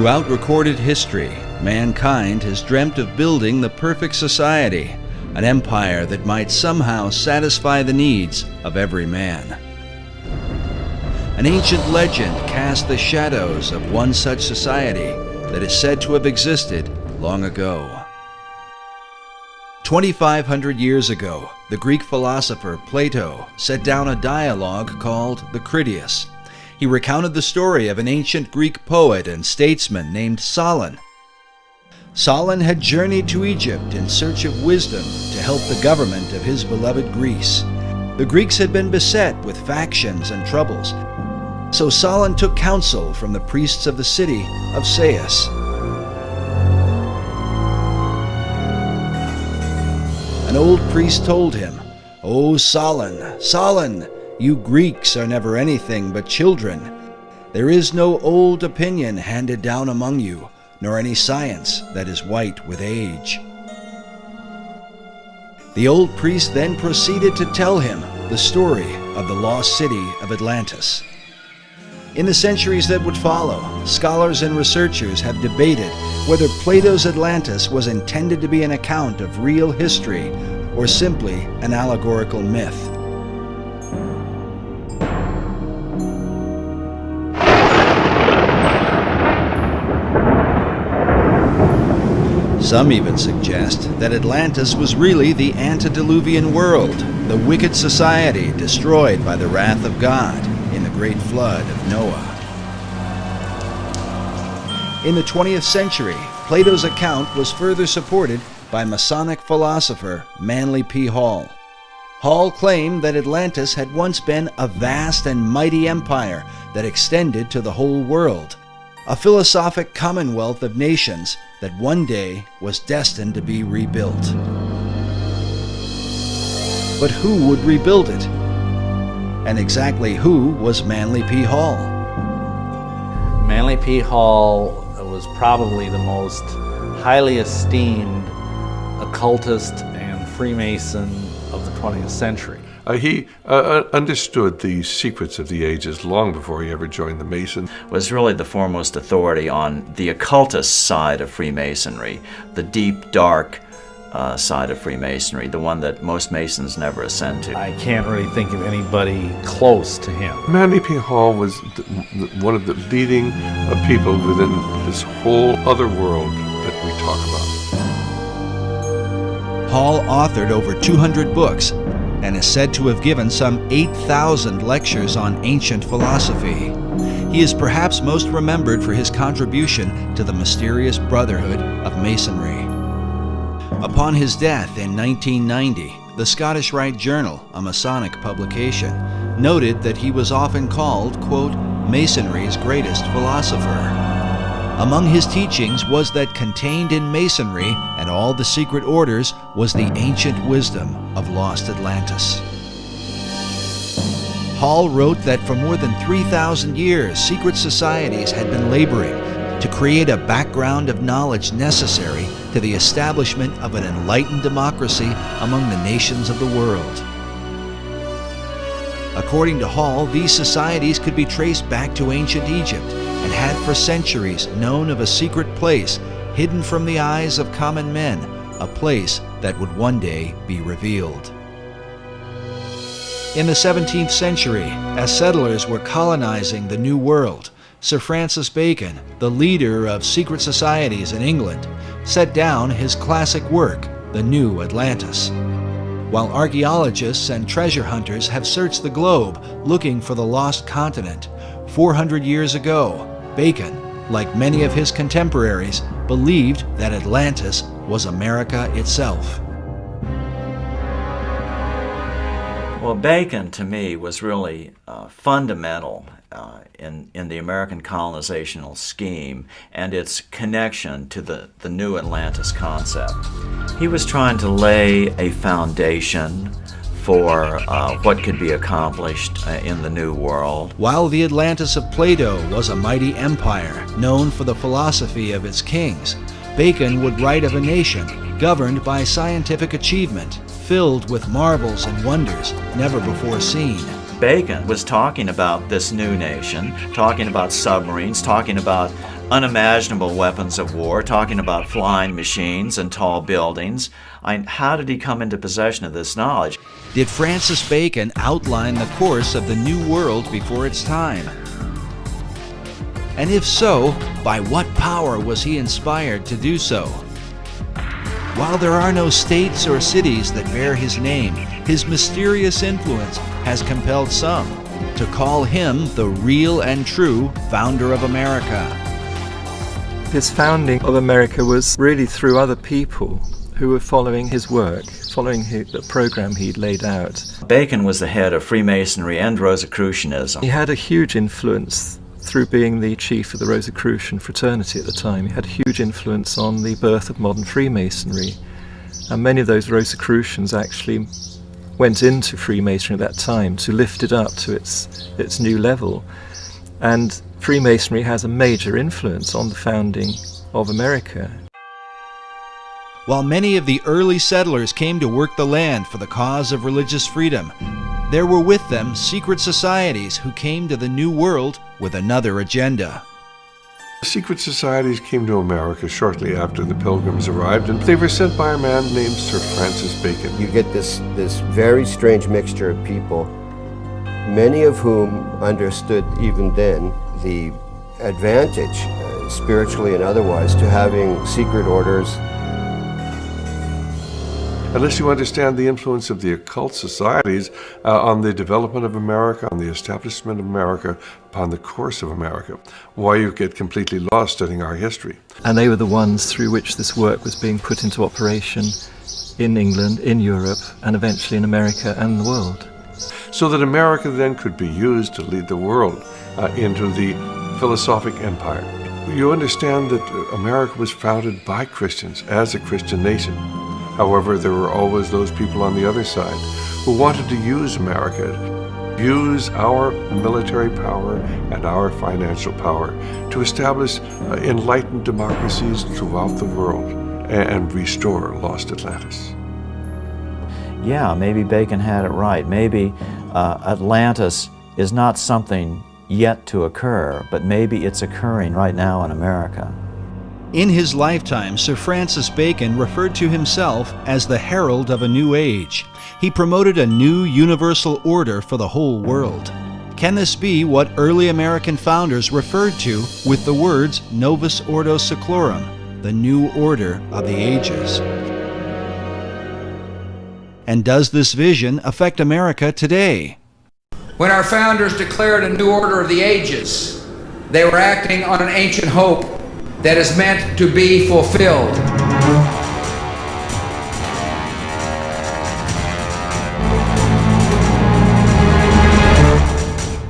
Throughout recorded history, mankind has dreamt of building the perfect society, an empire that might somehow satisfy the needs of every man. An ancient legend casts the shadows of one such society that is said to have existed long ago. 2,500 years ago, the Greek philosopher Plato set down a dialogue called the Critias. He recounted the story of an ancient Greek poet and statesman named Solon. Solon had journeyed to Egypt in search of wisdom to help the government of his beloved Greece. The Greeks had been beset with factions and troubles, so Solon took counsel from the priests of the city of Sais. An old priest told him, "O Solon, Solon, you Greeks are never anything but children. There is no old opinion handed down among you, nor any science that is white with age." The old priest then proceeded to tell him the story of the lost city of Atlantis. In the centuries that would follow, scholars and researchers have debated whether Plato's Atlantis was intended to be an account of real history or simply an allegorical myth. Some even suggest that Atlantis was really the antediluvian world, the wicked society destroyed by the wrath of God in the great flood of Noah. In the 20th century, Plato's account was further supported by Masonic philosopher Manly P. Hall. Hall claimed that Atlantis had once been a vast and mighty empire that extended to the whole world, a philosophic commonwealth of nations that one day was destined to be rebuilt. But who would rebuild it? And exactly who was Manly P. Hall? Manly P. Hall was probably the most highly esteemed occultist and Freemason of the 20th century. He understood the secrets of the ages long before he ever joined the Masons. Was really the foremost authority on the occultist side of Freemasonry, the deep, dark side of Freemasonry, the one that most Masons never ascend to. I can't really think of anybody close to him. Manly P. Hall was one of the leading people within this whole other world that we talk about. Hall authored over 200 books and is said to have given some 8,000 lectures on ancient philosophy. He is perhaps most remembered for his contribution to the mysterious Brotherhood of Masonry. Upon his death in 1990, the Scottish Rite Journal, a Masonic publication, noted that he was often called, quote, Masonry's greatest philosopher. Among his teachings was that contained in Masonry and all the secret orders was the ancient wisdom of lost Atlantis. Hall wrote that for more than 3,000 years, secret societies had been laboring to create a background of knowledge necessary to the establishment of an enlightened democracy among the nations of the world. According to Hall, these societies could be traced back to ancient Egypt and had for centuries known of a secret place hidden from the eyes of common men, a place that would one day be revealed. In the 17th century, as settlers were colonizing the New World, Sir Francis Bacon, the leader of secret societies in England, set down his classic work, The New Atlantis. While archaeologists and treasure hunters have searched the globe looking for the lost continent, 400 years ago, Bacon, like many of his contemporaries, believed that Atlantis was America itself. Well, Bacon, to me, was really fundamental in the American colonizational scheme and its connection to the new Atlantis concept. He was trying to lay a foundation for what could be accomplished in the New World. While the Atlantis of Plato was a mighty empire known for the philosophy of its kings, Bacon would write of a nation governed by scientific achievement, filled with marvels and wonders never before seen. Bacon was talking about this new nation, talking about submarines, talking about unimaginable weapons of war, talking about flying machines and tall buildings. How did he come into possession of this knowledge? Did Francis Bacon outline the course of the New World before its time? And if so, by what power was he inspired to do so? While there are no states or cities that bear his name, his mysterious influence has compelled some to call him the real and true founder of America. His founding of America was really through other people who were following his work, following the program he'd laid out. Bacon was the head of Freemasonry and Rosicrucianism. He had a huge influence through being the chief of the Rosicrucian fraternity at the time. He had a huge influence on the birth of modern Freemasonry. And many of those Rosicrucians actually went into Freemasonry at that time to lift it up to its new level. And Freemasonry has a major influence on the founding of America. While many of the early settlers came to work the land for the cause of religious freedom, there were with them secret societies who came to the New World with another agenda. Secret societies came to America shortly after the Pilgrims arrived, and they were sent by a man named Sir Francis Bacon. You get this very strange mixture of people, many of whom understood even then the advantage, spiritually and otherwise, to having secret orders. Unless you understand the influence of the occult societies on the development of America, on the establishment of America, upon the course of America, why you get completely lost studying our history. And they were the ones through which this work was being put into operation in England, in Europe, and eventually in America and the world. So that America then could be used to lead the world into the philosophic empire. You understand that America was founded by Christians as a Christian nation. However, there were always those people on the other side who wanted to use America, use our military power and our financial power to establish enlightened democracies throughout the world and restore lost Atlantis. Yeah, maybe Bacon had it right. Maybe Atlantis is not something yet to occur, but maybe it's occurring right now in America. In his lifetime, Sir Francis Bacon referred to himself as the herald of a new age. He promoted a new universal order for the whole world. Can this be what early American founders referred to with the words Novus Ordo Seclorum, the new order of the ages? And does this vision affect America today? When our founders declared a new order of the ages, they were acting on an ancient hope that is meant to be fulfilled.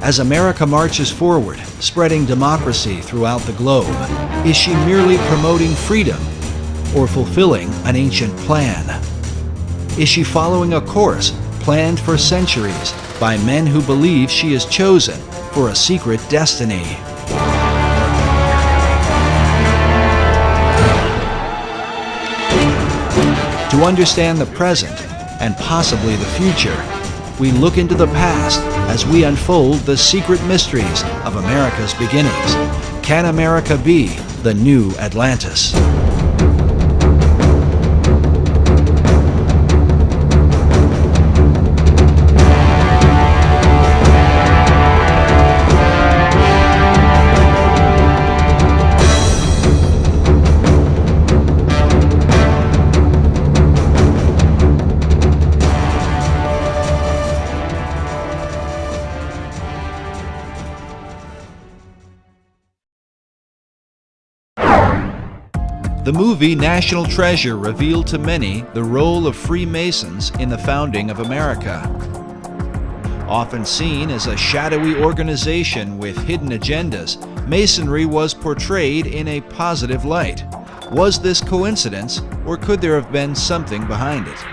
As America marches forward, spreading democracy throughout the globe, is she merely promoting freedom or fulfilling an ancient plan? Is she following a course planned for centuries by men who believe she is chosen for a secret destiny? To understand the present and possibly the future, we look into the past as we unfold the secret mysteries of America's beginnings. Can America be the new Atlantis? The movie National Treasure revealed to many the role of Freemasons in the founding of America. Often seen as a shadowy organization with hidden agendas, Masonry was portrayed in a positive light. Was this coincidence, or could there have been something behind it?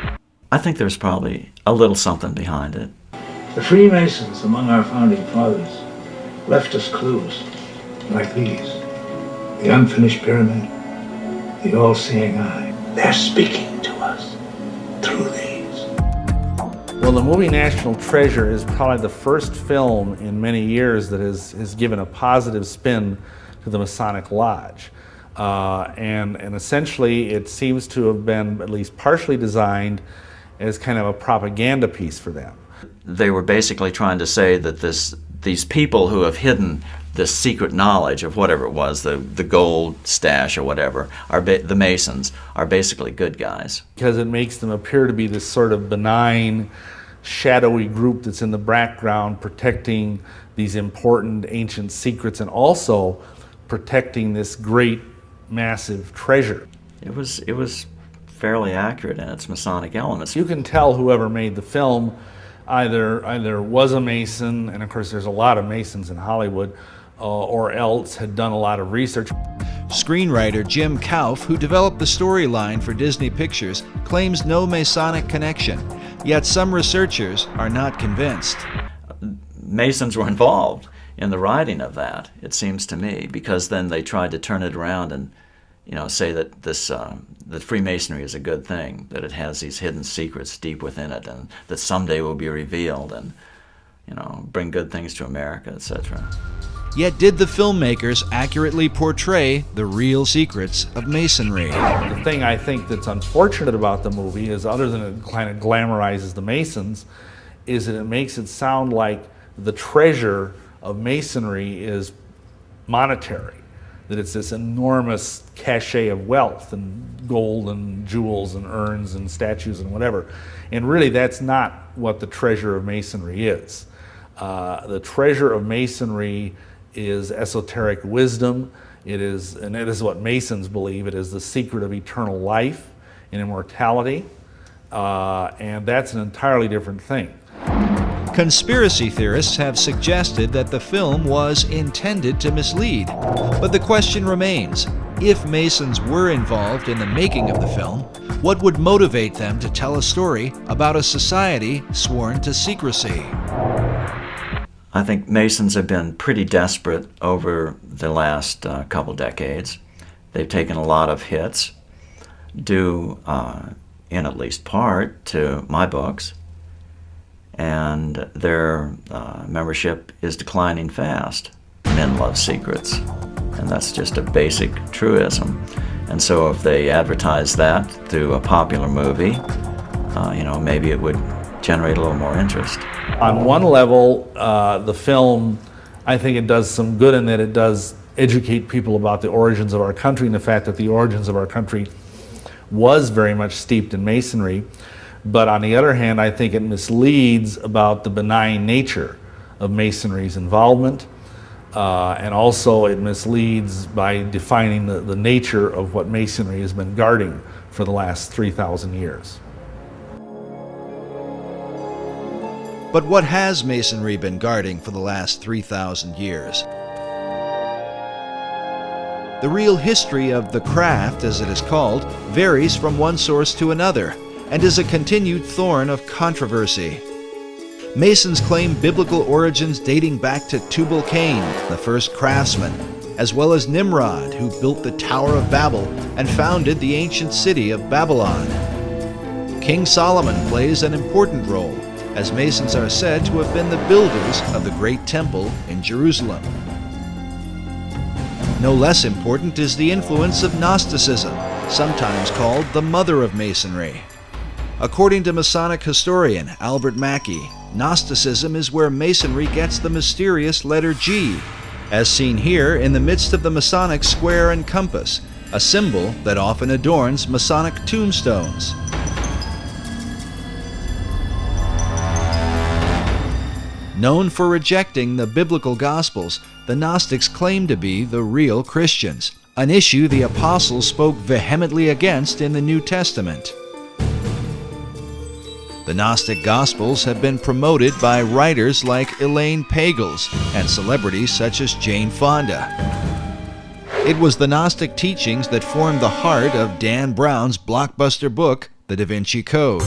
I think there's probably a little something behind it. The Freemasons among our founding fathers left us clues like these: the unfinished pyramid, the all-seeing eye. They're speaking to us through these. Well, the movie National Treasure is probably the first film in many years that has given a positive spin to the Masonic Lodge. And essentially it seems to have been at least partially designed as kind of a propaganda piece for them. They were basically trying to say that these people who have hidden this secret knowledge of whatever it was, the gold stash or whatever, the Masons, are basically good guys. Because it makes them appear to be this sort of benign, shadowy group that's in the background protecting these important ancient secrets and also protecting this great, massive treasure. It was fairly accurate in its Masonic elements. You can tell whoever made the film either was a Mason, and of course there's a lot of Masons in Hollywood, or else had done a lot of research. Screenwriter Jim Kauf, who developed the storyline for Disney Pictures, claims no Masonic connection, yet some researchers are not convinced. Masons were involved in the writing of that, it seems to me, because then they tried to turn it around and say that that Freemasonry is a good thing, that it has these hidden secrets deep within it, and that someday will be revealed, and bring good things to America, etc. Yet did the filmmakers accurately portray the real secrets of Masonry? The thing I think that's unfortunate about the movie is, other than it kind of glamorizes the Masons, is that it makes it sound like the treasure of Masonry is monetary, that it's this enormous cachet of wealth and gold and jewels and urns and statues and whatever. And really that's not what the treasure of Masonry is. The treasure of Masonry is esoteric wisdom. It is what Masons believe. It is the secret of eternal life and immortality. And that's an entirely different thing. Conspiracy theorists have suggested that the film was intended to mislead. But the question remains, if Masons were involved in the making of the film, what would motivate them to tell a story about a society sworn to secrecy? I think Masons have been pretty desperate over the last couple decades. They've taken a lot of hits, due in at least part to my books, and their membership is declining fast. Men love secrets, and that's just a basic truism. And so if they advertise that through a popular movie, maybe it would generate a little more interest. On one level, the film, I think it does some good in that it does educate people about the origins of our country and the fact that the origins of our country was very much steeped in Masonry. But on the other hand, I think it misleads about the benign nature of Masonry's involvement, and also it misleads by defining the nature of what Masonry has been guarding for the last 3,000 years. But what has Masonry been guarding for the last 3,000 years? The real history of the craft, as it is called, varies from one source to another, and is a continued thorn of controversy. Masons claim biblical origins dating back to Tubal-Cain, the first craftsman, as well as Nimrod, who built the Tower of Babel and founded the ancient city of Babylon. King Solomon plays an important role, as Masons are said to have been the builders of the Great Temple in Jerusalem. No less important is the influence of Gnosticism, sometimes called the mother of Masonry. According to Masonic historian Albert Mackey, Gnosticism is where Masonry gets the mysterious letter G, as seen here in the midst of the Masonic square and compass, a symbol that often adorns Masonic tombstones. Known for rejecting the biblical Gospels, the Gnostics claimed to be the real Christians, an issue the apostles spoke vehemently against in the New Testament. The Gnostic Gospels have been promoted by writers like Elaine Pagels and celebrities such as Jane Fonda. It was the Gnostic teachings that formed the heart of Dan Brown's blockbuster book, The Da Vinci Code.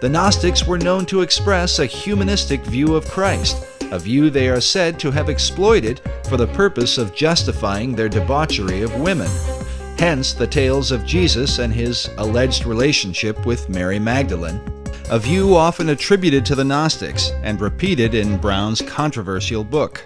The Gnostics were known to express a humanistic view of Christ, a view they are said to have exploited for the purpose of justifying their debauchery of women. Hence the tales of Jesus and his alleged relationship with Mary Magdalene, a view often attributed to the Gnostics and repeated in Brown's controversial book.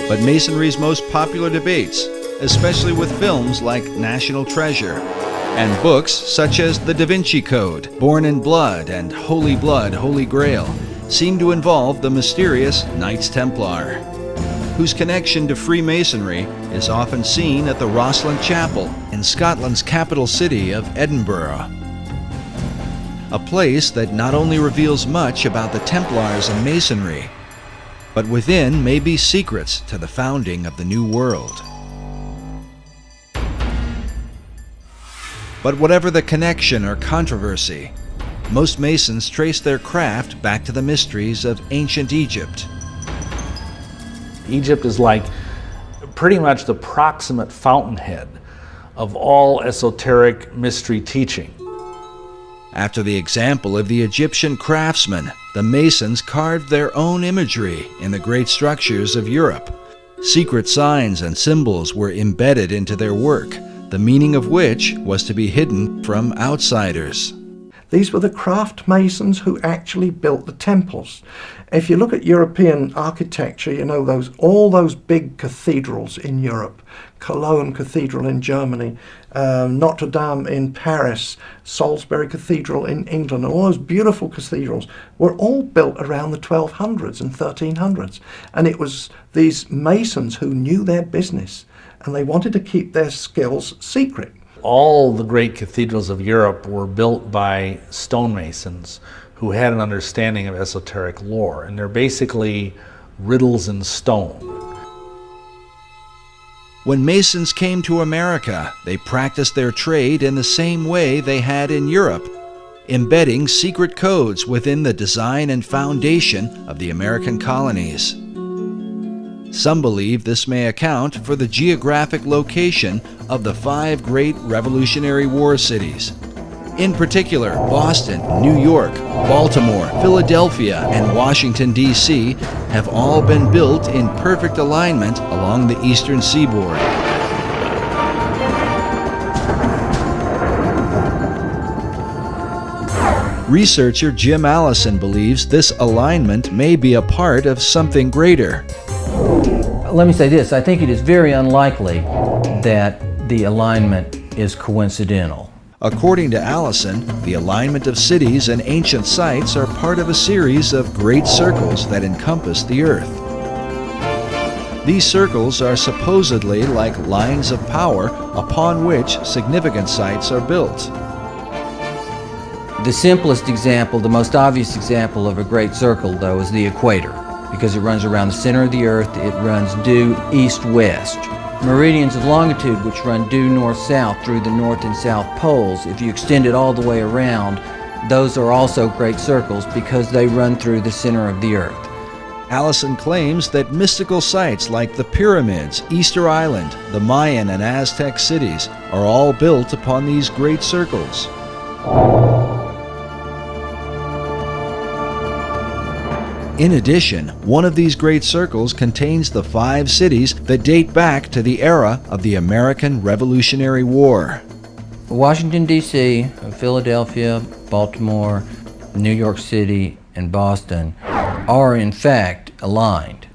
but Masonry's most popular debates, especially with films like National Treasure, and books such as The Da Vinci Code, Born in Blood, and Holy Blood, Holy Grail, seem to involve the mysterious Knights Templar, whose connection to Freemasonry is often seen at the Rosslyn Chapel in Scotland's capital city of Edinburgh. A place that not only reveals much about the Templars and Masonry, but within may be secrets to the founding of the New World. But whatever the connection or controversy, most Masons trace their craft back to the mysteries of ancient Egypt. Egypt is like pretty much the proximate fountainhead of all esoteric mystery teaching. After the example of the Egyptian craftsmen, the Masons carved their own imagery in the great structures of Europe. Secret signs and symbols were embedded into their work, the meaning of which was to be hidden from outsiders. These were the craft masons who actually built the temples. If you look at European architecture, you know, all those big cathedrals in Europe, Cologne Cathedral in Germany, Notre Dame in Paris, Salisbury Cathedral in England, all those beautiful cathedrals were all built around the 1200s and 1300s. And it was these masons who knew their business, and they wanted to keep their skills secret. All the great cathedrals of Europe were built by stonemasons who had an understanding of esoteric lore, and they're basically riddles in stone. When Masons came to America, they practiced their trade in the same way they had in Europe, embedding secret codes within the design and foundation of the American colonies. Some believe this may account for the geographic location of the 5 great Revolutionary War cities. In particular, Boston, New York, Baltimore, Philadelphia, and Washington, D.C. have all been built in perfect alignment along the eastern seaboard. Researcher Jim Allison believes this alignment may be a part of something greater. Let me say this, I think it is very unlikely that the alignment is coincidental. According to Allison, the alignment of cities and ancient sites are part of a series of great circles that encompass the earth. These circles are supposedly like lines of power upon which significant sites are built. The simplest example, the most obvious example of a great circle, though, is the equator, because it runs around the center of the earth. It runs due east-west. Meridians of longitude, which run due north-south through the north and south poles, if you extend it all the way around, those are also great circles because they run through the center of the earth. Allison claims that mystical sites like the pyramids, Easter Island, the Mayan and Aztec cities are all built upon these great circles. In addition, one of these great circles contains the 5 cities that date back to the era of the American Revolutionary War. Washington, D.C., Philadelphia, Baltimore, New York City, and Boston are in fact aligned.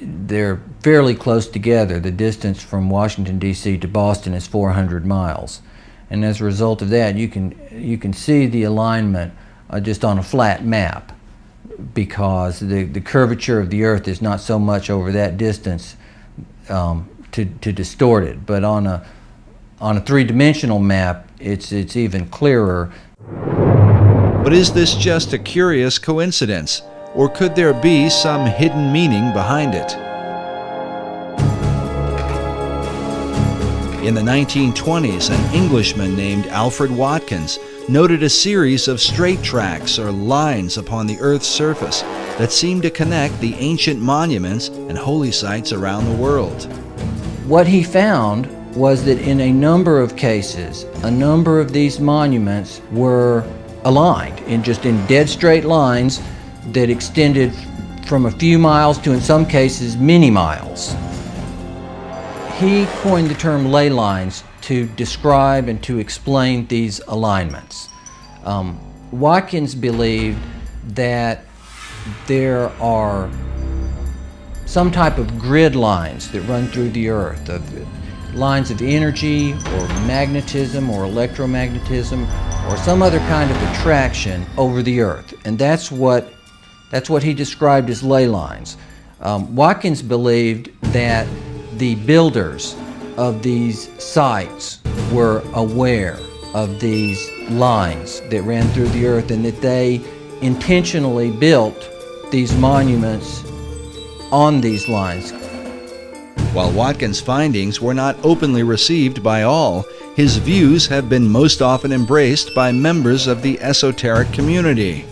They're fairly close together. The distance from Washington, D.C. to Boston is 400 miles. And as a result of that, you can see the alignment just on a flat map, because the curvature of the earth is not so much over that distance to distort it. But on a three-dimensional map, it's even clearer. But is this just a curious coincidence, or could there be some hidden meaning behind it? In the 1920s, an Englishman named Alfred Watkins noted a series of straight tracks or lines upon the Earth's surface that seemed to connect the ancient monuments and holy sites around the world. What he found was that in a number of cases, a number of these monuments were aligned in dead straight lines that extended from a few miles to, in some cases, many miles. He coined the term ley lines to describe and to explain these alignments. Watkins believed that there are some type of grid lines that run through the earth, of lines of energy or magnetism or electromagnetism or some other kind of attraction over the earth. And that's what he described as ley lines. Watkins believed that the builders of these sites were aware of these lines that ran through the earth and that they intentionally built these monuments on these lines. While Watkins' findings were not openly received by all, his views have been most often embraced by members of the esoteric community.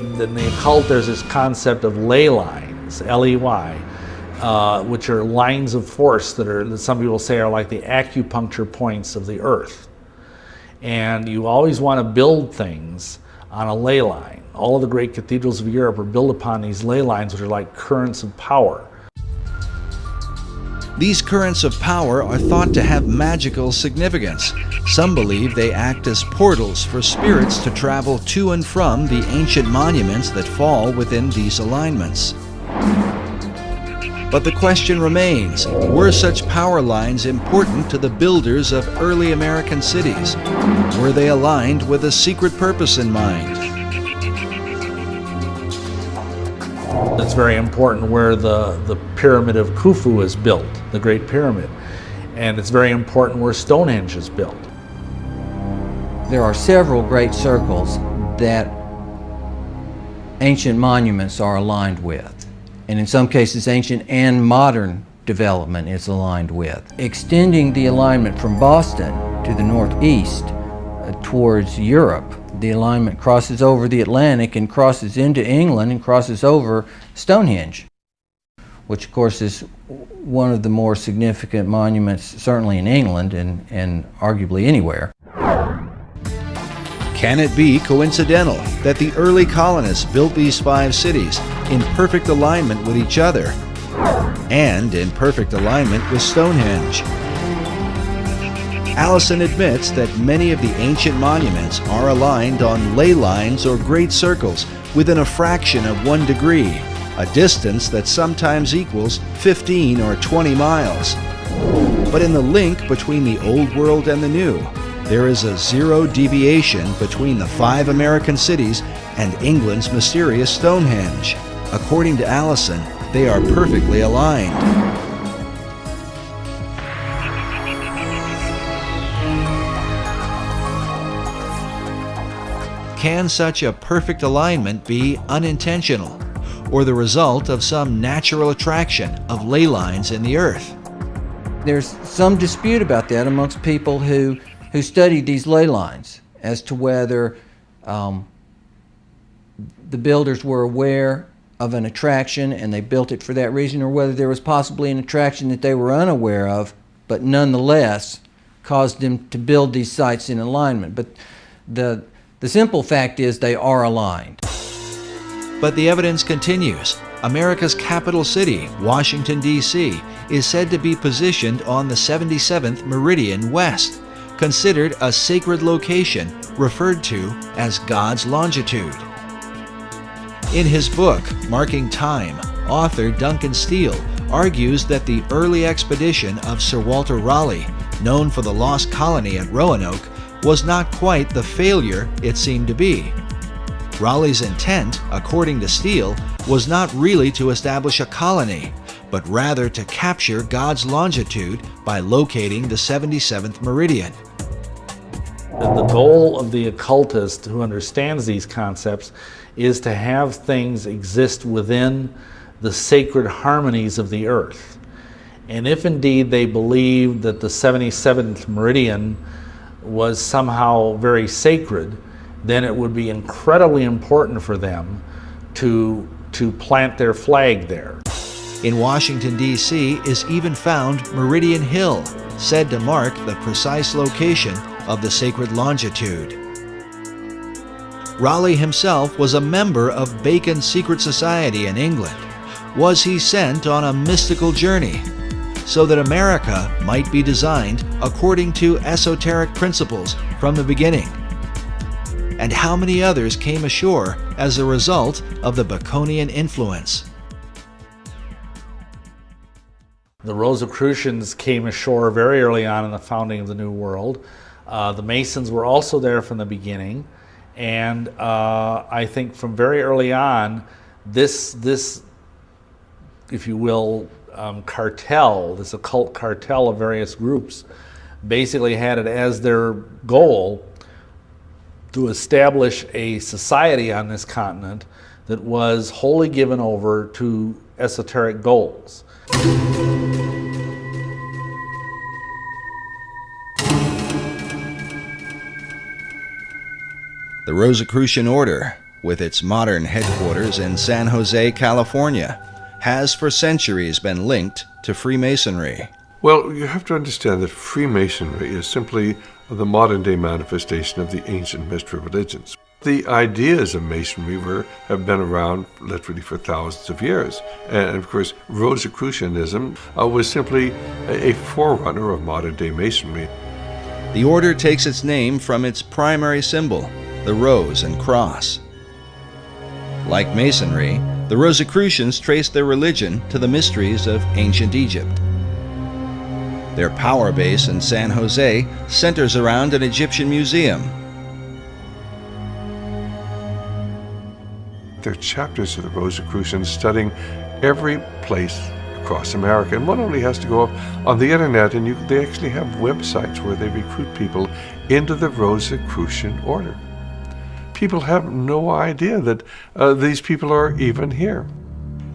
In the occult, there's this concept of ley lines, L-E-Y, which are lines of force that some people say are like the acupuncture points of the earth. And you always want to build things on a ley line. All of the great cathedrals of Europe are built upon these ley lines, which are like currents of power. These currents of power are thought to have magical significance. Some believe they act as portals for spirits to travel to and from the ancient monuments that fall within these alignments. But the question remains, were such power lines important to the builders of early American cities? Were they aligned with a secret purpose in mind? It's very important where the pyramid of Khufu is built, the Great Pyramid. And it's very important where Stonehenge is built. There are several great circles that ancient monuments are aligned with. And in some cases, ancient and modern development is aligned with. Extending the alignment from Boston to the northeast towards Europe, the alignment crosses over the Atlantic and crosses into England and crosses over Stonehenge, which of course is one of the more significant monuments certainly in England and arguably anywhere. Can it be coincidental that the early colonists built these 5 cities in perfect alignment with each other and in perfect alignment with Stonehenge? Allison admits that many of the ancient monuments are aligned on ley lines or great circles within a fraction of 1 degree, a distance that sometimes equals 15 or 20 miles. But in the link between the Old World and the New, there is a 0 deviation between the 5 American cities and England's mysterious Stonehenge. According to Allison, they are perfectly aligned. Can such a perfect alignment be unintentional, or the result of some natural attraction of ley lines in the earth? There's some dispute about that amongst people who studied these ley lines as to whether the builders were aware of an attraction and they built it for that reason, or whether there was possibly an attraction that they were unaware of, but nonetheless caused them to build these sites in alignment. But the simple fact is they are aligned. But the evidence continues. America's capital city, Washington, D.C., is said to be positioned on the 77th meridian west, considered a sacred location referred to as God's longitude. In his book, Marking Time, author Duncan Steele argues that the early expedition of Sir Walter Raleigh, known for the lost colony at Roanoke, was not quite the failure it seemed to be. Raleigh's intent, according to Steele, was not really to establish a colony, but rather to capture God's longitude by locating the 77th meridian. The goal of the occultist who understands these concepts is to have things exist within the sacred harmonies of the earth. And if indeed they believe that the 77th meridian was somehow very sacred, then it would be incredibly important for them to plant their flag there. In Washington, D.C. is even found Meridian Hill, said to mark the precise location of the sacred longitude. Raleigh himself was a member of Bacon's secret society in England. Was he sent on a mystical journey so that America might be designed according to esoteric principles from the beginning? and how many others came ashore as a result of the Baconian influence. The Rosicrucians came ashore very early on in the founding of the New World. The Masons were also there from the beginning, and I think from very early on, this if you will, cartel, this occult cartel of various groups, basically had it as their goal to establish a society on this continent that was wholly given over to esoteric goals. The Rosicrucian Order, with its modern headquarters in San Jose, California, has for centuries been linked to Freemasonry. Well, you have to understand that Freemasonry is simply the modern-day manifestation of the ancient mystery religions. The ideas of Masonry have been around literally for thousands of years. And of course, Rosicrucianism was simply a forerunner of modern-day Masonry. The order takes its name from its primary symbol, the rose and cross. Like Masonry, the Rosicrucians traced their religion to the mysteries of ancient Egypt. Their power base in San Jose centers around an Egyptian museum. There are chapters of the Rosicrucians studying every place across America, and one only has to go up on the internet, and they actually have websites where they recruit people into the Rosicrucian order. People have no idea that these people are even here.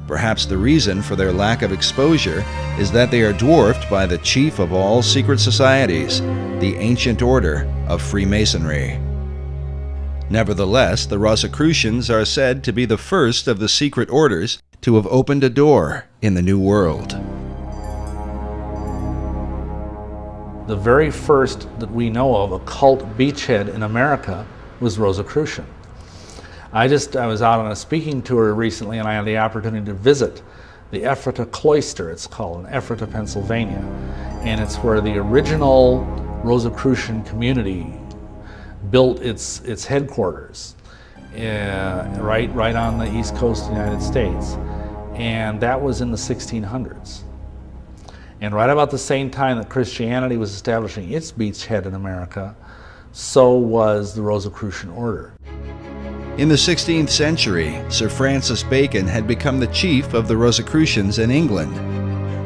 Perhaps the reason for their lack of exposure is that they are dwarfed by the chief of all secret societies, the ancient order of Freemasonry. Nevertheless, the Rosicrucians are said to be the first of the secret orders to have opened a door in the New World. The very first that we know of occult beachhead in America was Rosicrucian. I was out on a speaking tour recently, and I had the opportunity to visit the Ephrata Cloister, it's called, in Ephrata, Pennsylvania. And it's where the original Rosicrucian community built its headquarters, right on the east coast of the United States. And that was in the 1600s. And right about the same time that Christianity was establishing its beachhead in America, so was the Rosicrucian order. In the 16th century, Sir Francis Bacon had become the chief of the Rosicrucians in England.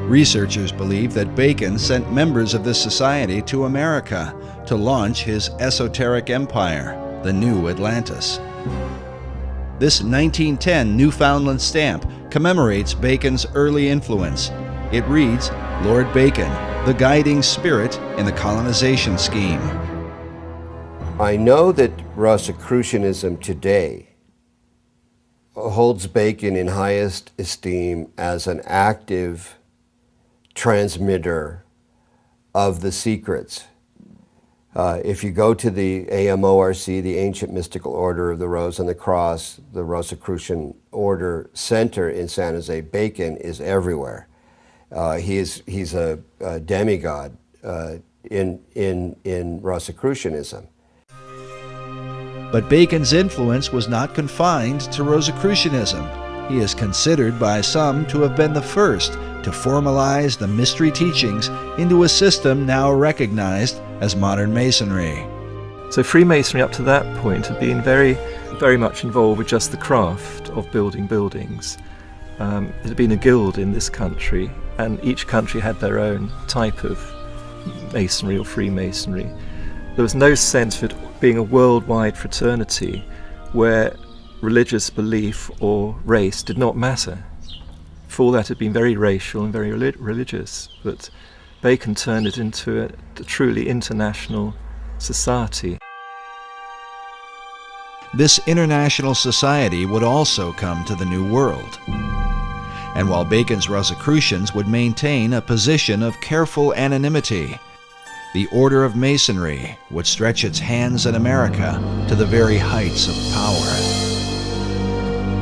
Researchers believe that Bacon sent members of this society to America to launch his esoteric empire, the New Atlantis. This 1910 Newfoundland stamp commemorates Bacon's early influence. It reads, "Lord Bacon, the guiding spirit in the colonization scheme." I know that Rosicrucianism today holds Bacon in highest esteem as an active transmitter of the secrets. If you go to the AMORC, the Ancient Mystical Order of the Rose and the Cross, the Rosicrucian Order Center in San Jose, Bacon is everywhere. He's a demigod in Rosicrucianism. But Bacon's influence was not confined to Rosicrucianism. He is considered by some to have been the first to formalize the mystery teachings into a system now recognized as modern Masonry. So Freemasonry up to that point had been very, very much involved with just the craft of building buildings. It had been a guild in this country, and each country had their own type of masonry or Freemasonry. There was no sense of it being a worldwide fraternity where religious belief or race did not matter. Before that, it had been very racial and very religious, but Bacon turned it into a truly international society. This international society would also come to the New World. And while Bacon's Rosicrucians would maintain a position of careful anonymity, the Order of Masonry would stretch its hands in America to the very heights of power.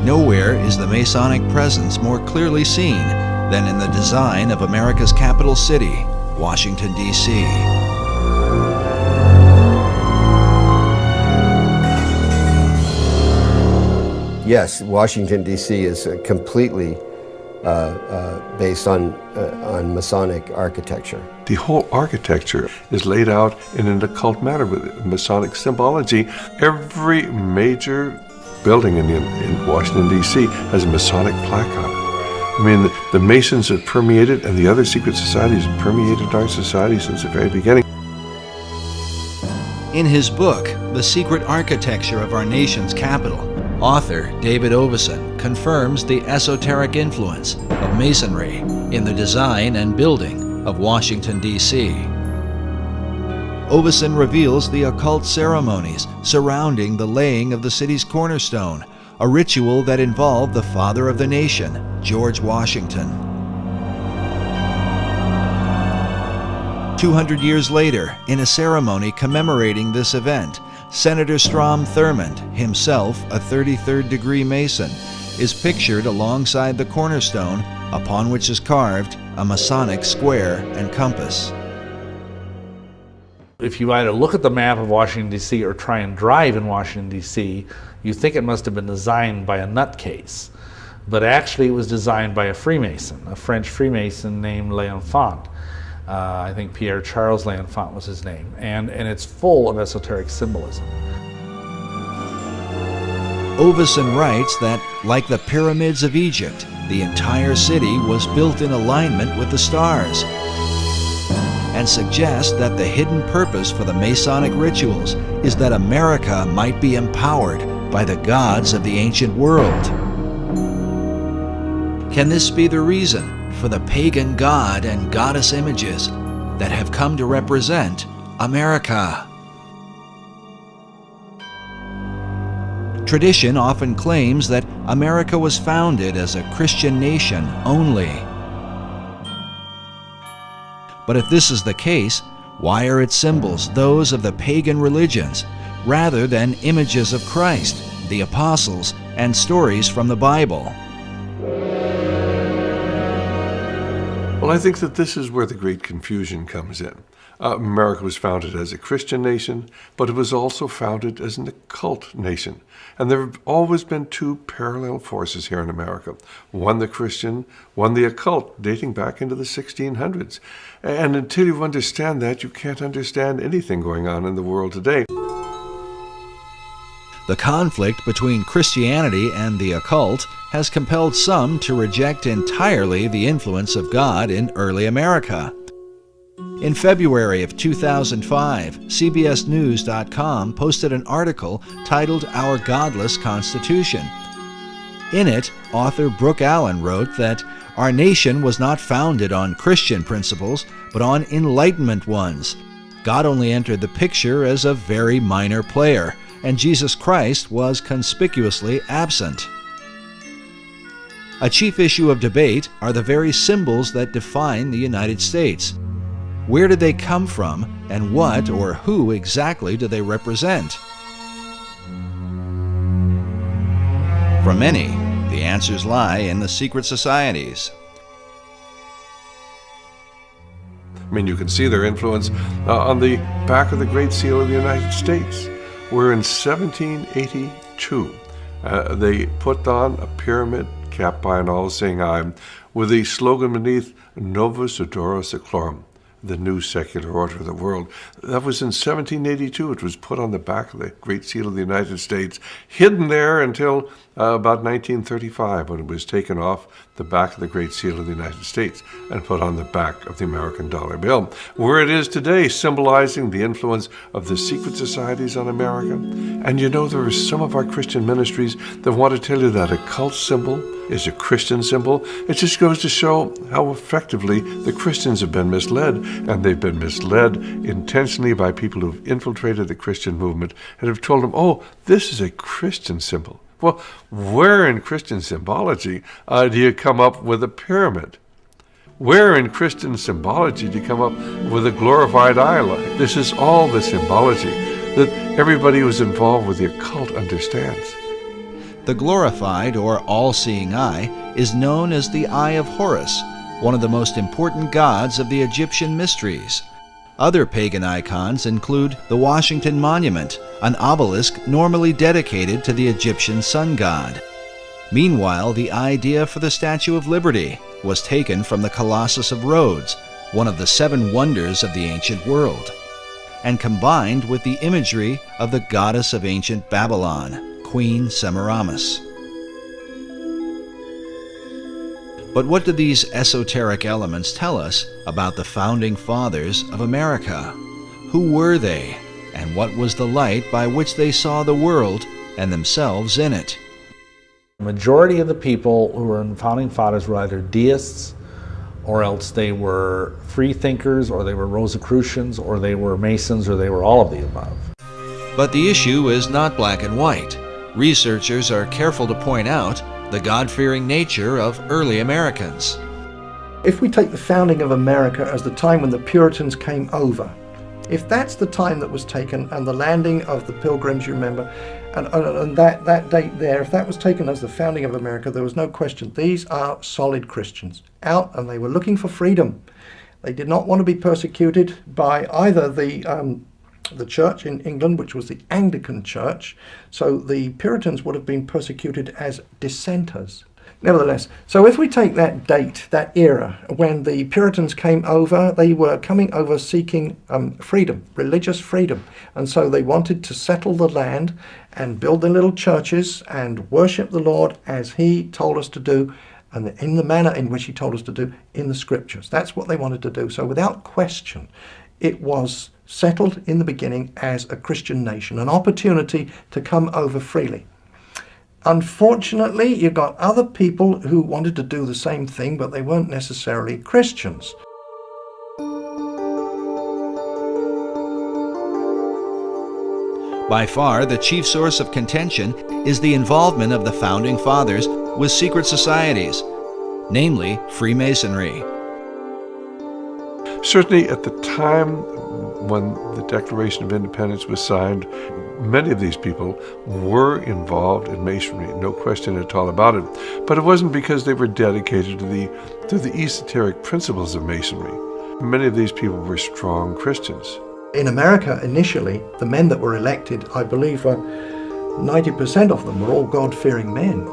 Nowhere is the Masonic presence more clearly seen than in the design of America's capital city, Washington, D.C. yes, Washington, D.C. is completely based on Masonic architecture. The whole architecture is laid out in an occult manner with Masonic symbology. Every major building in Washington, D.C. has a Masonic plaque on it. I mean, the Masons have permeated, and the other secret societies have permeated our society since the very beginning. In his book, The Secret Architecture of Our Nation's Capital, author David Oveson confirms the esoteric influence of Masonry in the design and building of Washington, D.C. Oveson reveals the occult ceremonies surrounding the laying of the city's cornerstone, a ritual that involved the father of the nation, George Washington. 200 years later, in a ceremony commemorating this event, Senator Strom Thurmond, himself a 33rd degree Mason, is pictured alongside the cornerstone upon which is carved a Masonic square and compass. If you either look at the map of Washington, D.C. or try and drive in Washington, D.C., you think it must have been designed by a nutcase. But actually it was designed by a Freemason, a French Freemason named L'Enfant. I think Pierre Charles L'Enfant was his name. And it's full of esoteric symbolism. Oveson writes that, like the pyramids of Egypt, the entire city was built in alignment with the stars, and suggests that the hidden purpose for the Masonic rituals is that America might be empowered by the gods of the ancient world. Can this be the reason for the pagan god and goddess images that have come to represent America? Tradition often claims that America was founded as a Christian nation only. But if this is the case, why are its symbols those of the pagan religions rather than images of Christ, the apostles, and stories from the Bible? Well, I think that this is where the great confusion comes in. America was founded as a Christian nation, but it was also founded as an occult nation. And there have always been two parallel forces here in America. One the Christian, one the occult, dating back into the 1600s. And until you understand that, you can't understand anything going on in the world today. The conflict between Christianity and the occult has compelled some to reject entirely the influence of God in early America. In February of 2005, CBSNews.com posted an article titled Our Godless Constitution. In it, author Brooke Allen wrote that our nation was not founded on Christian principles, but on Enlightenment ones. God only entered the picture as a very minor player, and Jesus Christ was conspicuously absent. A chief issue of debate are the very symbols that define the United States. Where did they come from, and what or who exactly do they represent? For many, the answers lie in the secret societies. I mean, you can see their influence on the back of the Great Seal of the United States, where in 1782 they put on a pyramid capped by an all-seeing eye with the slogan beneath, Novus Ordo Seclorum, the new secular order of the world. That was in 1782. It was put on the back of the Great Seal of the United States, hidden there until about 1935, when it was taken off the back of the Great Seal of the United States and put on the back of the American dollar bill, where it is today, symbolizing the influence of the secret societies on America. And you know, there are some of our Christian ministries that want to tell you that a cult symbol is a Christian symbol. It just goes to show how effectively the Christians have been misled, and they've been misled intentionally by people who've infiltrated the Christian movement and have told them, oh, this is a Christian symbol. Well, where in Christian symbology do you come up with a pyramid? Where in Christian symbology do you come up with a glorified eye? This is all the symbology that everybody who's involved with the occult understands. The glorified or all-seeing eye is known as the Eye of Horus, one of the most important gods of the Egyptian mysteries. Other pagan icons include the Washington Monument, an obelisk normally dedicated to the Egyptian sun god. Meanwhile, the idea for the Statue of Liberty was taken from the Colossus of Rhodes, one of the 7 wonders of the ancient world, and combined with the imagery of the goddess of ancient Babylon, Queen Semiramis. But what do these esoteric elements tell us about the founding fathers of America? Who were they, and what was the light by which they saw the world and themselves in it? The majority of the people who were in founding fathers were either deists, or else they were free thinkers, or they were Rosicrucians, or they were Masons, or they were all of the above. But the issue is not black and white. Researchers are careful to point out the God-fearing nature of early Americans. If we take the founding of America as the time when the Puritans came over, if that's the time that was taken, and the landing of the Pilgrims, you remember, and that date there, if that was taken as the founding of America, there was no question. These are solid Christians, out, and they were looking for freedom. They did not want to be persecuted by either the church in England, which was the Anglican Church, so the Puritans would have been persecuted as dissenters. Nevertheless, so if we take that date, that era, when the Puritans came over, they were coming over seeking freedom, religious freedom. And so they wanted to settle the land and build their little churches and worship the Lord as he told us to do, and in the manner in which he told us to do in the scriptures. That's what they wanted to do. So without question, it was settled in the beginning as a Christian nation, an opportunity to come over freely. Unfortunately, you've got other people who wanted to do the same thing, but they weren't necessarily Christians. By far, the chief source of contention is the involvement of the Founding Fathers with secret societies, namely Freemasonry. Certainly at the time when the Declaration of Independence was signed, many of these people were involved in Masonry, no question at all about it. But it wasn't because they were dedicated to the esoteric principles of Masonry. Many of these people were strong Christians. In America, initially, the men that were elected, I believe 90% of them were all God-fearing men.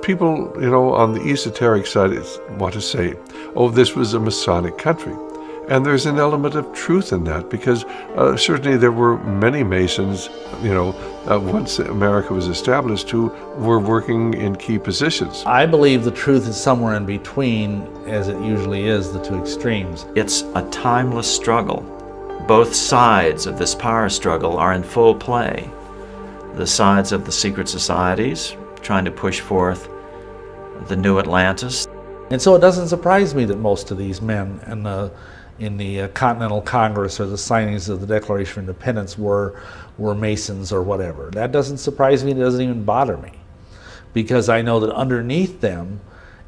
People, on the esoteric side want to say, oh, this was a Masonic country. And there's an element of truth in that, because certainly there were many Masons, once America was established, who were working in key positions. I believe the truth is somewhere in between, as it usually is, the two extremes. It's a timeless struggle. Both sides of this power struggle are in full play. The sides of the secret societies, trying to push forth the new Atlantis. And so it doesn't surprise me that most of these men in the Continental Congress or the signings of the Declaration of Independence were Masons or whatever. That doesn't surprise me, it doesn't even bother me, because I know that underneath them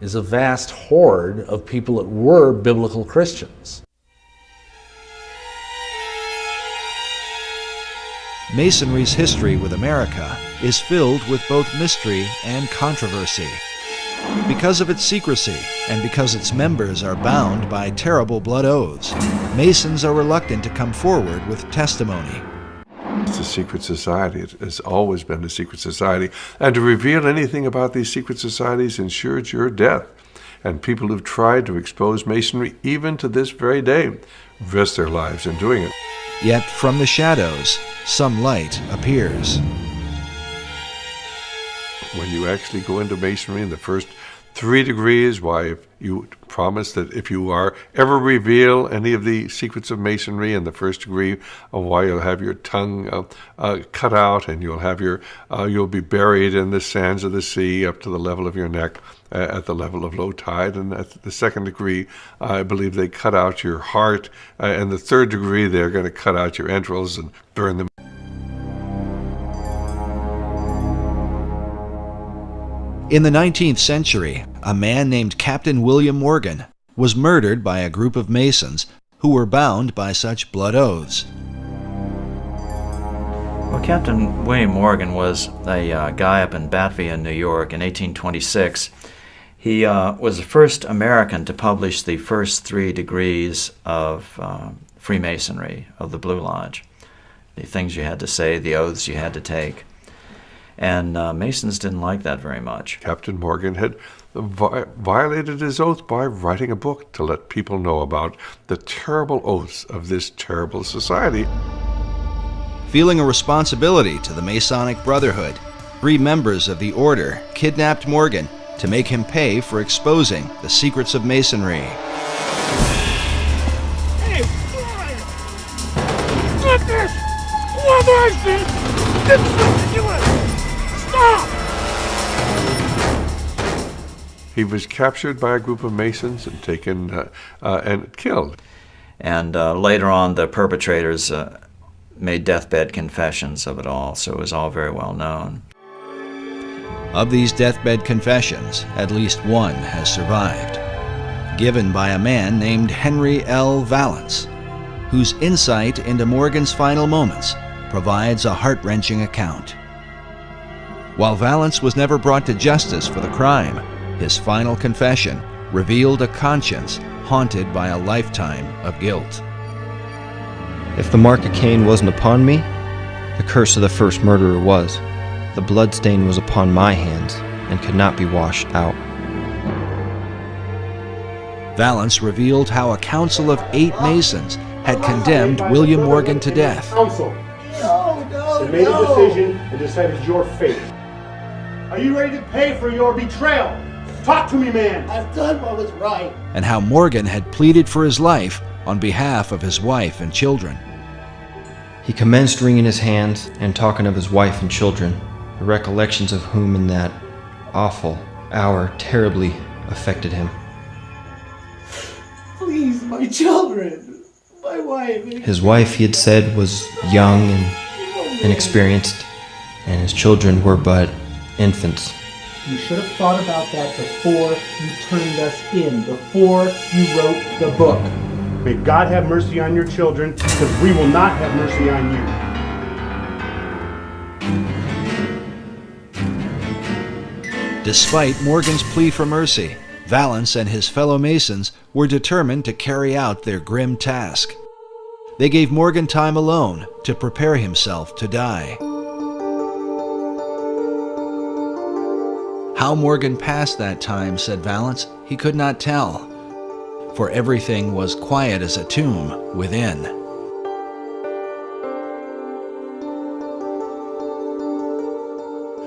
is a vast horde of people that were biblical Christians. Masonry's history with America is filled with both mystery and controversy. Because of its secrecy, and because its members are bound by terrible blood oaths, Masons are reluctant to come forward with testimony. It's a secret society. It has always been a secret society. And to reveal anything about these secret societies ensures your death. And people who've tried to expose Masonry, even to this very day, risk their lives in doing it. Yet from the shadows, some light appears. When you actually go into Masonry in the first 3 degrees, why, if you promise that if you are ever reveal any of the secrets of Masonry in the first degree, why you'll have your tongue cut out, and you'll have you'll be buried in the sands of the sea up to the level of your neck at the level of low tide. And at the 2nd degree, I believe they cut out your heart, and the 3rd degree, they're going to cut out your entrails and burn them. In the 19th century, a man named Captain William Morgan was murdered by a group of Masons who were bound by such blood oaths. Well, Captain William Morgan was a guy up in Batavia, New York in 1826. He was the first American to publish the first 3 degrees of Freemasonry, of the Blue Lodge. The things you had to say, the oaths you had to take. And Masons didn't like that very much. Captain Morgan had violated his oath by writing a book to let people know about the terrible oaths of this terrible society. Feeling a responsibility to the Masonic Brotherhood, 3 members of the order kidnapped Morgan to make him pay for exposing the secrets of Masonry. Hey, stop this! What I said! This is ridiculous! Stop! He was captured by a group of Masons and taken and killed. And later on, the perpetrators made deathbed confessions of it all, so it was all very well known. Of these deathbed confessions, at least one has survived, given by a man named Henry L. Valance, whose insight into Morgan's final moments provides a heart-wrenching account. While Valance was never brought to justice for the crime, his final confession revealed a conscience haunted by a lifetime of guilt. If the mark of Cain wasn't upon me, the curse of the first murderer was. The blood stain was upon my hands and could not be washed out. Valance revealed how a council of 8 Masons had condemned William Morgan to death. Council. They made a decision and decided your fate. Are you ready to pay for your betrayal? Talk to me, man. I've done what was right. And how Morgan had pleaded for his life on behalf of his wife and children. He commenced wringing his hands and talking of his wife and children, the recollections of whom in that awful hour terribly affected him. Please, my children, my wife. His wife, he had said, was young and inexperienced, and his children were but infants. You should have thought about that before you turned us in, before you wrote the book. May God have mercy on your children, because we will not have mercy on you. Despite Morgan's plea for mercy, Valance and his fellow Masons were determined to carry out their grim task. They gave Morgan time alone to prepare himself to die. How Morgan passed that time, said Valance, he could not tell, for everything was quiet as a tomb within.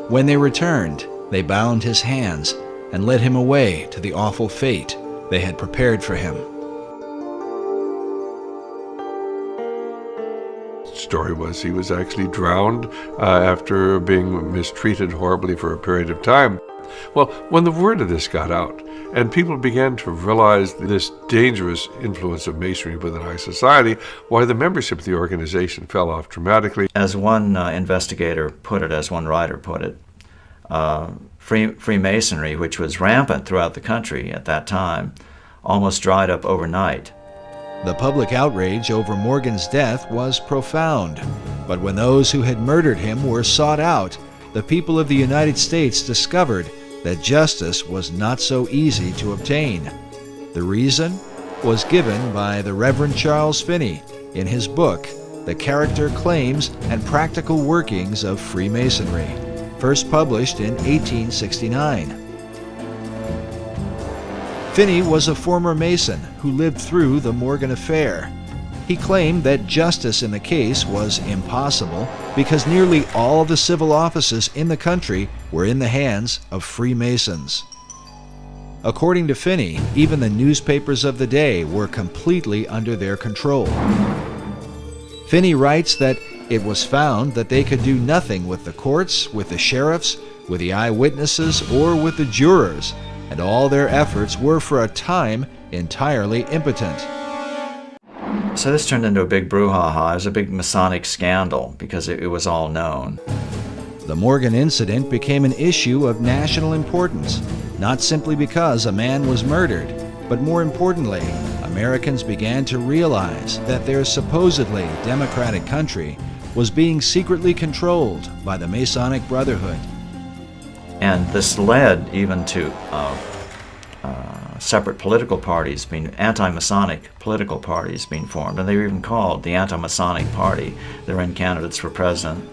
When they returned, they bound his hands and led him away to the awful fate they had prepared for him. The story was he was actually drowned after being mistreated horribly for a period of time. Well, when the word of this got out, and people began to realize this dangerous influence of Masonry within our society, why the membership of the organization fell off dramatically. As one investigator put it, as one writer put it, Freemasonry, which was rampant throughout the country at that time, almost dried up overnight. The public outrage over Morgan's death was profound, but when those who had murdered him were sought out, the people of the United States discovered that justice was not so easy to obtain. The reason was given by the Reverend Charles Finney in his book, The Character, Claims, and Practical Workings of Freemasonry, first published in 1869. Finney was a former Mason who lived through the Morgan affair. He claimed that justice in the case was impossible because nearly all the civil offices in the country were in the hands of Freemasons. According to Finney, even the newspapers of the day were completely under their control. Finney writes that it was found that they could do nothing with the courts, with the sheriffs, with the eyewitnesses, or with the jurors, and all their efforts were for a time entirely impotent. So this turned into a big brouhaha. It was a big Masonic scandal because it was all known. The Morgan incident became an issue of national importance, not simply because a man was murdered, but more importantly, Americans began to realize that their supposedly democratic country was being secretly controlled by the Masonic Brotherhood. And this led even to separate political parties, being anti-Masonic political parties being formed, and they were even called the Anti-Masonic Party. They ran candidates for president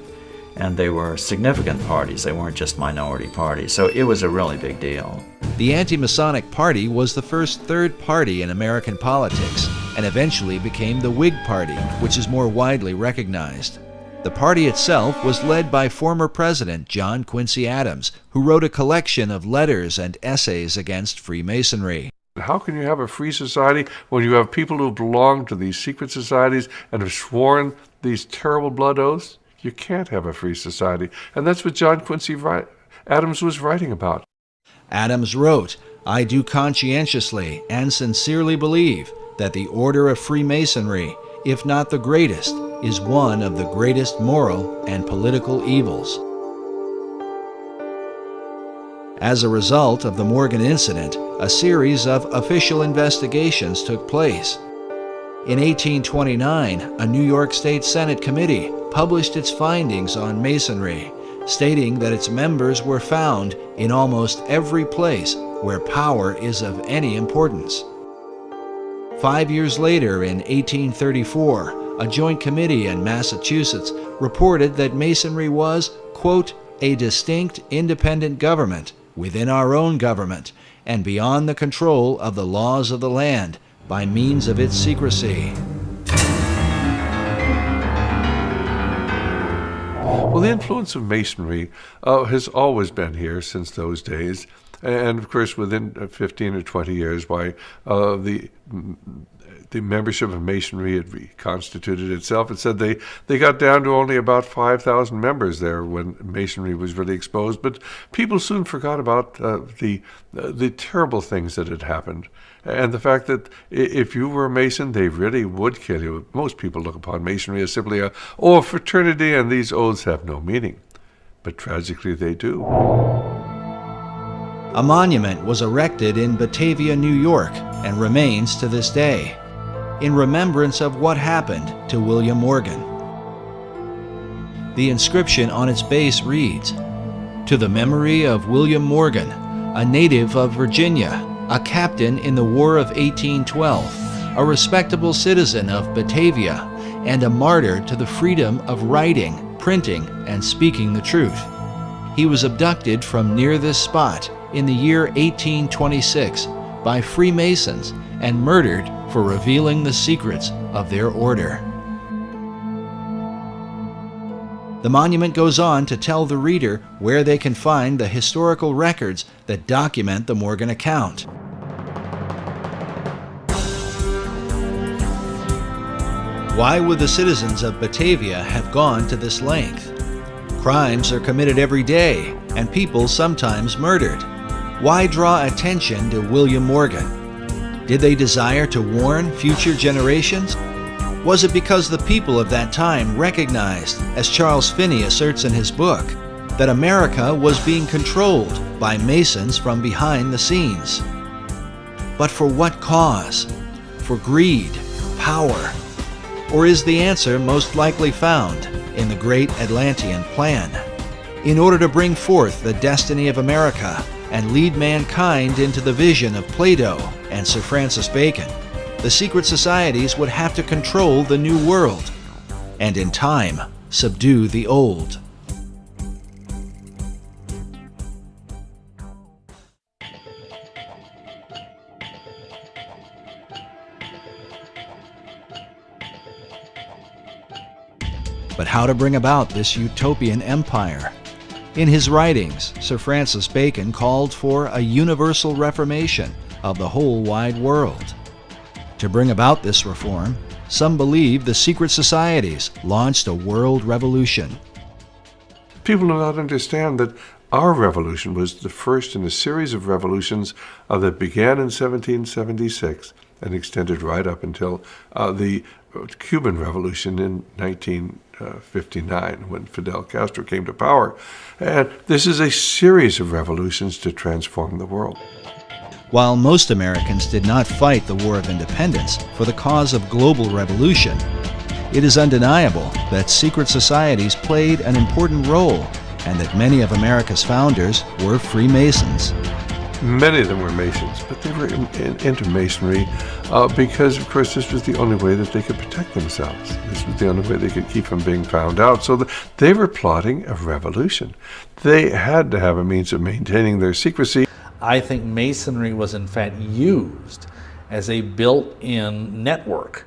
and they were significant parties. They weren't just minority parties. So it was a really big deal. The Anti-Masonic Party was the first third party in American politics and eventually became the Whig Party, which is more widely recognized. The party itself was led by former President John Quincy Adams, who wrote a collection of letters and essays against Freemasonry. How can you have a free society when you have people who belong to these secret societies and have sworn these terrible blood oaths? You can't have a free society. And that's what John Quincy Adams was writing about. Adams wrote, "I do conscientiously and sincerely believe that the order of Freemasonry, if not the greatest, is one of the greatest moral and political evils." As a result of the Morgan incident, a series of official investigations took place. In 1829, a New York State Senate committee published its findings on Masonry, stating that its members were found in almost every place where power is of any importance. 5 years later, in 1834, a joint committee in Massachusetts reported that Masonry was, quote, "a distinct independent government within our own government and beyond the control of the laws of the land by means of its secrecy." Well, the influence of Masonry has always been here since those days. And of course, within 15 or 20 years, why the membership of Masonry had reconstituted itself. It said they got down to only about 5,000 members there when Masonry was really exposed. But people soon forgot about the terrible things that had happened. And the fact that if you were a Mason, they really would kill you. Most people look upon Masonry as simply a fraternity, and these oaths have no meaning. But tragically, they do. A monument was erected in Batavia, New York, and remains to this day, in remembrance of what happened to William Morgan. The inscription on its base reads, "To the memory of William Morgan, a native of Virginia, a captain in the War of 1812, a respectable citizen of Batavia, and a martyr to the freedom of writing, printing, and speaking the truth. He was abducted from near this spot in the year 1826 by Freemasons and murdered for revealing the secrets of their order." The monument goes on to tell the reader where they can find the historical records that document the Morgan account. Why would the citizens of Batavia have gone to this length? Crimes are committed every day, and people sometimes murdered. Why draw attention to William Morgan? Did they desire to warn future generations? Was it because the people of that time recognized, as Charles Finney asserts in his book, that America was being controlled by Masons from behind the scenes? But for what cause? For greed, power? Or is the answer most likely found in the great Atlantean plan? In order to bring forth the destiny of America and lead mankind into the vision of Plato and Sir Francis Bacon, the secret societies would have to control the new world, and in time, subdue the old. But how to bring about this utopian empire? In his writings, Sir Francis Bacon called for a universal reformation of the whole wide world. To bring about this reform, some believe the secret societies launched a world revolution. People do not understand that our revolution was the first in a series of revolutions that began in 1776 and extended right up until the Cuban Revolution in 1959 when Fidel Castro came to power. And this is a series of revolutions to transform the world. While most Americans did not fight the War of Independence for the cause of global revolution, it is undeniable that secret societies played an important role and that many of America's founders were Freemasons. Many of them were Masons, but they were into Masonry because, of course, this was the only way that they could protect themselves. This was the only way they could keep from being found out. So they were plotting a revolution. They had to have a means of maintaining their secrecy. I think Masonry was in fact used as a built-in network,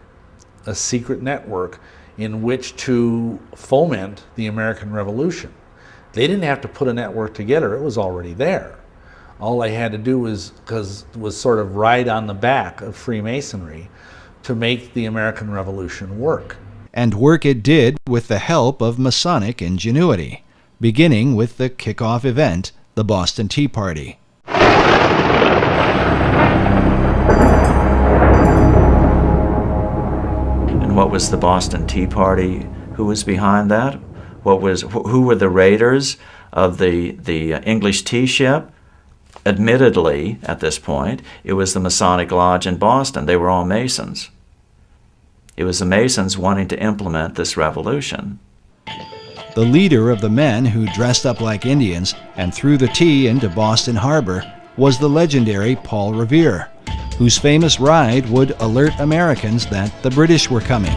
a secret network in which to foment the American Revolution. They didn't have to put a network together, it was already there. All they had to do was sort of ride on the back of Freemasonry to make the American Revolution work. And work it did with the help of Masonic ingenuity, beginning with the kickoff event, the Boston Tea Party. And what was the Boston Tea Party? Who was behind that? Who were the raiders of the English tea ship? Admittedly, at this point, it was the Masonic Lodge in Boston. They were all Masons. It was the Masons wanting to implement this revolution. The leader of the men who dressed up like Indians and threw the tea into Boston Harbor was the legendary Paul Revere, whose famous ride would alert Americans that the British were coming.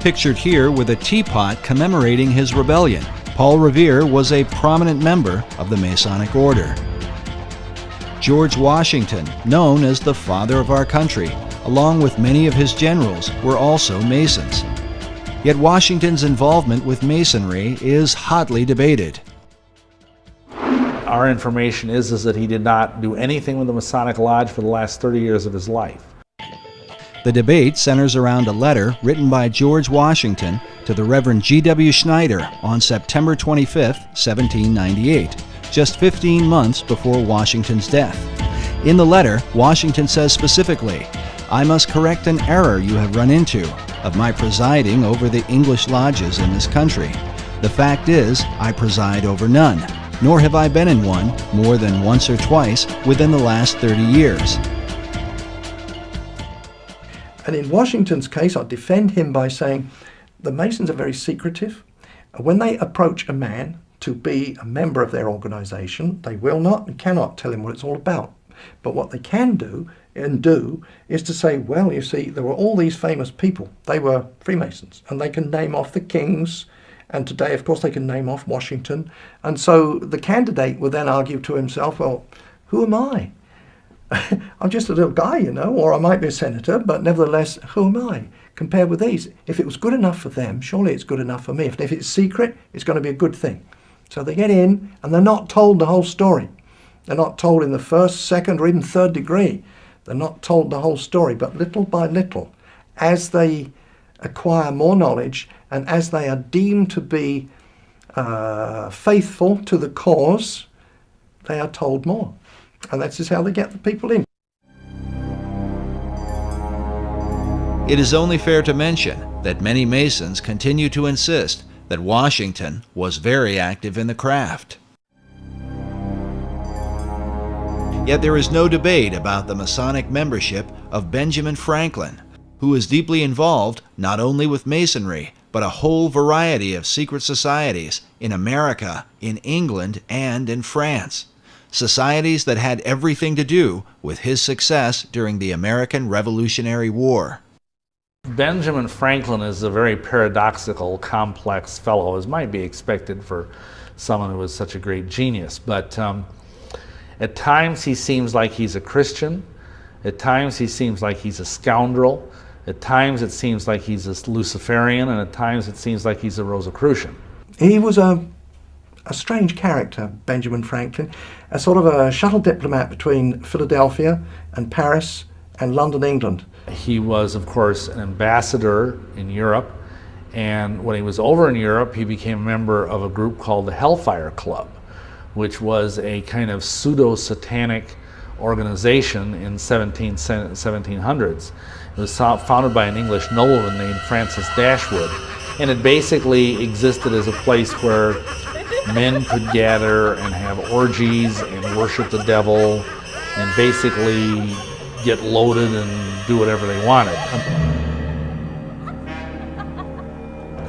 Pictured here with a teapot commemorating his rebellion, Paul Revere was a prominent member of the Masonic Order. George Washington, known as the father of our country, along with many of his generals, were also Masons. Yet Washington's involvement with Masonry is hotly debated. Our information is that he did not do anything with the Masonic Lodge for the last 30 years of his life. The debate centers around a letter written by George Washington to the Reverend G.W. Schneider on September 25, 1798, just 15 months before Washington's death. In the letter, Washington says specifically, "I must correct an error you have run into of my presiding over the English lodges in this country. The fact is, I preside over none, nor have I been in one more than once or twice within the last 30 years. And in Washington's case, I defend him by saying the Masons are very secretive. When they approach a man to be a member of their organization, they will not and cannot tell him what it's all about. But what they can do is to say, well, you see, there were all these famous people. They were Freemasons, and they can name off the kings. And today, of course, they can name off Washington. And so the candidate will then argue to himself, well, who am I? I'm just a little guy, you know, or I might be a senator, but nevertheless, who am I compared with these? If it was good enough for them, surely it's good enough for me. If it's secret, it's going to be a good thing. So they get in, and they're not told the whole story. They're not told in the first, second, or even third degree. They're not told the whole story, but little by little, as they acquire more knowledge and as they are deemed to be faithful to the cause, they are told more. And that's just how they get the people in. It is only fair to mention that many Masons continue to insist that Washington was very active in the craft. Yet there is no debate about the Masonic membership of Benjamin Franklin, who is deeply involved not only with Masonry, but a whole variety of secret societies in America, in England, and in France. Societies that had everything to do with his success during the American Revolutionary War. Benjamin Franklin is a very paradoxical, complex fellow, as might be expected for someone who was such a great genius. But at times he seems like he's a Christian. At times he seems like he's a scoundrel. At times it seems like he's a Luciferian, and at times it seems like he's a Rosicrucian. He was a strange character, Benjamin Franklin, a sort of a shuttle diplomat between Philadelphia and Paris and London, England. He was, of course, an ambassador in Europe, and when he was over in Europe, he became a member of a group called the Hellfire Club, which was a kind of pseudo-satanic organization in 1700s. It was founded by an English nobleman named Francis Dashwood, and it basically existed as a place where men could gather and have orgies and worship the devil and basically get loaded and do whatever they wanted,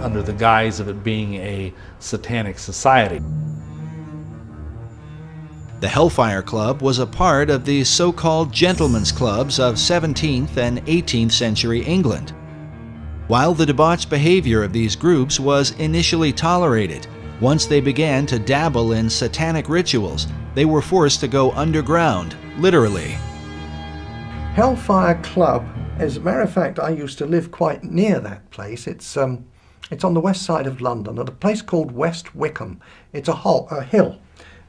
under the guise of it being a satanic society. The Hellfire Club was a part of the so-called gentlemen's clubs of 17th and 18th century England. While the debauched behavior of these groups was initially tolerated, once they began to dabble in satanic rituals, they were forced to go underground, literally. Hellfire Club, as a matter of fact, I used to live quite near that place. It's on the west side of London at a place called West Wickham. It's a hill.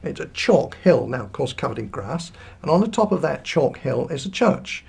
It's a chalk hill, now of course covered in grass, and on the top of that chalk hill is a church.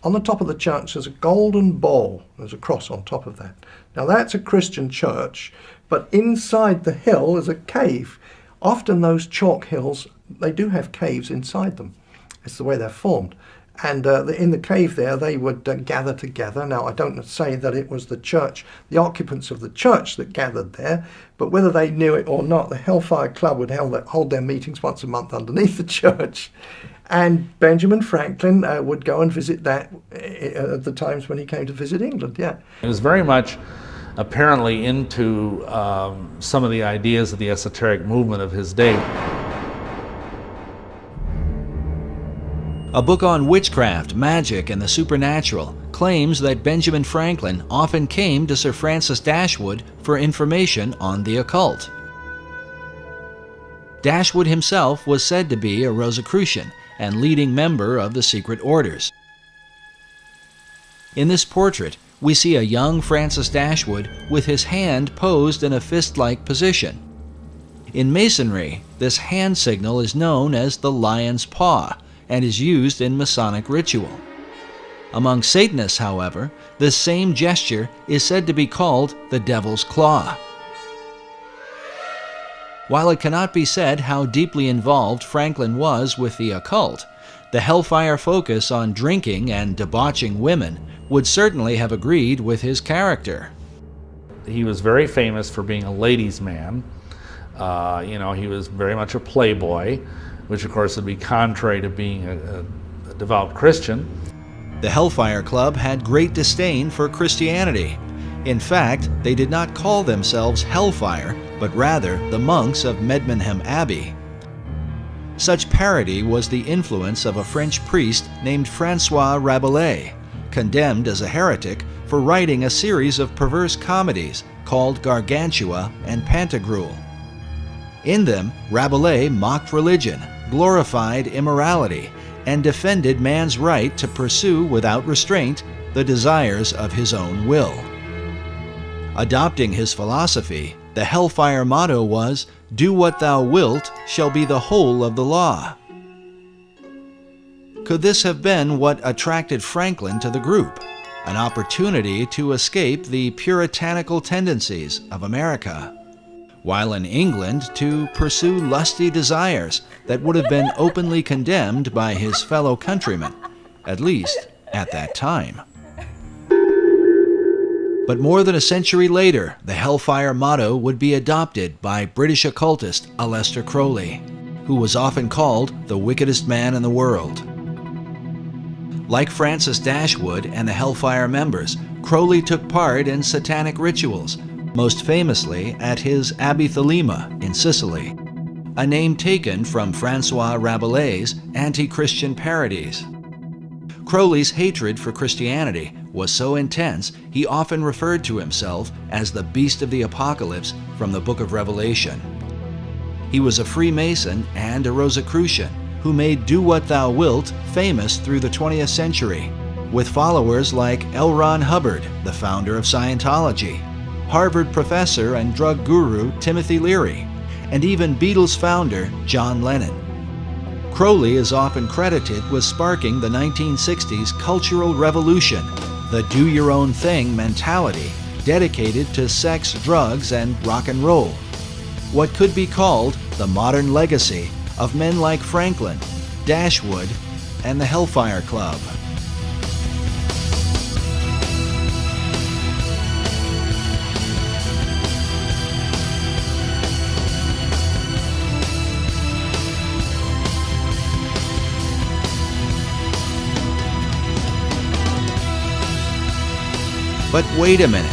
On the top of the church there's a golden ball. There's a cross on top of that. Now that's a Christian church, but inside the hill is a cave. Often those chalk hills, they do have caves inside them. It's the way they're formed. And in the cave there, they would gather together. Now, I don't say that it was the church, the occupants of the church that gathered there, but whether they knew it or not, the Hellfire Club would hold their meetings once a month underneath the church. And Benjamin Franklin would go and visit that at the times when he came to visit England, yeah. He was very much apparently into some of the ideas of the esoteric movement of his day. A book on witchcraft, magic, and the supernatural claims that Benjamin Franklin often came to Sir Francis Dashwood for information on the occult. Dashwood himself was said to be a Rosicrucian and leading member of the secret orders. In this portrait, we see a young Francis Dashwood with his hand posed in a fist-like position. In Masonry, this hand signal is known as the lion's paw and is used in Masonic ritual. Among Satanists, however, this same gesture is said to be called the devil's claw. While it cannot be said how deeply involved Franklin was with the occult, the Hellfire focus on drinking and debauching women would certainly have agreed with his character. He was very famous for being a ladies' man. He was very much a playboy, which of course would be contrary to being a devout Christian. The Hellfire Club had great disdain for Christianity. In fact, they did not call themselves Hellfire, but rather the monks of Medmenham Abbey. Such parody was the influence of a French priest named François Rabelais, condemned as a heretic for writing a series of perverse comedies called Gargantua and Pantagruel. In them, Rabelais mocked religion, glorified immorality, and defended man's right to pursue without restraint the desires of his own will. Adopting his philosophy, the Hellfire motto was, "Do what thou wilt shall be the whole of the law." Could this have been what attracted Franklin to the group? An opportunity to escape the puritanical tendencies of America, while in England to pursue lusty desires that would have been openly condemned by his fellow countrymen, at least at that time. But more than a century later, the Hellfire motto would be adopted by British occultist Aleister Crowley, who was often called the wickedest man in the world. Like Francis Dashwood and the Hellfire members, Crowley took part in satanic rituals, most famously at his Abbey Thelema in Sicily, a name taken from François Rabelais' anti-Christian parodies. Crowley's hatred for Christianity was so intense he often referred to himself as the Beast of the Apocalypse from the Book of Revelation. He was a Freemason and a Rosicrucian who made Do What Thou Wilt famous through the 20th century, with followers like L. Ron Hubbard, the founder of Scientology, Harvard professor and drug guru Timothy Leary, and even Beatles founder John Lennon. Crowley is often credited with sparking the 1960s cultural revolution, the do-your-own-thing mentality dedicated to sex, drugs, and rock and roll. What could be called the modern legacy of men like Franklin, Dashwood, and the Hellfire Club. But wait a minute.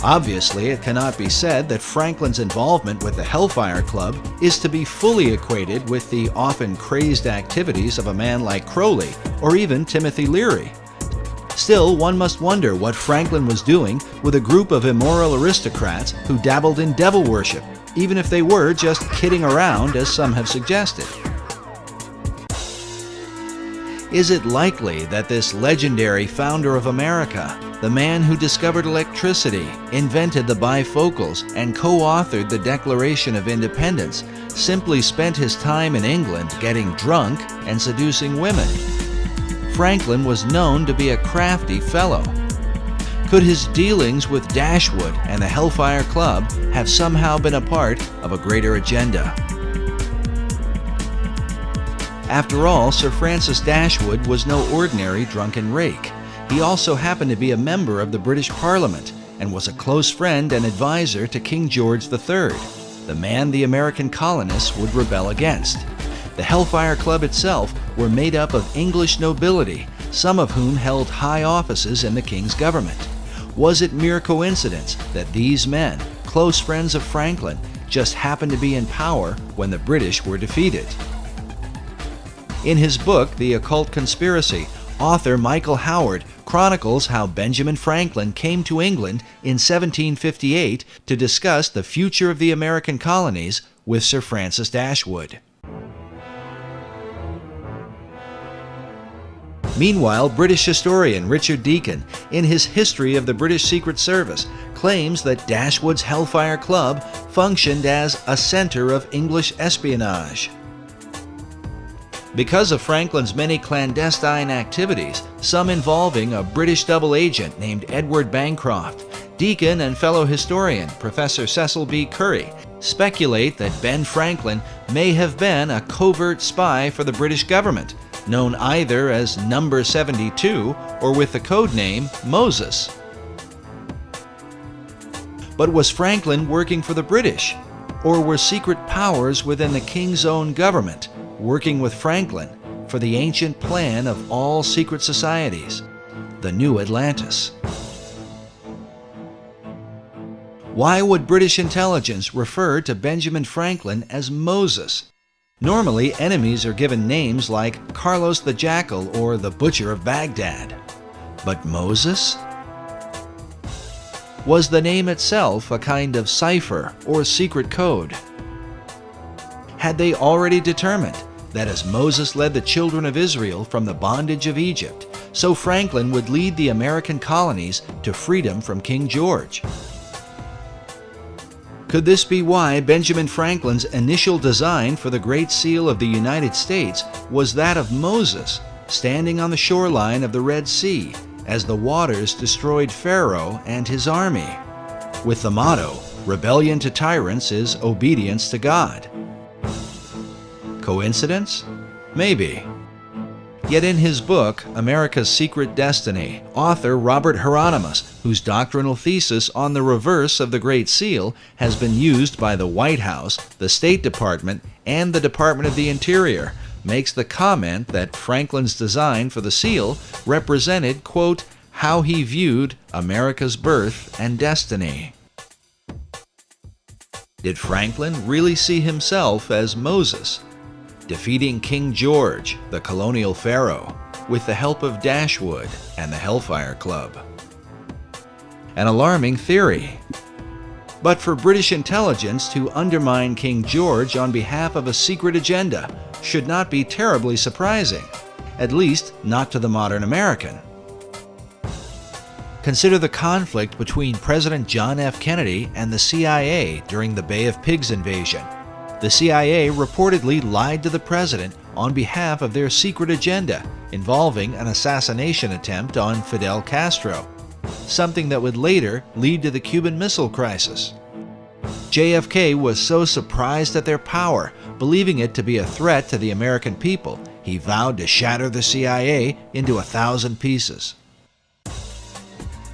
Obviously, it cannot be said that Franklin's involvement with the Hellfire Club is to be fully equated with the often crazed activities of a man like Crowley or even Timothy Leary. Still, one must wonder what Franklin was doing with a group of immoral aristocrats who dabbled in devil worship, even if they were just kidding around, as some have suggested. Is it likely that this legendary founder of America, the man who discovered electricity, invented the bifocals, and co-authored the Declaration of Independence, simply spent his time in England getting drunk and seducing women? Franklin was known to be a crafty fellow. Could his dealings with Dashwood and the Hellfire Club have somehow been a part of a greater agenda? After all, Sir Francis Dashwood was no ordinary drunken rake. He also happened to be a member of the British Parliament and was a close friend and advisor to King George III, the man the American colonists would rebel against. The Hellfire Club itself were made up of English nobility, some of whom held high offices in the King's government. Was it mere coincidence that these men, close friends of Franklin, just happened to be in power when the British were defeated? In his book, The Occult Conspiracy, author Michael Howard chronicles how Benjamin Franklin came to England in 1758 to discuss the future of the American colonies with Sir Francis Dashwood. Meanwhile, British historian Richard Deacon, in his History of the British Secret Service, claims that Dashwood's Hellfire Club functioned as a center of English espionage. Because of Franklin's many clandestine activities, some involving a British double agent named Edward Bancroft, Deacon and fellow historian Professor Cecil B. Curry speculate that Ben Franklin may have been a covert spy for the British government, known either as Number 72 or with the code name Moses. But was Franklin working for the British? Or were secret powers within the King's own government working with Franklin for the ancient plan of all secret societies, the New Atlantis? Why would British intelligence refer to Benjamin Franklin as Moses? Normally, enemies are given names like Carlos the Jackal or the Butcher of Baghdad. But Moses? Was the name itself a kind of cipher or secret code? Had they already determined that as Moses led the children of Israel from the bondage of Egypt, so Franklin would lead the American colonies to freedom from King George? Could this be why Benjamin Franklin's initial design for the Great Seal of the United States was that of Moses, standing on the shoreline of the Red Sea as the waters destroyed Pharaoh and his army, with the motto, "Rebellion to tyrants is obedience to God"? Coincidence? Maybe. Yet in his book, America's Secret Destiny, author Robert Hieronymus, whose doctrinal thesis on the reverse of the Great Seal has been used by the White House, the State Department, and the Department of the Interior, makes the comment that Franklin's design for the seal represented, quote, how he viewed America's birth and destiny. Did Franklin really see himself as Moses, defeating King George, the colonial pharaoh, with the help of Dashwood and the Hellfire Club? An alarming theory. But for British intelligence to undermine King George on behalf of a secret agenda should not be terribly surprising, at least not to the modern American. Consider the conflict between President John F. Kennedy and the CIA during the Bay of Pigs invasion. The CIA reportedly lied to the president on behalf of their secret agenda involving an assassination attempt on Fidel Castro, something that would later lead to the Cuban Missile Crisis. JFK was so surprised at their power, believing it to be a threat to the American people, he vowed to shatter the CIA into 1,000 pieces.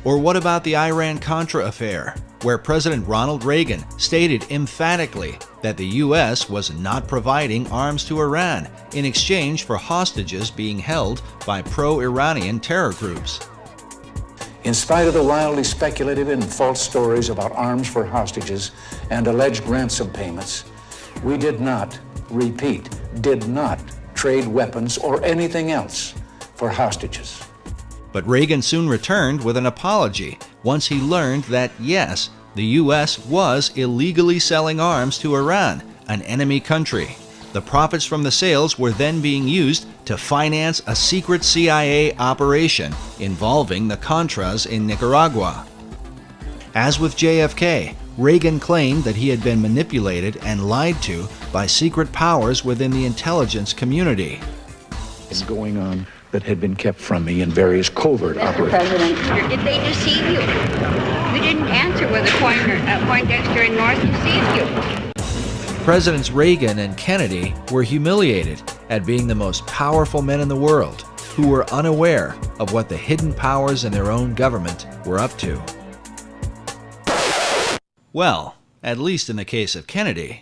Or what about the Iran-Contra affair, where President Ronald Reagan stated emphatically that the U.S. was not providing arms to Iran in exchange for hostages being held by pro-Iranian terror groups? In spite of the wildly speculative and false stories about arms for hostages and alleged ransom payments, we did not, repeat, did not trade weapons or anything else for hostages. But Reagan soon returned with an apology once he learned that, yes, the U.S. was illegally selling arms to Iran, an enemy country. The profits from the sales were then being used to finance a secret CIA operation involving the Contras in Nicaragua. As with JFK, Reagan claimed that he had been manipulated and lied to by secret powers within the intelligence community. It's going on that had been kept from me in various covert operations. Mr. President, did they deceive you? You didn't answer whether Poindexter and North deceived you. Presidents Reagan and Kennedy were humiliated at being the most powerful men in the world who were unaware of what the hidden powers in their own government were up to. Well, at least in the case of Kennedy.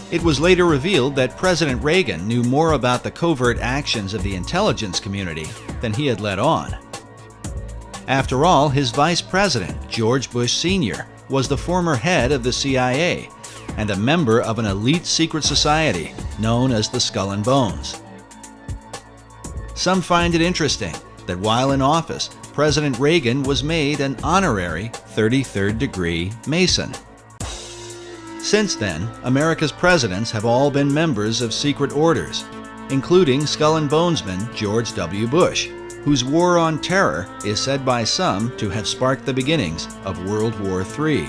It was later revealed that President Reagan knew more about the covert actions of the intelligence community than he had let on. After all, his vice president, George Bush Sr., was the former head of the CIA and a member of an elite secret society known as the Skull and Bones. Some find it interesting that while in office, President Reagan was made an honorary 33rd degree Mason. Since then, America's presidents have all been members of secret orders, including Skull and Bonesman George W. Bush, whose war on terror is said by some to have sparked the beginnings of World War III.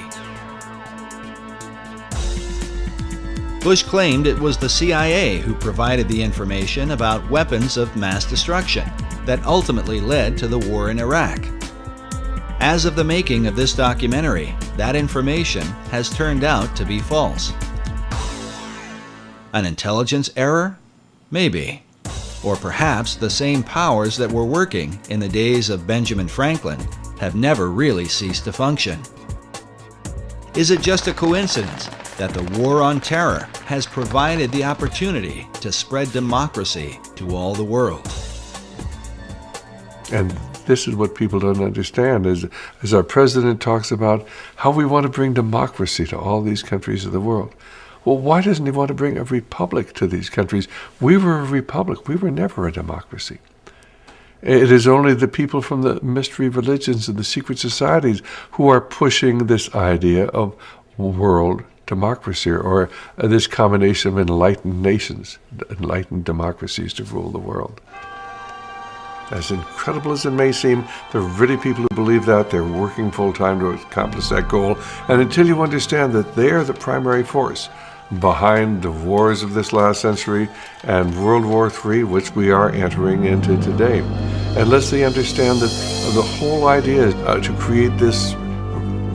Bush claimed it was the CIA who provided the information about weapons of mass destruction that ultimately led to the war in Iraq. As of the making of this documentary, that information has turned out to be false. An intelligence error? Maybe. Or perhaps the same powers that were working in the days of Benjamin Franklin have never really ceased to function. Is it just a coincidence that the war on terror has provided the opportunity to spread democracy to all the world? And this is what people don't understand, as our president talks about how we want to bring democracy to all these countries of the world. Well, why doesn't he want to bring a republic to these countries? We were a republic. We were never a democracy. It is only the people from the mystery religions and the secret societies who are pushing this idea of world democracy, or this combination of enlightened nations, enlightened democracies to rule the world. As incredible as it may seem, there are really people who believe that. They're working full-time to accomplish that goal. And until you understand that they are the primary force behind the wars of this last century and World War III, which we are entering into today, unless they understand that the whole idea is to create this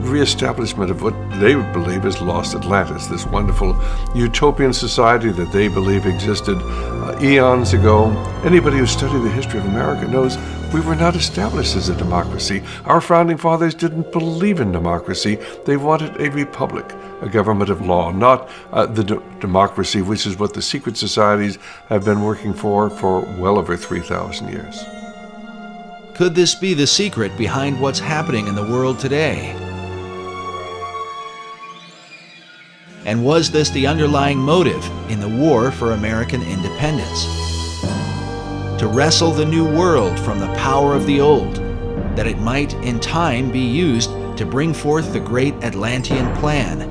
reestablishment of what they believe is lost Atlantis, this wonderful utopian society that they believe existed eons ago. Anybody who studied the history of America knows we were not established as a democracy. Our founding fathers didn't believe in democracy. They wanted a republic, a government of law, not the democracy, which is what the secret societies have been working for well over 3,000 years. Could this be the secret behind what's happening in the world today? And was this the underlying motive in the war for American independence? To wrestle the new world from the power of the old, that it might in time be used to bring forth the great Atlantean plan,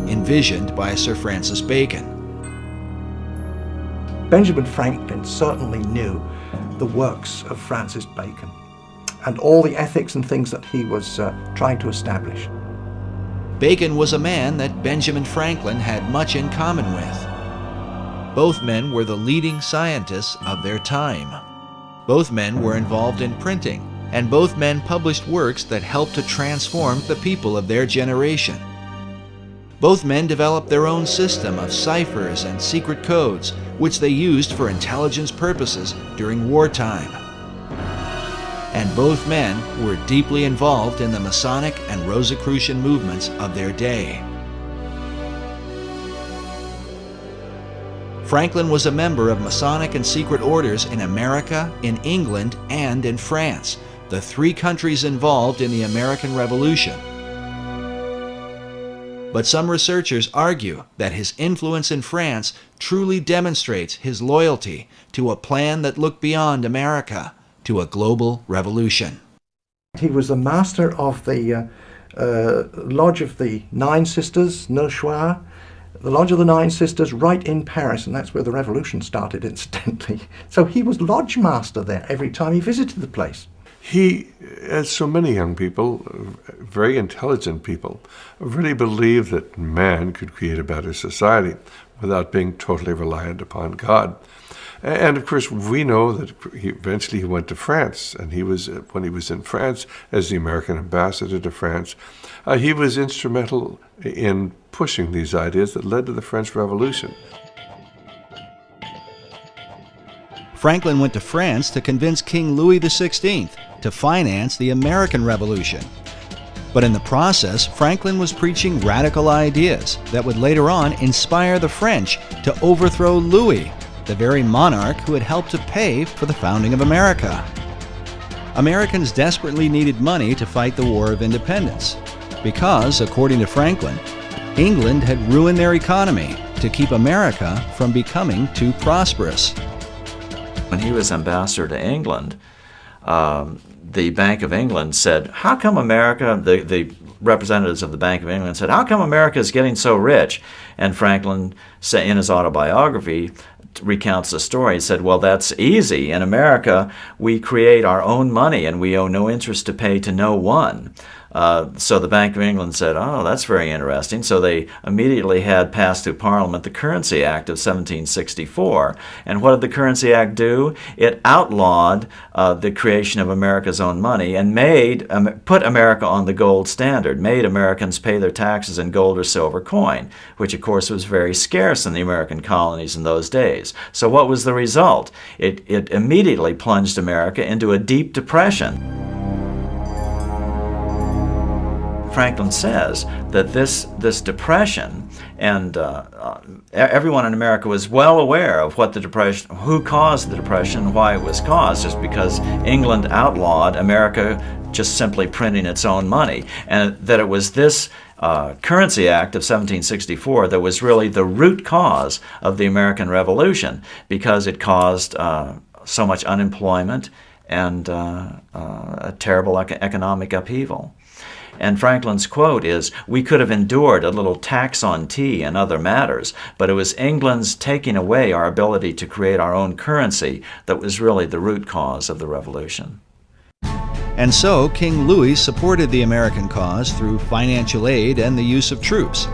envisioned by Sir Francis Bacon. Benjamin Franklin certainly knew the works of Francis Bacon and all the ethics and things that he was trying to establish. Bacon was a man that Benjamin Franklin had much in common with. Both men were the leading scientists of their time. Both men were involved in printing, and both men published works that helped to transform the people of their generation. Both men developed their own system of ciphers and secret codes, which they used for intelligence purposes during wartime. And both men were deeply involved in the Masonic and Rosicrucian movements of their day. Franklin was a member of Masonic and secret orders in America, in England, and in France, the three countries involved in the American Revolution. But some researchers argue that his influence in France truly demonstrates his loyalty to a plan that looked beyond America, to a global revolution. He was the master of the Lodge of the Nine Sisters, Neuchoir, the Lodge of the Nine Sisters right in Paris, and that's where the revolution started, incidentally. So he was lodge master there every time he visited the place. He, as so many young people, very intelligent people, really believed that man could create a better society without being totally reliant upon God. And of course, we know that eventually he went to France, and when he was in France as the American ambassador to France, he was instrumental in pushing these ideas that led to the French Revolution. Franklin went to France to convince King Louis XVI to finance the American Revolution. But in the process, Franklin was preaching radical ideas that would later on inspire the French to overthrow Louis, the very monarch who had helped to pay for the founding of America. Americans desperately needed money to fight the War of Independence because, according to Franklin, England had ruined their economy to keep America from becoming too prosperous. When he was ambassador to England, the Bank of England said, how come America, the representatives of the Bank of England said, how come America is getting so rich? And Franklin, in his autobiography, recounts the story. He said, well, that's easy. In America, we create our own money and we owe no interest to pay to no one. So the Bank of England said, oh, that's very interesting. So they immediately had passed through Parliament the Currency Act of 1764. And what did the Currency Act do? It outlawed the creation of America's own money and put America on the gold standard, made Americans pay their taxes in gold or silver coin, which of course was very scarce in the American colonies in those days. So what was the result? It immediately plunged America into a deep depression. Franklin says that this depression, and everyone in America was well aware of what the depression, who caused the depression, why it was caused, just because England outlawed America just simply printing its own money, and that it was this Currency Act of 1764 that was really the root cause of the American Revolution, because it caused so much unemployment and a terrible economic upheaval. And Franklin's quote is, we could have endured a little tax on tea and other matters, but it was England's taking away our ability to create our own currency that was really the root cause of the revolution. And so King Louis supported the American cause through financial aid and the use of troops.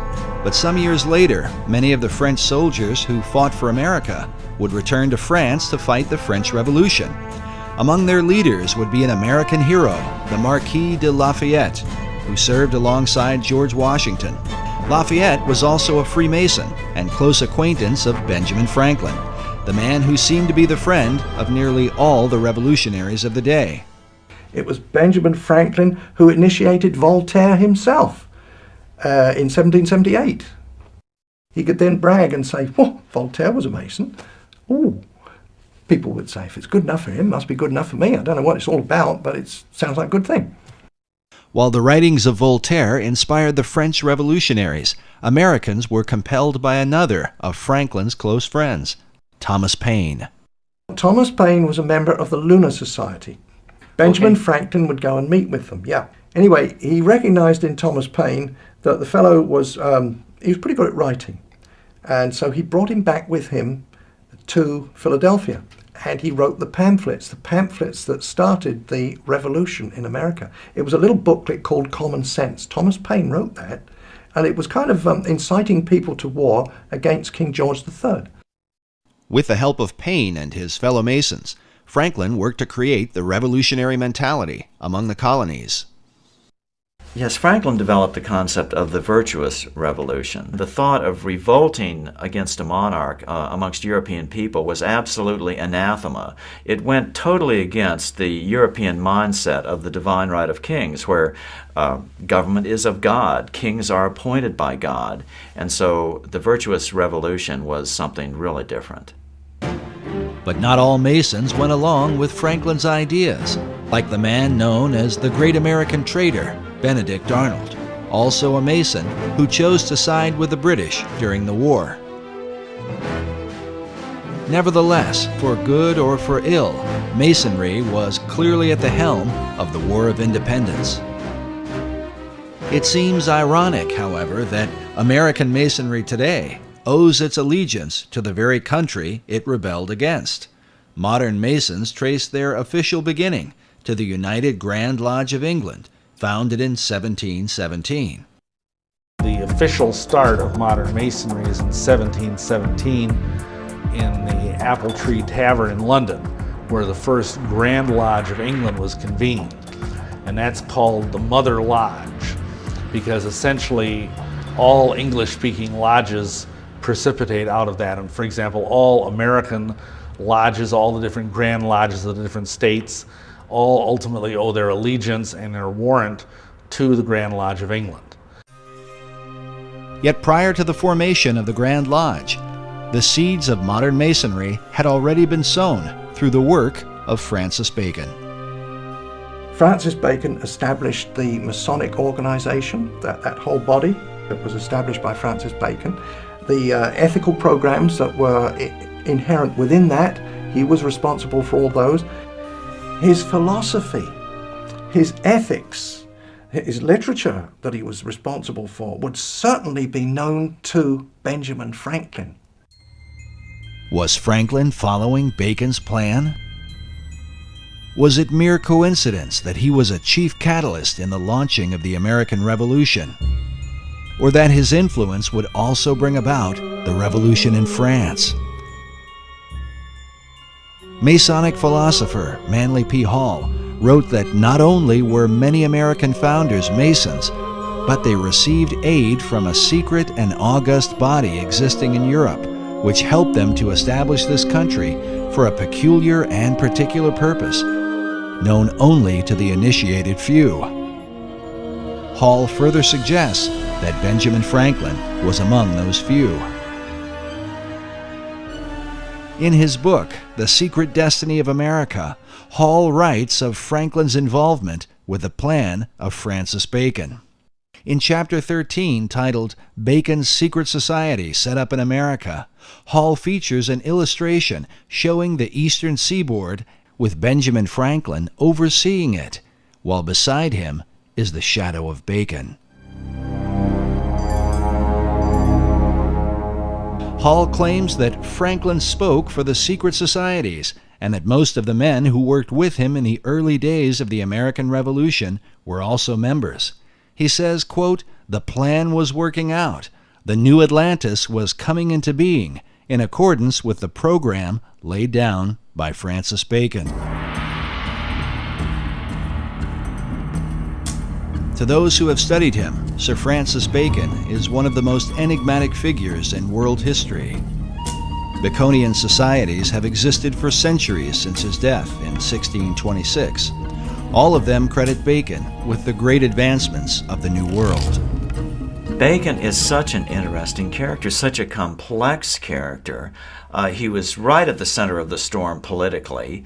But some years later, many of the French soldiers who fought for America would return to France to fight the French Revolution. Among their leaders would be an American hero, the Marquis de Lafayette, who served alongside George Washington. Lafayette was also a Freemason and close acquaintance of Benjamin Franklin, the man who seemed to be the friend of nearly all the revolutionaries of the day. It was Benjamin Franklin who initiated Voltaire himself in 1778. He could then brag and say, oh, Voltaire was a Mason. Ooh. People would say, if it's good enough for him, it must be good enough for me. I don't know what it's all about, but it sounds like a good thing. While the writings of Voltaire inspired the French revolutionaries, Americans were compelled by another of Franklin's close friends, Thomas Paine. Thomas Paine was a member of the Lunar Society. Benjamin Franklin would go and meet with them, yeah. Anyway, he recognized in Thomas Paine that the fellow was, he was pretty good at writing. And so he brought him back with him to Philadelphia. And he wrote the pamphlets that started the revolution in America. It was a little booklet called Common Sense. Thomas Paine wrote that, and it was kind of inciting people to war against King George III. With the help of Paine and his fellow Masons, Franklin worked to create the revolutionary mentality among the colonies. Yes, Franklin developed the concept of the virtuous revolution. The thought of revolting against a monarch amongst European people was absolutely anathema. It went totally against the European mindset of the divine right of kings, where government is of God, kings are appointed by God, and so the virtuous revolution was something really different. But not all Masons went along with Franklin's ideas. like the man known as the Great American Trader, Benedict Arnold, also a Mason who chose to side with the British during the war. Nevertheless, for good or for ill, Masonry was clearly at the helm of the War of Independence. It seems ironic, however, that American Masonry today owes its allegiance to the very country it rebelled against. Modern Masons trace their official beginning to the United Grand Lodge of England, founded in 1717. The official start of modern Masonry is in 1717 in the Apple Tree Tavern in London, where the first Grand Lodge of England was convened. And that's called the Mother Lodge, because essentially all English-speaking lodges precipitate out of that. And for example, all American lodges, all the different Grand Lodges of the different states, all ultimately owe their allegiance and their warrant to the Grand Lodge of England. Yet prior to the formation of the Grand Lodge, the seeds of modern Masonry had already been sown through the work of Francis Bacon. Francis Bacon established the Masonic organization, that whole body that was established by Francis Bacon. The ethical programs that were inherent within that, he was responsible for all those. His philosophy, his ethics, his literature that he was responsible for would certainly be known to Benjamin Franklin. Was Franklin following Bacon's plan? Was it mere coincidence that he was a chief catalyst in the launching of the American Revolution? Or that his influence would also bring about the revolution in France? Masonic philosopher Manly P. Hall wrote that not only were many American founders Masons, but they received aid from a secret and august body existing in Europe, which helped them to establish this country for a peculiar and particular purpose, known only to the initiated few. Hall further suggests that Benjamin Franklin was among those few. In his book, The Secret Destiny of America, Hall writes of Franklin's involvement with the plan of Francis Bacon. In Chapter 13, titled Bacon's Secret Society Set Up in America, Hall features an illustration showing the eastern seaboard with Benjamin Franklin overseeing it, while beside him is the shadow of Bacon. Hall claims that Franklin spoke for the secret societies and that most of the men who worked with him in the early days of the American Revolution were also members. He says, quote, "The plan was working out. The new Atlantis was coming into being in accordance with the program laid down by Francis Bacon." To those who have studied him, Sir Francis Bacon is one of the most enigmatic figures in world history. Baconian societies have existed for centuries since his death in 1626. All of them credit Bacon with the great advancements of the New World. Bacon is such an interesting character, such a complex character. He was right at the center of the storm politically.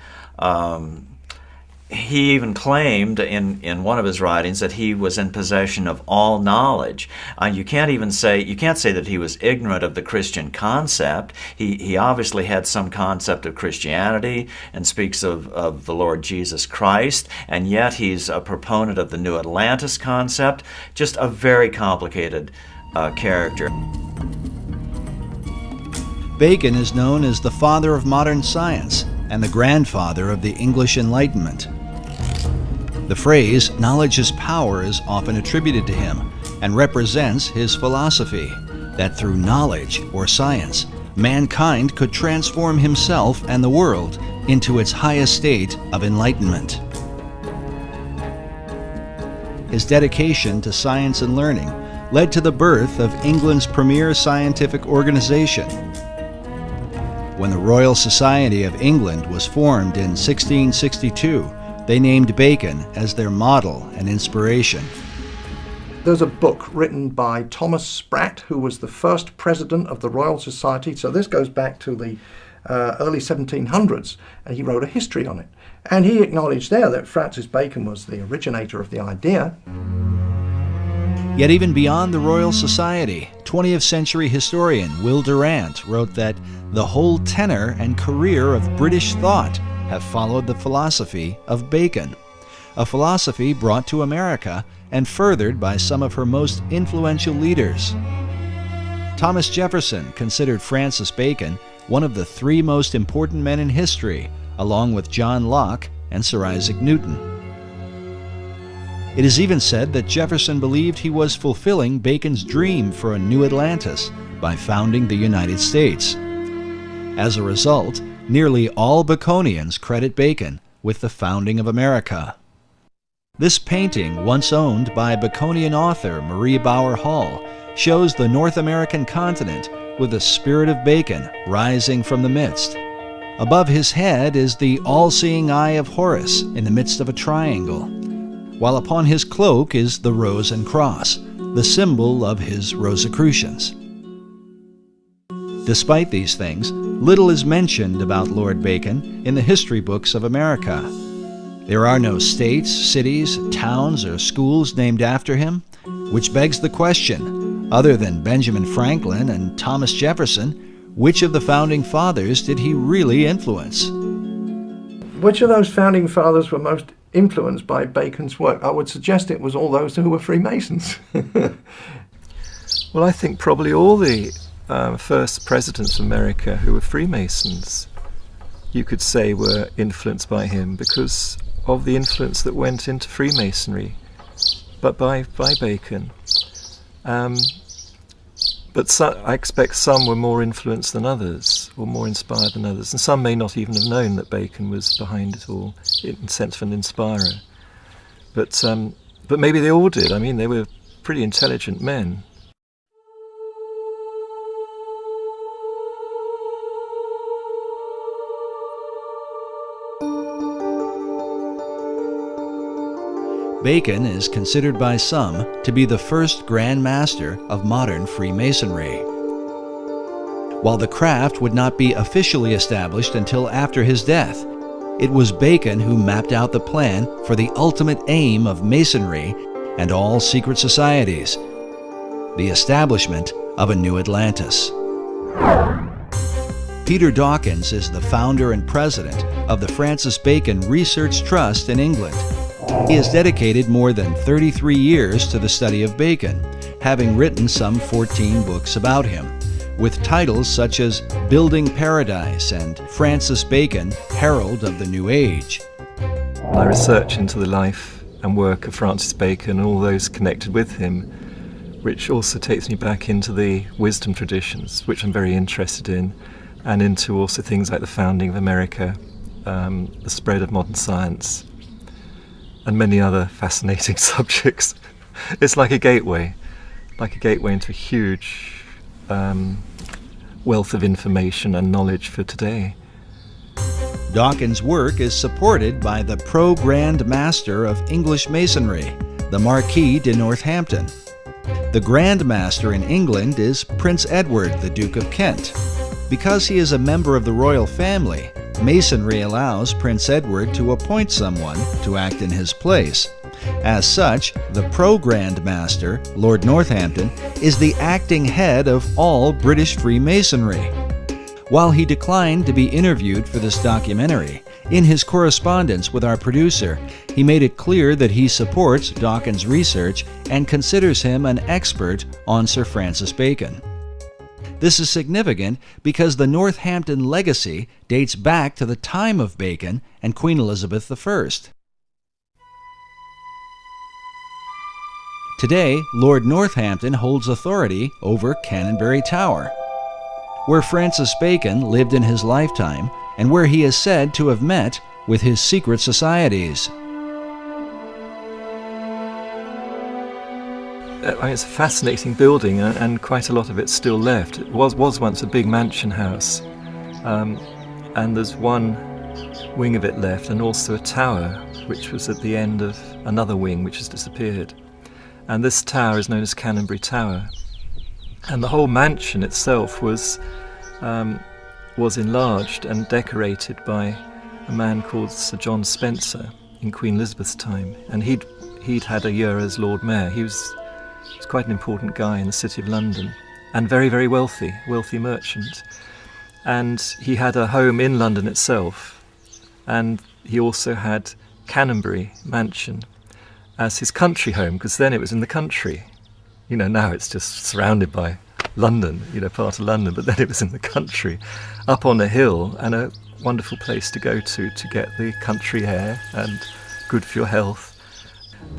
He even claimed in one of his writings that he was in possession of all knowledge. You can't say that he was ignorant of the Christian concept. He obviously had some concept of Christianity and speaks of the Lord Jesus Christ, and yet he's a proponent of the New Atlantis concept. Just a very complicated character. Bacon is known as the father of modern science and the grandfather of the English Enlightenment. The phrase, "knowledge is power," is often attributed to him and represents his philosophy, that through knowledge or science, mankind could transform himself and the world into its highest state of enlightenment. His dedication to science and learning led to the birth of England's premier scientific organization. When the Royal Society of England was formed in 1662, they named Bacon as their model and inspiration. There's a book written by Thomas Sprat, who was the first president of the Royal Society. So this goes back to the early 1700s, and he wrote a history on it. And he acknowledged there that Francis Bacon was the originator of the idea. Yet even beyond the Royal Society, 20th century historian Will Durant wrote that the whole tenor and career of British thought have followed the philosophy of Bacon, a philosophy brought to America and furthered by some of her most influential leaders. Thomas Jefferson considered Francis Bacon one of the three most important men in history, along with John Locke and Sir Isaac Newton. It is even said that Jefferson believed he was fulfilling Bacon's dream for a new Atlantis by founding the United States. As a result, nearly all Baconians credit Bacon with the founding of America. This painting, once owned by Baconian author Marie Bauer Hall, shows the North American continent with the spirit of Bacon rising from the midst. Above his head is the all-seeing eye of Horus in the midst of a triangle, while upon his cloak is the rose and cross, the symbol of his Rosicrucians. Despite these things, little is mentioned about Lord Bacon in the history books of America. There are no states, cities, towns, or schools named after him, which begs the question, other than Benjamin Franklin and Thomas Jefferson, which of the founding fathers did he really influence? Which of those founding fathers were most influenced by Bacon's work? I would suggest it was all those who were Freemasons. Well, I think probably all the first presidents of America who were Freemasons, you could say, were influenced by him because of the influence that went into Freemasonry, but by Bacon. But I expect some were more influenced than others, or more inspired than others, and some may not even have known that Bacon was behind it all, in the sense of an inspirer. But maybe they all did. I mean, they were pretty intelligent men. Bacon is considered by some to be the first Grand Master of modern Freemasonry. While the craft would not be officially established until after his death, it was Bacon who mapped out the plan for the ultimate aim of Masonry and all secret societies, the establishment of a new Atlantis. Peter Dawkins is the founder and president of the Francis Bacon Research Trust in England. He has dedicated more than 33 years to the study of Bacon, having written some 14 books about him, with titles such as Building Paradise and Francis Bacon, Herald of the New Age. My research into the life and work of Francis Bacon and all those connected with him, which also takes me back into the wisdom traditions, which I'm very interested in, and into also things like the founding of America, the spread of modern science, and many other fascinating subjects. It's like a gateway into a huge wealth of information and knowledge for today. Dawkins' work is supported by the Pro-Grand Master of English Masonry, the Marquis de Northampton. The Grand Master in England is Prince Edward, the Duke of Kent. Because he is a member of the royal family, Masonry allows Prince Edward to appoint someone to act in his place. As such, the Pro-Grand Master, Lord Northampton, is the acting head of all British Freemasonry. While he declined to be interviewed for this documentary, in his correspondence with our producer, he made it clear that he supports Dawkins' research and considers him an expert on Sir Francis Bacon. This is significant because the Northampton legacy dates back to the time of Bacon and Queen Elizabeth I. Today, Lord Northampton holds authority over Canonbury Tower, where Francis Bacon lived in his lifetime and where he is said to have met with his secret societies. It's a fascinating building, and quite a lot of it's still left. It was once a big mansion house, and there's one wing of it left, and also a tower, which was at the end of another wing, which has disappeared. And this tower is known as Canonbury Tower. And the whole mansion itself was was enlarged and decorated by a man called Sir John Spencer in Queen Elizabeth's time, and he'd had a year as Lord Mayor. He was quite an important guy in the City of London, and very, very wealthy merchant. And he had a home in London itself, and he also had Canonbury Mansion as his country home, because then it was in the country. You know, now it's just surrounded by London, you know, part of London, but then it was in the country, up on a hill, and a wonderful place to go to get the country air and good for your health.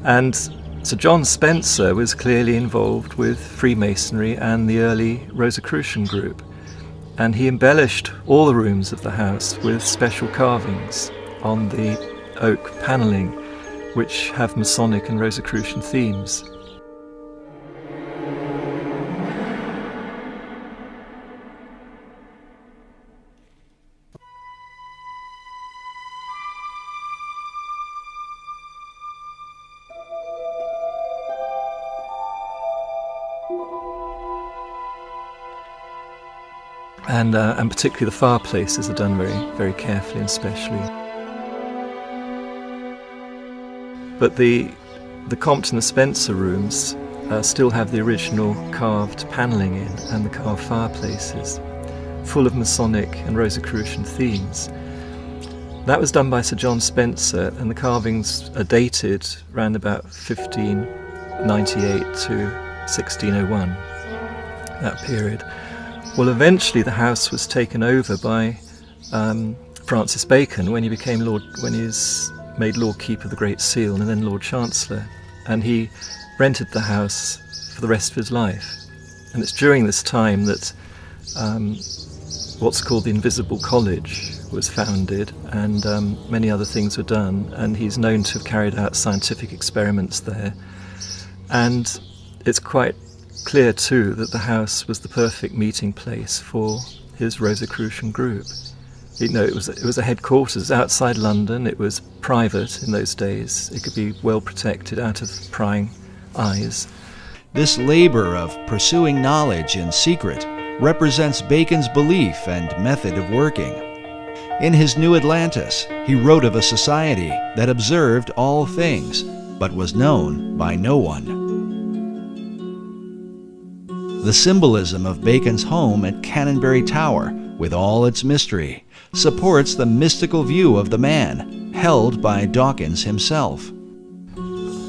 And Sir John Spencer was clearly involved with Freemasonry and the early Rosicrucian group, and he embellished all the rooms of the house with special carvings on the oak panelling, which have Masonic and Rosicrucian themes. And particularly the fireplaces are done very, very carefully and specially. But the Compton and Spencer rooms still have the original carved panelling in, and the carved fireplaces, full of Masonic and Rosicrucian themes. That was done by Sir John Spencer, and the carvings are dated around about 1598 to 1601, that period. Well, eventually the house was taken over by Francis Bacon when he was made Lord Keeper of the Great Seal and then Lord Chancellor, and he rented the house for the rest of his life. And it's during this time that what's called the Invisible College was founded, and many other things were done, and he's known to have carried out scientific experiments there. And it's quite clear too that the house was the perfect meeting place for his Rosicrucian group. You know, it was a headquarters outside London. It was private in those days. It could be well protected out of prying eyes. This labor of pursuing knowledge in secret represents Bacon's belief and method of working. In his New Atlantis, he wrote of a society that observed all things, but was known by no one. The symbolism of Bacon's home at Canonbury Tower, with all its mystery, supports the mystical view of the man, held by Dawkins himself.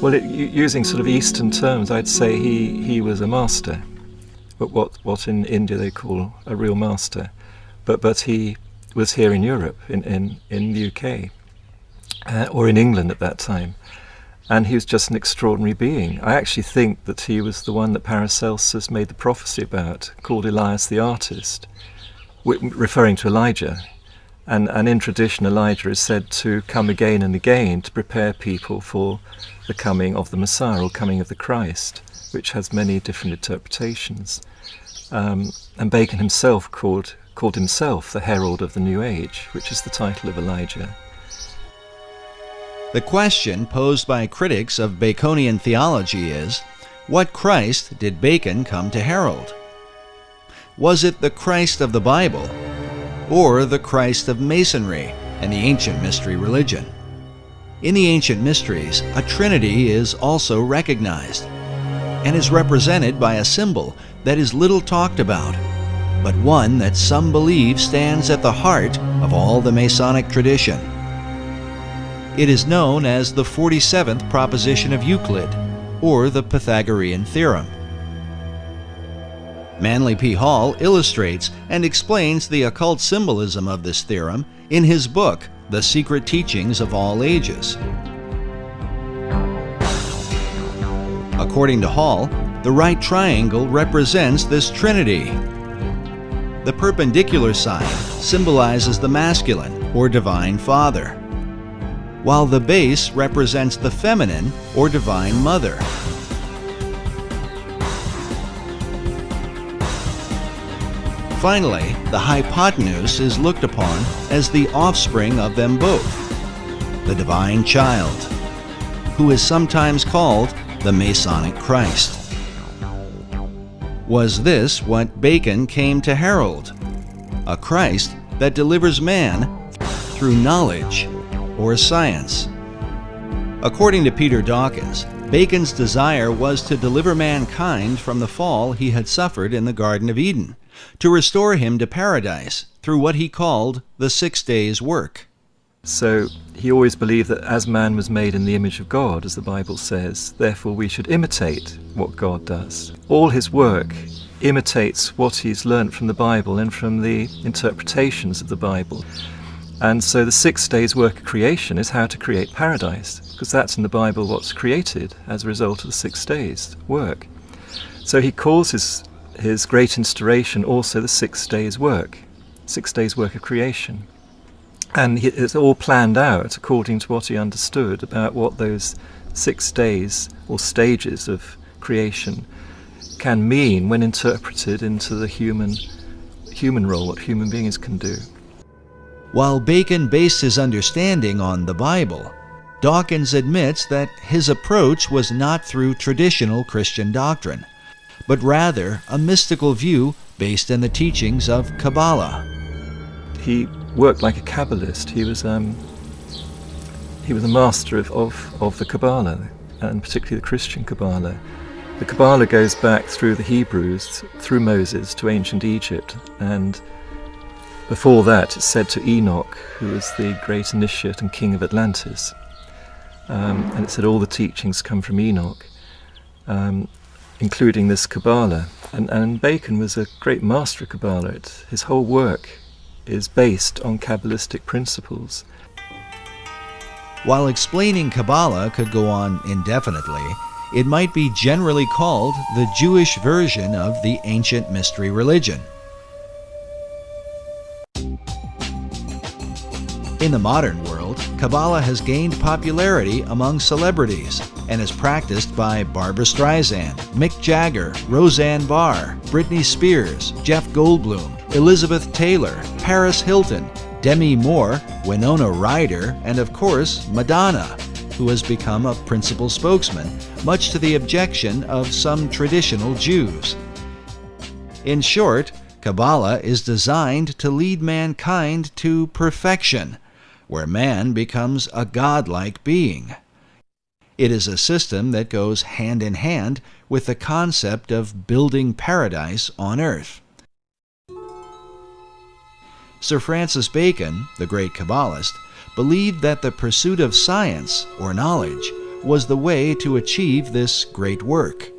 Well, using sort of Eastern terms, I'd say he was a master, but what in India they call a real master. But he was here in Europe, in the UK, or in England at that time. And he was just an extraordinary being. I actually think that he was the one that Paracelsus made the prophecy about, called Elias the Artist, referring to Elijah. And in tradition, Elijah is said to come again and again to prepare people for the coming of the Messiah, or coming of the Christ, which has many different interpretations. And Bacon himself called himself the herald of the New Age, which is the title of Elijah. The question posed by critics of Baconian theology is, what Christ did Bacon come to herald? Was it the Christ of the Bible, or the Christ of Masonry and the ancient mystery religion? In the ancient mysteries, a trinity is also recognized, and is represented by a symbol that is little talked about, but one that some believe stands at the heart of all the Masonic tradition. It is known as the 47th proposition of Euclid, or the Pythagorean theorem. Manly P. Hall illustrates and explains the occult symbolism of this theorem in his book, The Secret Teachings of All Ages. According to Hall, the right triangle represents this trinity. The perpendicular side symbolizes the masculine, or divine father, while the base represents the feminine, or divine mother. Finally, the hypotenuse is looked upon as the offspring of them both, the divine child, who is sometimes called the Masonic Christ. Was this what Bacon came to herald? a Christ that delivers man through knowledge or science. According to Peter Dawkins, Bacon's desire was to deliver mankind from the fall he had suffered in the Garden of Eden, to restore him to paradise through what he called the 6 days' work. So he always believed that as man was made in the image of God, as the Bible says, therefore we should imitate what God does. All his work imitates what he's learnt from the Bible and from the interpretations of the Bible. And so the 6 days' work of creation is how to create paradise, because that's in the Bible what's created as a result of the 6 days' work. So he calls his great instauration also the 6 days' work, 6 days' work of creation. And it's all planned out according to what he understood about what those 6 days or stages of creation can mean when interpreted into the human role, what human beings can do. While Bacon based his understanding on the Bible, Dawkins admits that his approach was not through traditional Christian doctrine, but rather a mystical view based in the teachings of Kabbalah. He worked like a Kabbalist. He was a master of the Kabbalah, and particularly the Christian Kabbalah. The Kabbalah goes back through the Hebrews, through Moses, to ancient Egypt, and before that it's said to Enoch, who was the great initiate and king of Atlantis. And it said all the teachings come from Enoch, including this Kabbalah. And Bacon was a great master of Kabbalah. His whole work is based on Kabbalistic principles. While explaining Kabbalah could go on indefinitely, it might be generally called the Jewish version of the ancient mystery religion. In the modern world, Kabbalah has gained popularity among celebrities and is practiced by Barbra Streisand, Mick Jagger, Roseanne Barr, Britney Spears, Jeff Goldblum, Elizabeth Taylor, Paris Hilton, Demi Moore, Winona Ryder, and of course Madonna, who has become a principal spokesman, much to the objection of some traditional Jews. In short, Kabbalah is designed to lead mankind to perfection, where man becomes a godlike being. It is a system that goes hand in hand with the concept of building paradise on earth. Sir Francis Bacon, the great Kabbalist, believed that the pursuit of science, or knowledge, was the way to achieve this great work.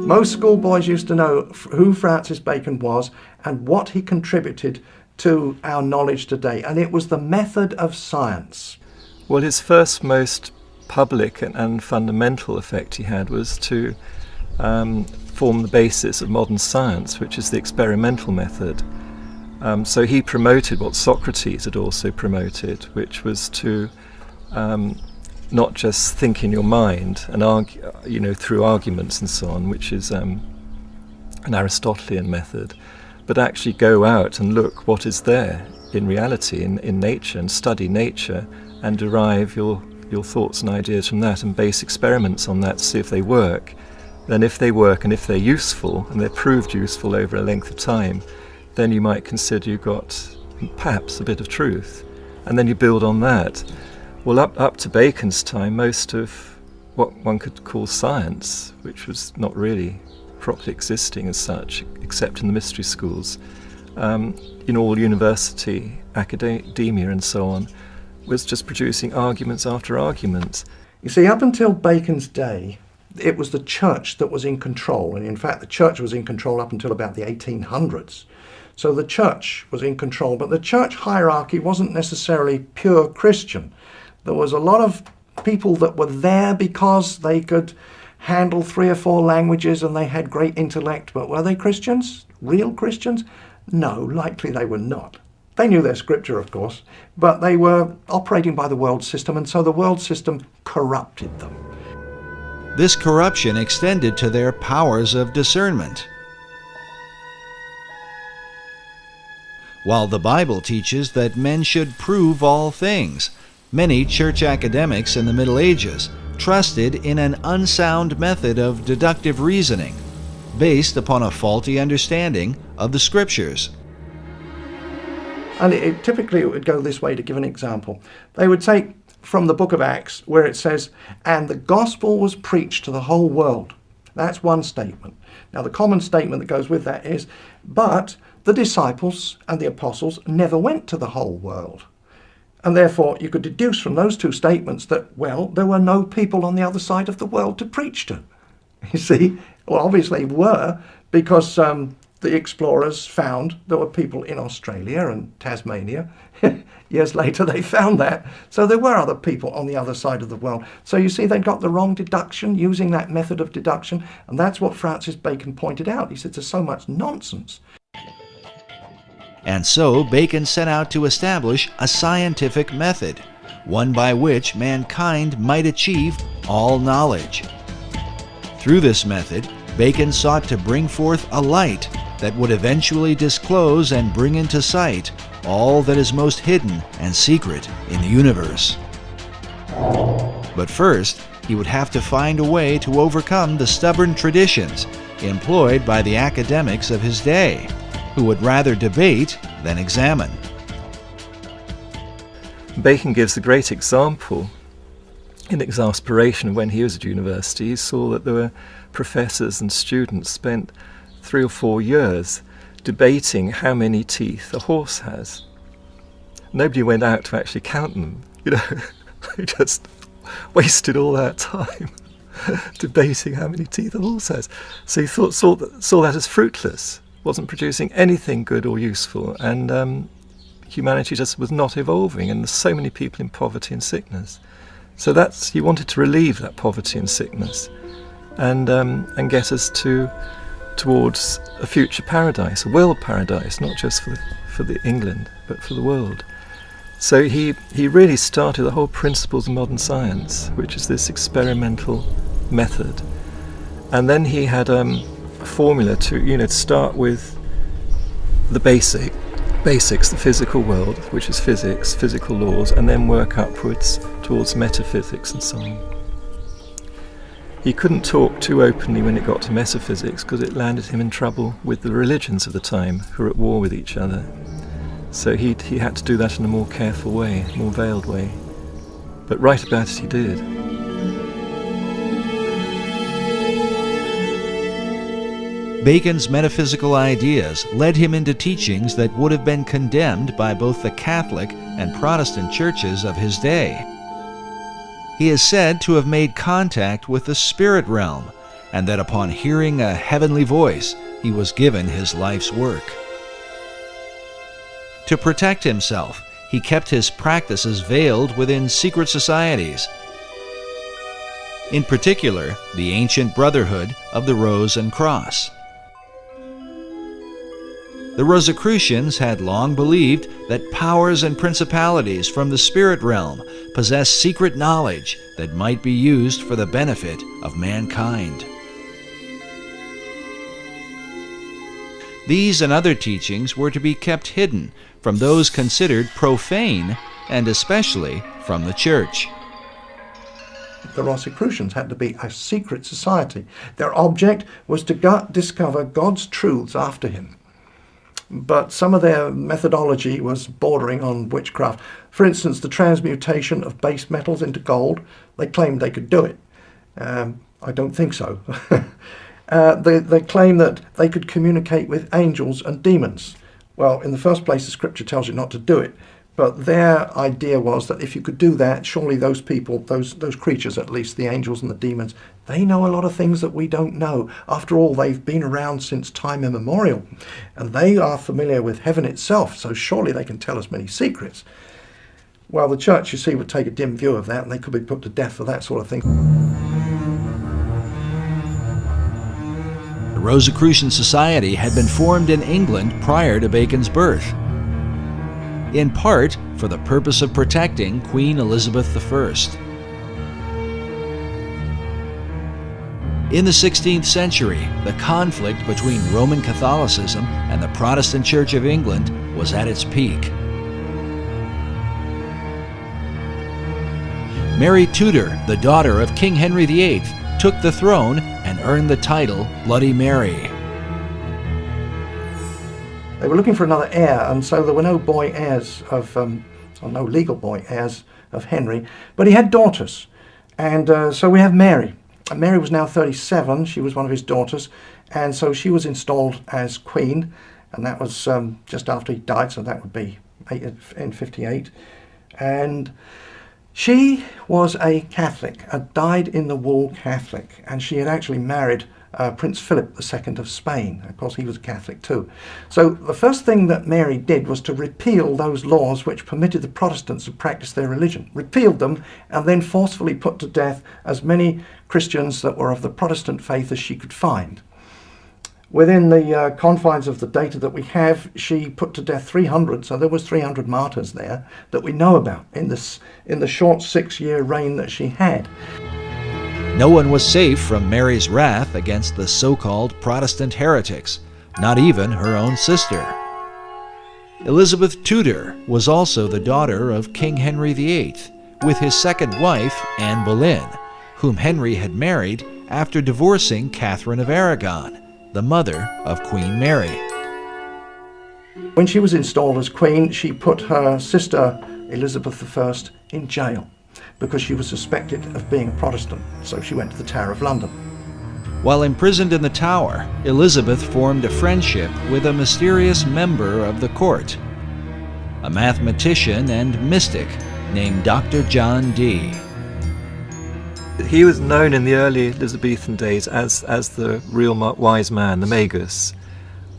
Most schoolboys used to know who Francis Bacon was and what he contributed to our knowledge today, and it was the method of science. Well, his first most public and fundamental effect he had was to form the basis of modern science, which is the experimental method. So he promoted what Socrates had also promoted, which was to not just think in your mind and argue, through arguments and so on, which is an Aristotelian method, but actually go out and look what is there in reality, in nature, and study nature and derive your thoughts and ideas from that and base experiments on that to see if they work. Then if they work and if they're useful, and they're proved useful over a length of time, then you might consider you've got perhaps a bit of truth. And then you build on that. Well, up to Bacon's time, most of what one could call science, which was not really properly existing as such, except in the mystery schools, in all university, academia and so on, was just producing arguments after arguments. You see, up until Bacon's day, it was the church that was in control, and in fact the church was in control up until about the 1800s. So the church was in control, but the church hierarchy wasn't necessarily pure Christian. There was a lot of people that were there because they could handle 3 or 4 languages and they had great intellect, but were they Christians? Real Christians? No, likely they were not. They knew their scripture, of course, but they were operating by the world system, and so the world system corrupted them. This corruption extended to their powers of discernment. While the Bible teaches that men should prove all things, many church academics in the Middle Ages trusted in an unsound method of deductive reasoning, based upon a faulty understanding of the Scriptures. And typically it would go this way, to give an example. They would take from the book of Acts where it says, and the gospel was preached to the whole world. That's one statement. Now the common statement that goes with that is, but the disciples and the apostles never went to the whole world. And therefore you could deduce from those two statements that, well, there were no people on the other side of the world to preach to. You see, well, obviously were, because the explorers found there were people in Australia and Tasmania. Years later they found that. So there were other people on the other side of the world. So you see, they got the wrong deduction using that method of deduction. And that's what Francis Bacon pointed out. He said there's so much nonsense. And so Bacon set out to establish a scientific method, one by which mankind might achieve all knowledge. Through this method, Bacon sought to bring forth a light that would eventually disclose and bring into sight all that is most hidden and secret in the universe. But first, he would have to find a way to overcome the stubborn traditions employed by the academics of his day, who would rather debate than examine. Bacon gives a great example in exasperation. When he was at university, he saw that there were professors and students spent 3 or 4 years debating how many teeth a horse has. Nobody went out to actually count them, you know. They just wasted all that time debating how many teeth a horse has. So he saw that as fruitless, wasn't producing anything good or useful, and humanity just was not evolving, and there's so many people in poverty and sickness. So he wanted to relieve that poverty and sickness, and get us towards a future paradise, a world paradise, not just for the England, but for the world. So he really started the whole principles of modern science, which is this experimental method. And then he had a formula to start with the basics, the physical world, which is physics, physical laws, and then work upwards towards metaphysics and so on. He couldn't talk too openly when it got to metaphysics, because it landed him in trouble with the religions of the time, who were at war with each other. So he had to do that in a more careful way, more veiled way. But right about it he did. Bacon's metaphysical ideas led him into teachings that would have been condemned by both the Catholic and Protestant churches of his day. He is said to have made contact with the spirit realm, and that upon hearing a heavenly voice, he was given his life's work. To protect himself, he kept his practices veiled within secret societies, in particular the ancient Brotherhood of the Rose and Cross. The Rosicrucians had long believed that powers and principalities from the spirit realm possessed secret knowledge that might be used for the benefit of mankind. These and other teachings were to be kept hidden from those considered profane, and especially from the Church. The Rosicrucians had to be a secret society. Their object was to discover God's truths after him. But some of their methodology was bordering on witchcraft. For instance, the transmutation of base metals into gold, they claimed they could do it. I don't think so. They claim that they could communicate with angels and demons. Well, in the first place, the scripture tells you not to do it. But their idea was that if you could do that, surely those people, those creatures at least, the angels and the demons, they know a lot of things that we don't know. After all, they've been around since time immemorial, and they are familiar with heaven itself, so surely they can tell us many secrets. Well, the church, you see, would take a dim view of that, and they could be put to death for that sort of thing. The Rosicrucian Society had been formed in England prior to Bacon's birth, in part for the purpose of protecting Queen Elizabeth I. In the 16th century, the conflict between Roman Catholicism and the Protestant Church of England was at its peak. Mary Tudor, the daughter of King Henry VIII, took the throne and earned the title Bloody Mary. They were looking for another heir, and so there were no boy heirs of, or no legal boy heirs of Henry, but he had daughters. And so we have Mary. And Mary was now 37, she was one of his daughters, and so she was installed as queen, and that was just after he died, so that would be in 58. And she was a Catholic, a dyed-in-the-wool Catholic, and she had actually married Prince Philip II of Spain. Of course, he was a Catholic too. So the first thing that Mary did was to repeal those laws which permitted the Protestants to practice their religion. Repealed them and then forcefully put to death as many Christians that were of the Protestant faith as she could find. Within the confines of the data that we have, she put to death 300, so there was 300 martyrs there that we know about in the short 6-year reign that she had. No one was safe from Mary's wrath against the so-called Protestant heretics, not even her own sister. Elizabeth Tudor was also the daughter of King Henry VIII, with his second wife, Anne Boleyn, whom Henry had married after divorcing Catherine of Aragon, the mother of Queen Mary. When she was installed as queen, she put her sister Elizabeth I in jail, because she was suspected of being a Protestant, so she went to the Tower of London. While imprisoned in the Tower, Elizabeth formed a friendship with a mysterious member of the court, a mathematician and mystic named Dr. John Dee. He was known in the early Elizabethan days as the real wise man, the magus,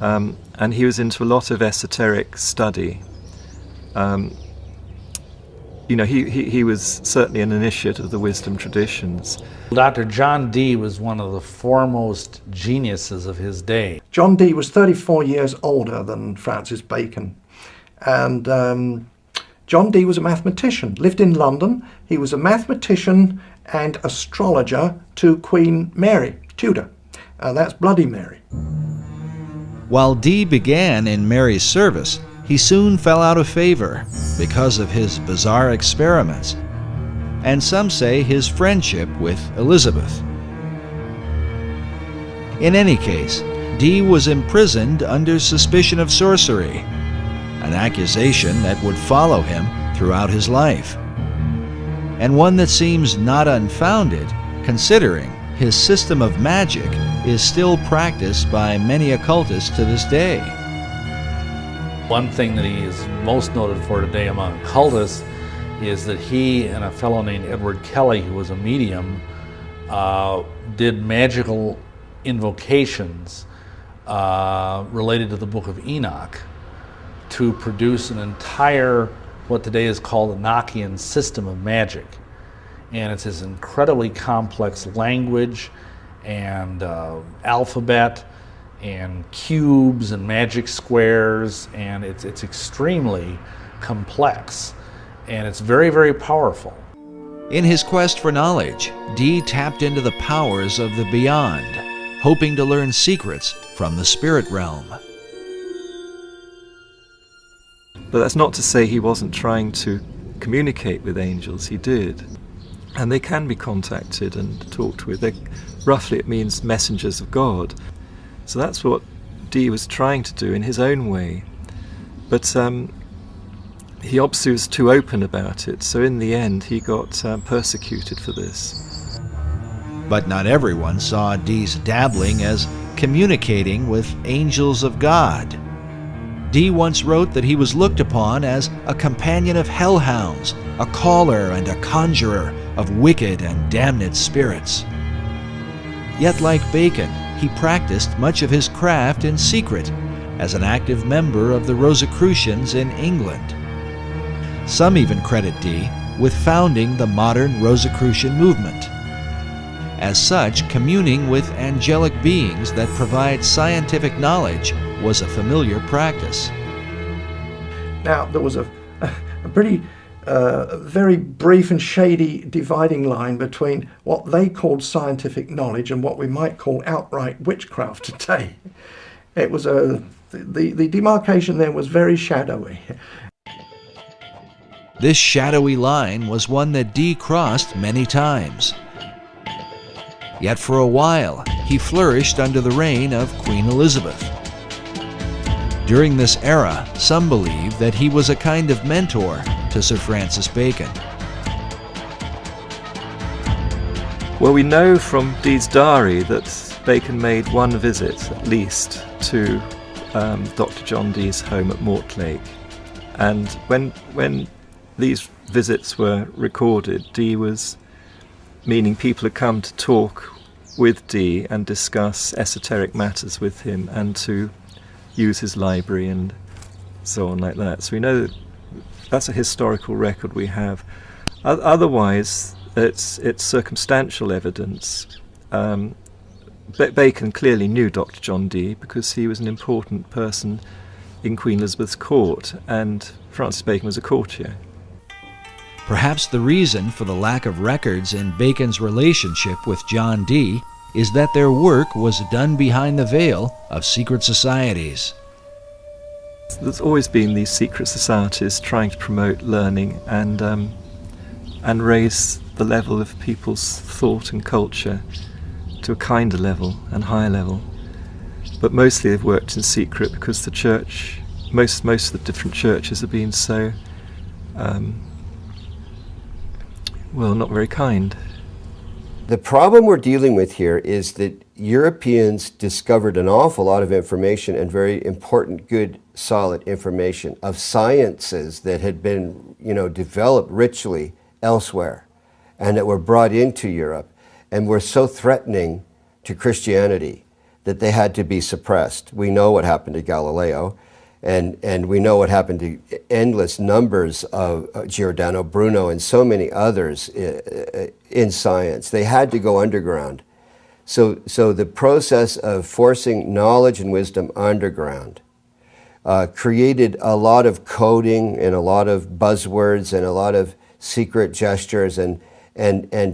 and he was into a lot of esoteric study. You know, he was certainly an initiate of the wisdom traditions. Dr. John Dee was one of the foremost geniuses of his day. John Dee was 34 years older than Francis Bacon. And John Dee was a mathematician, lived in London. He was a mathematician and astrologer to Queen Mary, Tudor. That's Bloody Mary. While Dee began in Mary's service, he soon fell out of favor because of his bizarre experiments, and some say his friendship with Elizabeth. In any case, Dee was imprisoned under suspicion of sorcery, an accusation that would follow him throughout his life, and one that seems not unfounded considering his system of magic is still practiced by many occultists to this day. One thing that he is most noted for today among occultists is that he and a fellow named Edward Kelly, who was a medium, did magical invocations related to the Book of Enoch to produce an entire, what today is called, Enochian system of magic. And it's this incredibly complex language and alphabet and cubes and magic squares, and it's extremely complex, and it's very, very powerful. In his quest for knowledge, Dee tapped into the powers of the beyond, hoping to learn secrets from the spirit realm. But that's not to say he wasn't trying to communicate with angels. He did. And they can be contacted and talked with. Roughly it means messengers of God. So that's what Dee was trying to do in his own way. But he obviously was too open about it, so in the end he got persecuted for this. But not everyone saw Dee's dabbling as communicating with angels of God. Dee once wrote that he was looked upon as a companion of hellhounds, a caller and a conjurer of wicked and damned spirits. Yet like Bacon, he practiced much of his craft in secret as an active member of the Rosicrucians in England. Some even credit Dee with founding the modern Rosicrucian movement. As such, communing with angelic beings that provide scientific knowledge was a familiar practice. Now, there was a pretty very brief and shady dividing line between what they called scientific knowledge and what we might call outright witchcraft today. It was the demarcation there was very shadowy. This shadowy line was one that Dee crossed many times. Yet for a while, he flourished under the reign of Queen Elizabeth. During this era, some believe that he was a kind of mentor to Sir Francis Bacon. Well, we know from Dee's diary that Bacon made one visit, at least, to Dr. John Dee's home at Mortlake. And when these visits were recorded, Dee was meaning people had come to talk with Dee and discuss esoteric matters with him and to use his library and so on like that. So we know that that's a historical record we have. Otherwise, it's circumstantial evidence. Bacon clearly knew Dr. John Dee because he was an important person in Queen Elizabeth's court, and Francis Bacon was a courtier. Perhaps the reason for the lack of records in Bacon's relationship with John Dee is that their work was done behind the veil of secret societies. There's always been these secret societies trying to promote learning and raise the level of people's thought and culture to a kinder level and higher level. But mostly they've worked in secret because the church, most of the different churches have been so, well, not very kind. The problem we're dealing with here is that Europeans discovered an awful lot of information, and very important, good, solid information of sciences that had been, developed richly elsewhere and that were brought into Europe and were so threatening to Christianity that they had to be suppressed. We know what happened to Galileo, and we know what happened to endless numbers of Giordano Bruno and so many others in science. They had to go underground. So the process of forcing knowledge and wisdom underground created a lot of coding and a lot of buzzwords and a lot of secret gestures and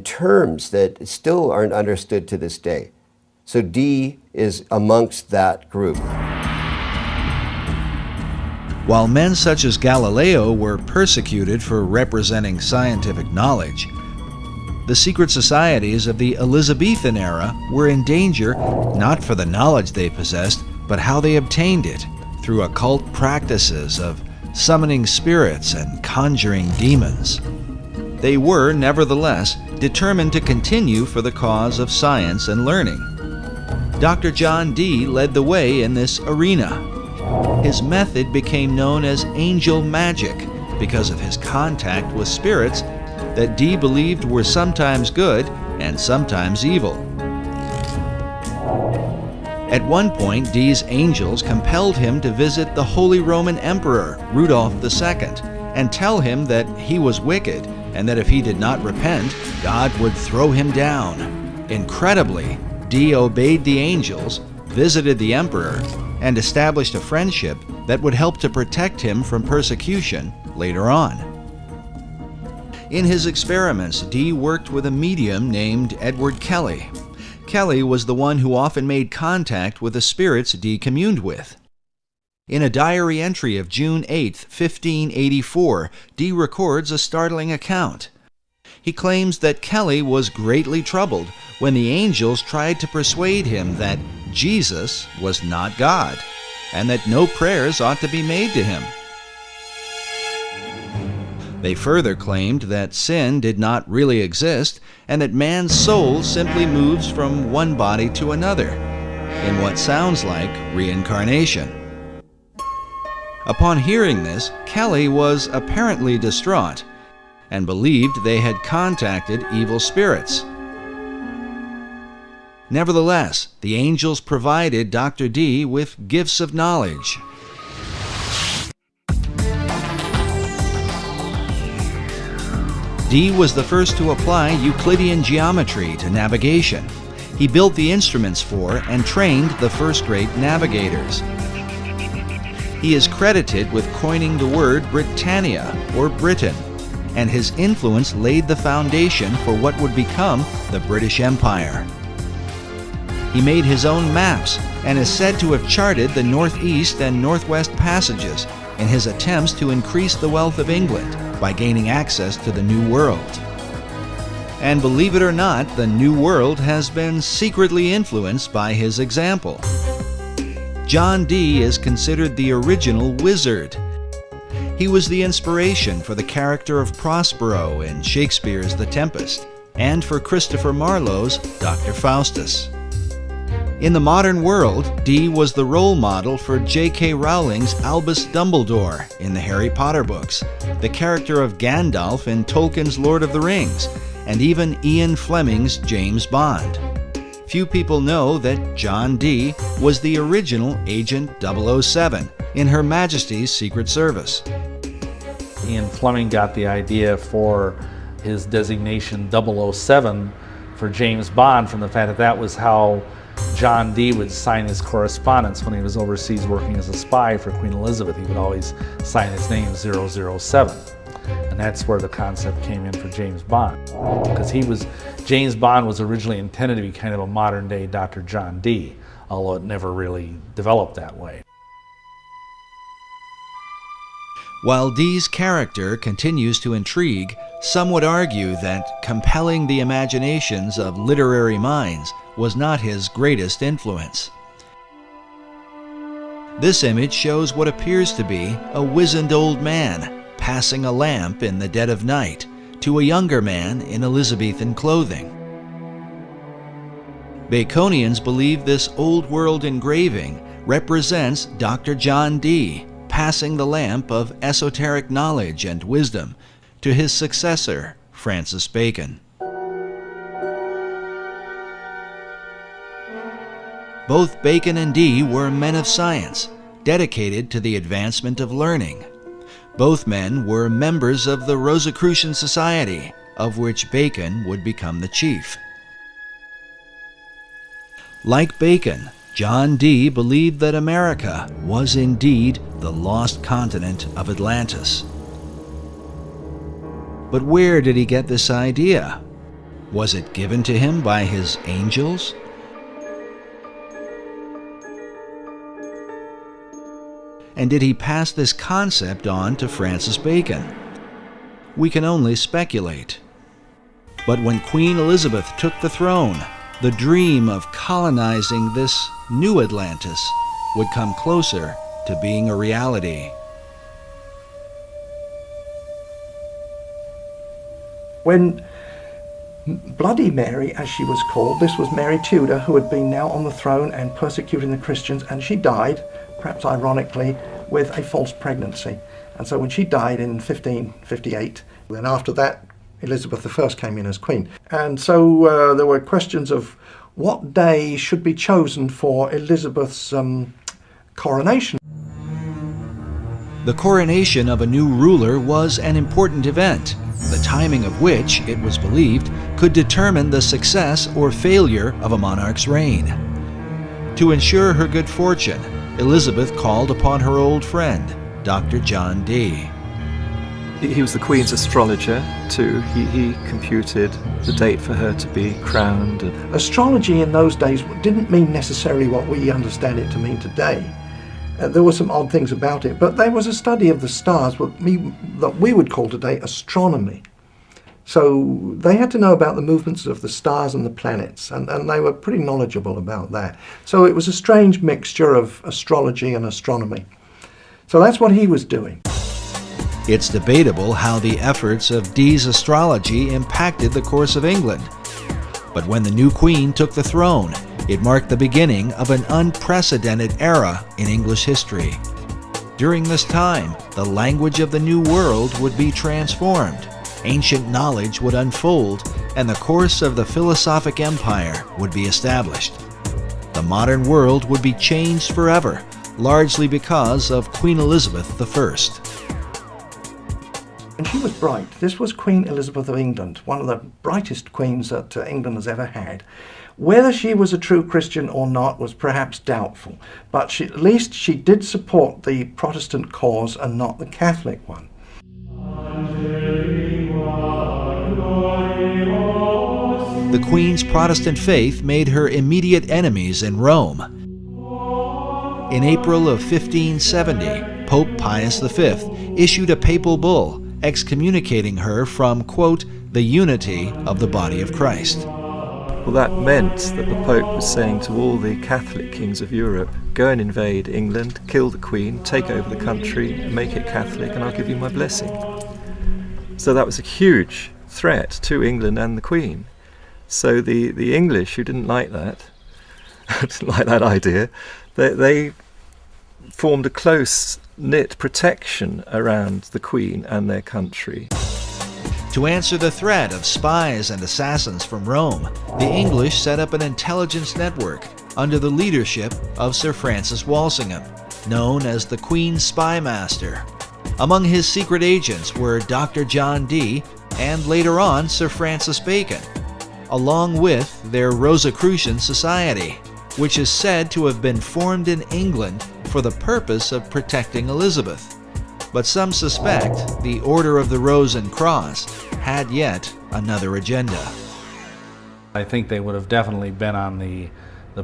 terms that still aren't understood to this day. So Dee is amongst that group. While men such as Galileo were persecuted for representing scientific knowledge, the secret societies of the Elizabethan era were in danger not for the knowledge they possessed, but how they obtained it through occult practices of summoning spirits and conjuring demons. They were, nevertheless, determined to continue for the cause of science and learning. Dr. John Dee led the way in this arena. His method became known as angel magic because of his contact with spirits that Dee believed were sometimes good and sometimes evil. At one point, Dee's angels compelled him to visit the Holy Roman Emperor, Rudolph II, and tell him that he was wicked and that if he did not repent, God would throw him down. Incredibly, Dee obeyed the angels, visited the emperor, and established a friendship that would help to protect him from persecution later on. In his experiments, Dee worked with a medium named Edward Kelly. Kelly was the one who often made contact with the spirits Dee communed with. In a diary entry of June 8, 1584, Dee records a startling account. He claims that Kelly was greatly troubled when the angels tried to persuade him that Jesus was not God, and that no prayers ought to be made to him. They further claimed that sin did not really exist, and that man's soul simply moves from one body to another, in what sounds like reincarnation. Upon hearing this, Kelly was apparently distraught, and believed they had contacted evil spirits. Nevertheless, the angels provided Dr. Dee with gifts of knowledge. Dee was the first to apply Euclidean geometry to navigation. He built the instruments for and trained the first-rate navigators. He is credited with coining the word Britannia, or Britain, and his influence laid the foundation for what would become the British Empire. He made his own maps and is said to have charted the northeast and northwest passages in his attempts to increase the wealth of England by gaining access to the New World. And believe it or not, the New World has been secretly influenced by his example. John Dee is considered the original wizard. He was the inspiration for the character of Prospero in Shakespeare's The Tempest, and for Christopher Marlowe's Dr. Faustus. In the modern world, Dee was the role model for J.K. Rowling's Albus Dumbledore in the Harry Potter books, the character of Gandalf in Tolkien's Lord of the Rings, and even Ian Fleming's James Bond. Few people know that John Dee was the original Agent 007 in Her Majesty's Secret Service. Ian Fleming got the idea for his designation 007 for James Bond from the fact that that was how John Dee would sign his correspondence when he was overseas working as a spy for Queen Elizabeth. He would always sign his name 007. And that's where the concept came in for James Bond. Because James Bond was originally intended to be kind of a modern day Dr. John Dee, although it never really developed that way. While Dee's character continues to intrigue, some would argue that compelling the imaginations of literary minds was not his greatest influence. This image shows what appears to be a wizened old man passing a lamp in the dead of night to a younger man in Elizabethan clothing. Baconians believe this old world engraving represents Dr. John Dee passing the lamp of esoteric knowledge and wisdom to his successor, Francis Bacon. Both Bacon and Dee were men of science, dedicated to the advancement of learning. Both men were members of the Rosicrucian Society, of which Bacon would become the chief. Like Bacon, John Dee believed that America was indeed the lost continent of Atlantis. But where did he get this idea? Was it given to him by his angels? And did he pass this concept on to Francis Bacon? We can only speculate. But when Queen Elizabeth took the throne, the dream of colonizing this new Atlantis would come closer to being a reality. When Bloody Mary, as she was called, this was Mary Tudor, who had been now on the throne and persecuting the Christians, and she died, perhaps ironically, with a false pregnancy. And so when she died in 1558, then after that, Elizabeth I came in as queen. And so there were questions of what day should be chosen for Elizabeth's coronation. The coronation of a new ruler was an important event, the timing of which, it was believed, could determine the success or failure of a monarch's reign. To ensure her good fortune, Elizabeth called upon her old friend, Dr. John Dee. He was the Queen's astrologer too. He computed the date for her to be crowned. Astrology in those days didn't mean necessarily what we understand it to mean today. There were some odd things about it, but there was a study of the stars that we would call today astronomy. So they had to know about the movements of the stars and the planets, and they were pretty knowledgeable about that. So it was a strange mixture of astrology and astronomy. So that's what he was doing. It's debatable how the efforts of Dee's astrology impacted the course of England. But when the new queen took the throne, it marked the beginning of an unprecedented era in English history. During this time, the language of the New World would be transformed, ancient knowledge would unfold, and the course of the philosophic empire would be established. The modern world would be changed forever, largely because of Queen Elizabeth I. And she was bright. This was Queen Elizabeth of England, one of the brightest queens that England has ever had. Whether she was a true Christian or not was perhaps doubtful, but at least she did support the Protestant cause and not the Catholic one. The Queen's Protestant faith made her immediate enemies in Rome. In April of 1570, Pope Pius V issued a papal bull excommunicating her from, quote, the unity of the body of Christ. Well, that meant that the Pope was saying to all the Catholic kings of Europe, go and invade England, kill the Queen, take over the country, and make it Catholic, and I'll give you my blessing. So that was a huge threat to England and the Queen. So the English, who didn't like that, didn't like that idea, they formed a close-knit protection around the Queen and their country. To answer the threat of spies and assassins from Rome, the English set up an intelligence network under the leadership of Sir Francis Walsingham, known as the Queen's Spy Master. Among his secret agents were Dr. John Dee and later on Sir Francis Bacon, along with their Rosicrucian Society, which is said to have been formed in England for the purpose of protecting Elizabeth. But some suspect the Order of the Rose and Cross had yet another agenda. I think they would have definitely been on the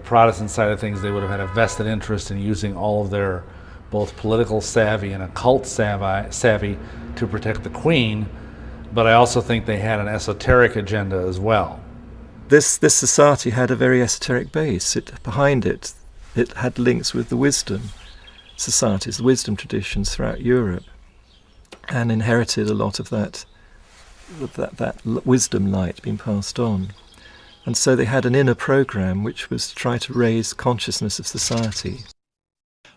Protestant side of things. They would have had a vested interest in using all of their both political savvy and occult savvy to protect the Queen, but I also think they had an esoteric agenda as well. This society had a very esoteric base. Behind it had links with the wisdom societies, the wisdom traditions throughout Europe, and inherited a lot of that wisdom light being passed on. And so they had an inner program which was to try to raise consciousness of society.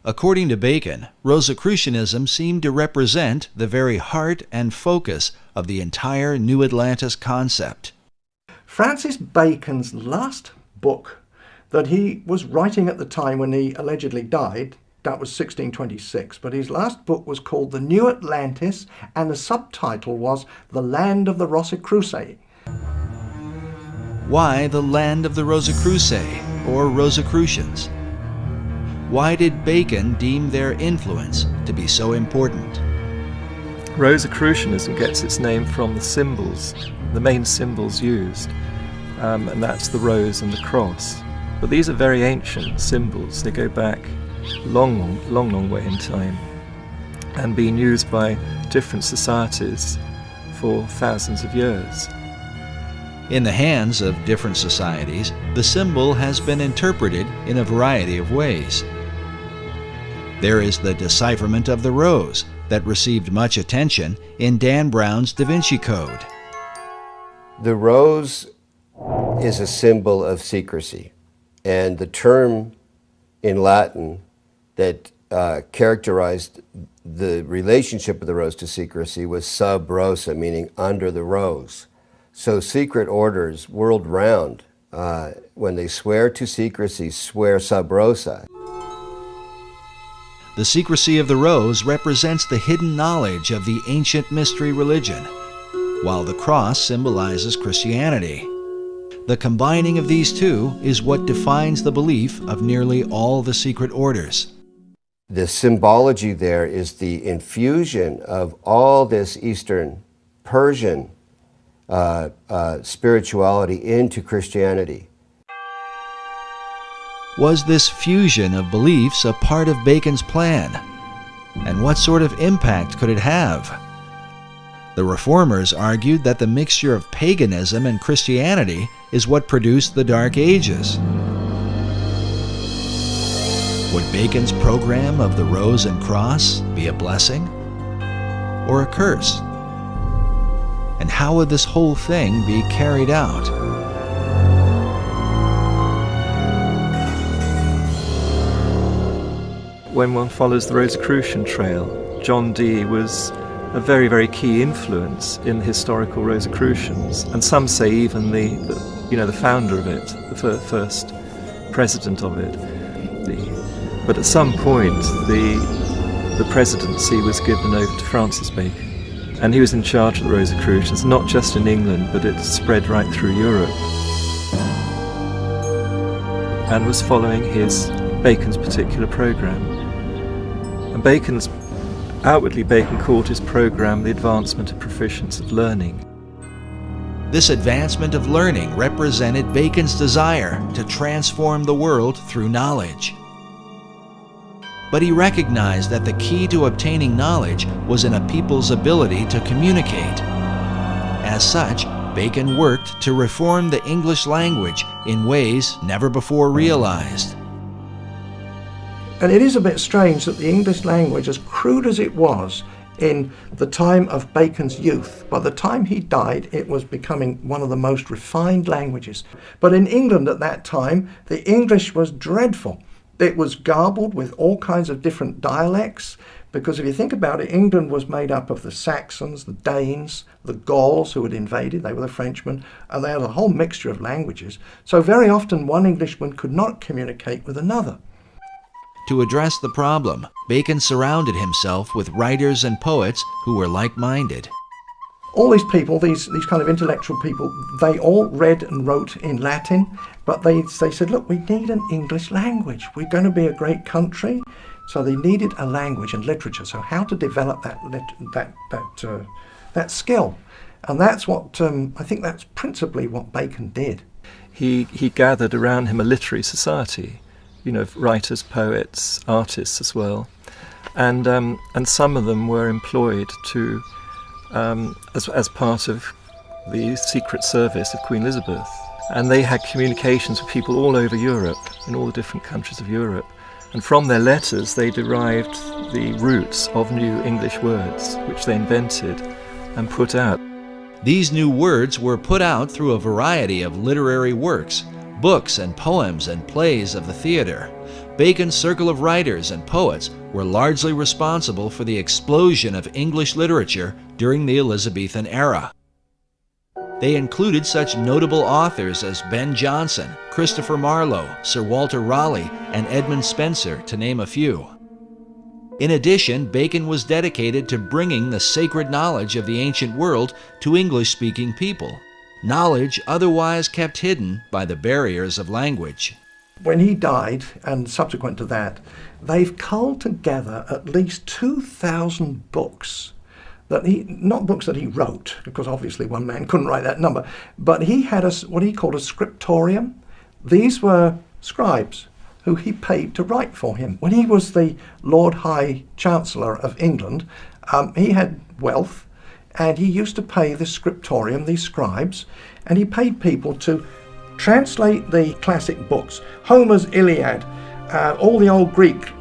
According to Bacon, Rosicrucianism seemed to represent the very heart and focus of the entire New Atlantis concept. Francis Bacon's last book that he was writing at the time when he allegedly died, that was 1626, but his last book was called The New Atlantis, and the subtitle was The Land of the Rosicrucians. Why the Land of the Rosicrucians, or Rosicrucians? Why did Bacon deem their influence to be so important? Rosicrucianism gets its name from the symbols, the main symbols used, and that's the rose and the cross. But these are very ancient symbols. They go back long way in time, and being used by different societies for thousands of years. In the hands of different societies, the symbol has been interpreted in a variety of ways. There is the decipherment of the rose that received much attention in Dan Brown's Da Vinci Code. The rose is a symbol of secrecy, and the term in Latin that characterized the relationship of the rose to secrecy was sub rosa, meaning under the rose. So secret orders world round, when they swear to secrecy, swear sub rosa. The secrecy of the rose represents the hidden knowledge of the ancient mystery religion, while the cross symbolizes Christianity. The combining of these two is what defines the belief of nearly all the secret orders. The symbology there is the infusion of all this Eastern Persian spirituality into Christianity. Was this fusion of beliefs a part of Bacon's plan? And what sort of impact could it have? The Reformers argued that the mixture of paganism and Christianity is what produced the Dark Ages. Would Bacon's program of the Rose and Cross be a blessing or a curse? And how would this whole thing be carried out? When one follows the Rosicrucian trail, John Dee was a very, very key influence in the historical Rosicrucians, and some say even the founder of it, the first president of it. But at some point, the presidency was given over to Francis Bacon, and he was in charge of the Rosicrucians, not just in England, but it spread right through Europe, and was following Bacon's particular program. And outwardly Bacon called his program the advancement of proficience of learning. This advancement of learning represented Bacon's desire to transform the world through knowledge. But he recognized that the key to obtaining knowledge was in a people's ability to communicate. As such, Bacon worked to reform the English language in ways never before realized. And it is a bit strange that the English language, as crude as it was in the time of Bacon's youth, by the time he died, it was becoming one of the most refined languages. But in England at that time, the English was dreadful. It was garbled with all kinds of different dialects, because if you think about it, England was made up of the Saxons, the Danes, the Gauls who had invaded, they were the Frenchmen, and they had a whole mixture of languages. So very often one Englishman could not communicate with another. To address the problem, Bacon surrounded himself with writers and poets who were like-minded. All these people, these kind of intellectual people, they all read and wrote in Latin, but they said, look, we need an English language. We're going to be a great country. So they needed a language and literature. So how to develop that skill. And that's what, I think that's principally what Bacon did. He gathered around him a literary society, you know, writers, poets, artists as well. And some of them were employed to, as part of the Secret Service of Queen Elizabeth. And they had communications with people all over Europe, in all the different countries of Europe. And from their letters they derived the roots of new English words, which they invented and put out. These new words were put out through a variety of literary works, books and poems and plays of the theater. Bacon's circle of writers and poets were largely responsible for the explosion of English literature during the Elizabethan era. They included such notable authors as Ben Jonson, Christopher Marlowe, Sir Walter Raleigh, and Edmund Spenser, to name a few. In addition, Bacon was dedicated to bringing the sacred knowledge of the ancient world to English-speaking people, knowledge otherwise kept hidden by the barriers of language. When he died, and subsequent to that, they've culled together at least 2,000 books. Not books that he wrote, because obviously one man couldn't write that number, but he had what he called a scriptorium. These were scribes who he paid to write for him. When he was the Lord High Chancellor of England, he had wealth, and he used to pay the scriptorium, these scribes, and he paid people to translate the classic books, Homer's Iliad, all the old Greek,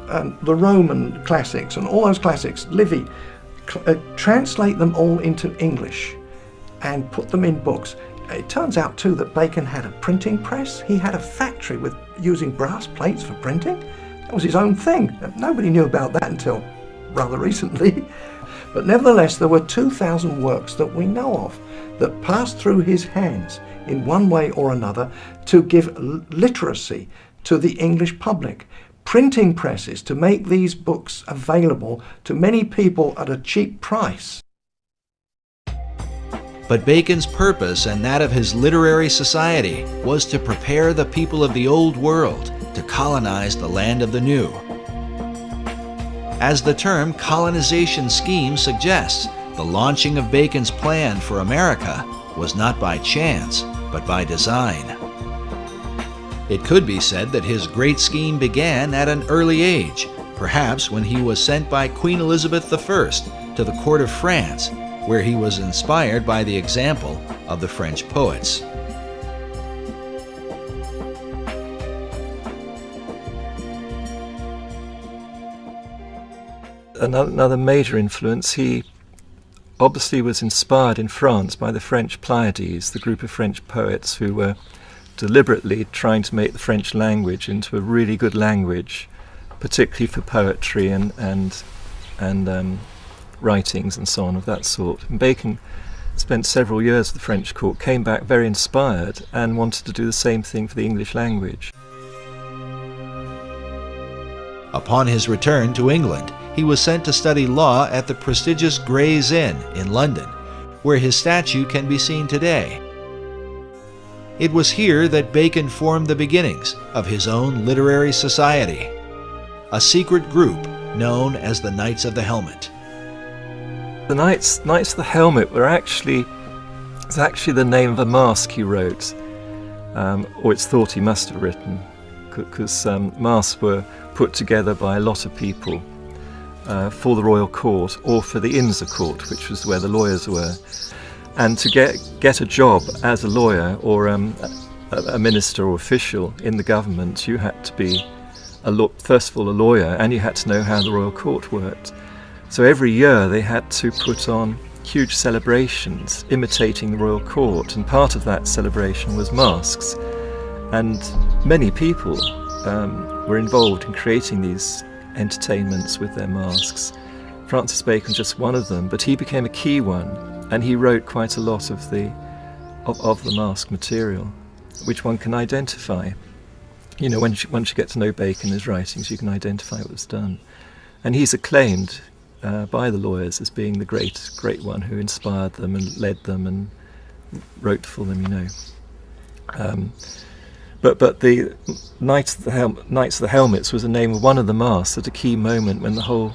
the Roman classics, and all those classics, Livy, translate them all into English and put them in books. It turns out too that Bacon had a printing press. He had a factory with using brass plates for printing. That was his own thing. Nobody knew about that until rather recently. But nevertheless, there were 2,000 works that we know of that passed through his hands in one way or another to give literacy to the English public. Printing presses to make these books available to many people at a cheap price. But Bacon's purpose and that of his literary society was to prepare the people of the old world to colonize the land of the new. As the term colonization scheme suggests, the launching of Bacon's plan for America was not by chance, but by design. It could be said that his great scheme began at an early age, perhaps when he was sent by Queen Elizabeth I to the court of France, where he was inspired by the example of the French poets. Another major influence, he obviously was inspired in France by the French Pleiades, the group of French poets who were deliberately trying to make the French language into a really good language, particularly for poetry and writings and so on of that sort. And Bacon spent several years at the French court, came back very inspired and wanted to do the same thing for the English language. Upon his return to England, he was sent to study law at the prestigious Gray's Inn in London, where his statue can be seen today. It was here that Bacon formed the beginnings of his own literary society, a secret group known as the Knights of the Helmet. The Knights of the Helmet were actually the name of a masque he wrote, or it's thought he must have written, because masques were put together by a lot of people for the royal court or for the Inns of Court, which was where the lawyers were. And to get a job as a lawyer or a minister or official in the government, you had to be, first of all, a lawyer, and you had to know how the royal court worked. So every year they had to put on huge celebrations imitating the royal court, and part of that celebration was masks. And many people were involved in creating these entertainments with their masks. Francis Bacon just one of them, but he became a key one, and he wrote quite a lot of the mask material, which one can identify. You know, once you get to know Bacon and his writings, you can identify what was done. And he's acclaimed by the lawyers as being the great one who inspired them and led them and wrote for them, you know. But the Knights of the Helmets was the name of one of the masks at a key moment when the whole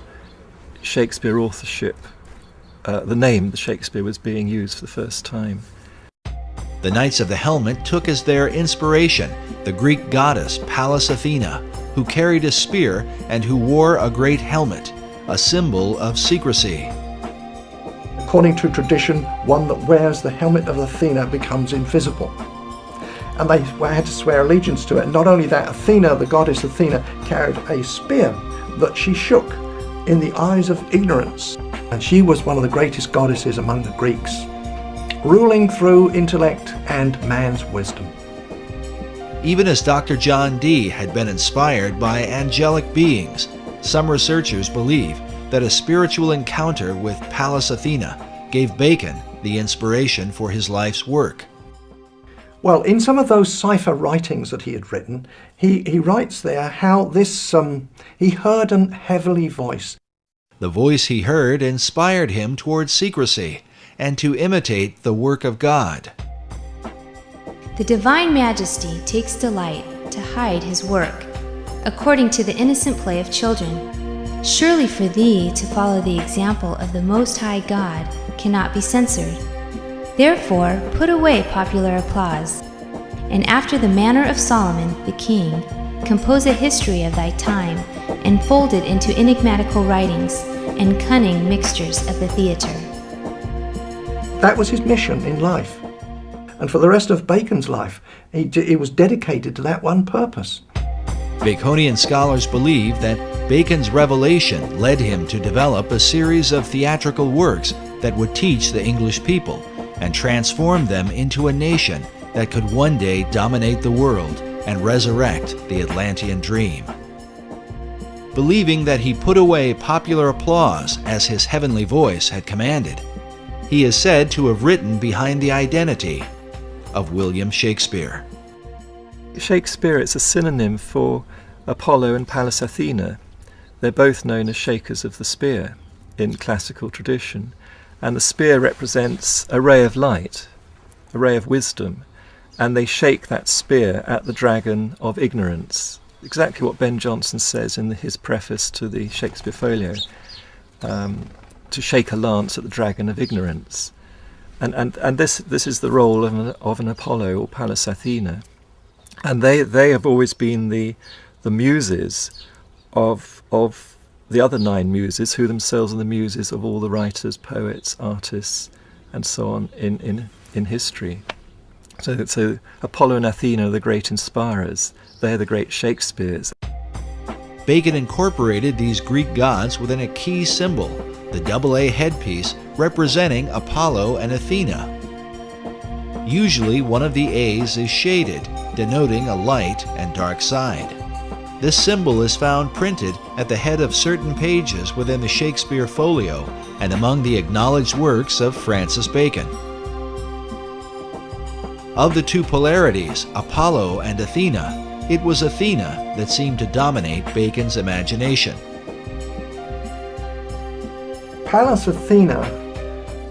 Shakespeare authorship, the name the Shakespeare was being used for the first time. The Knights of the Helmet took as their inspiration the Greek goddess Pallas Athena, who carried a spear and who wore a great helmet, a symbol of secrecy. According to tradition, one that wears the helmet of Athena becomes invisible. And they had to swear allegiance to it. And not only that, Athena, the goddess Athena, carried a spear that she shook in the eyes of ignorance. And she was one of the greatest goddesses among the Greeks, ruling through intellect and man's wisdom. Even as Dr. John Dee had been inspired by angelic beings, some researchers believe that a spiritual encounter with Pallas Athena gave Bacon the inspiration for his life's work. Well, in some of those cipher writings that he had written, he writes there how this, he heard an heavenly voice. The voice he heard inspired him towards secrecy and to imitate the work of God. The Divine Majesty takes delight to hide his work, according to the innocent play of children. Surely for thee to follow the example of the Most High God cannot be censored. Therefore put away popular applause, and after the manner of Solomon the king, compose a history of thy time, and fold it into enigmatical writings and cunning mixtures of the theatre. That was his mission in life. And for the rest of Bacon's life, he was dedicated to that one purpose. Baconian scholars believe that Bacon's revelation led him to develop a series of theatrical works that would teach the English people and transform them into a nation that could one day dominate the world and resurrect the Atlantean dream. Believing that he put away popular applause as his heavenly voice had commanded, he is said to have written behind the identity of William Shakespeare. Shakespeare is a synonym for Apollo and Pallas Athena. They're both known as shakers of the spear in classical tradition. And the spear represents a ray of light, a ray of wisdom. And they shake that spear at the dragon of ignorance. Exactly what Ben Jonson says in his preface to the Shakespeare Folio, to shake a lance at the dragon of ignorance. And this is the role of an Apollo or Pallas Athena. And they have always been the muses of the other 9 muses, who themselves are the muses of all the writers, poets, artists, and so on in history. So Apollo and Athena are the great inspirers. They're the great Shakespeares. Bacon incorporated these Greek gods within a key symbol, the AA headpiece representing Apollo and Athena. Usually one of the A's is shaded, denoting a light and dark side. This symbol is found printed at the head of certain pages within the Shakespeare Folio and among the acknowledged works of Francis Bacon. Of the two polarities, Apollo and Athena, it was Athena that seemed to dominate Bacon's imagination. Pallas Athena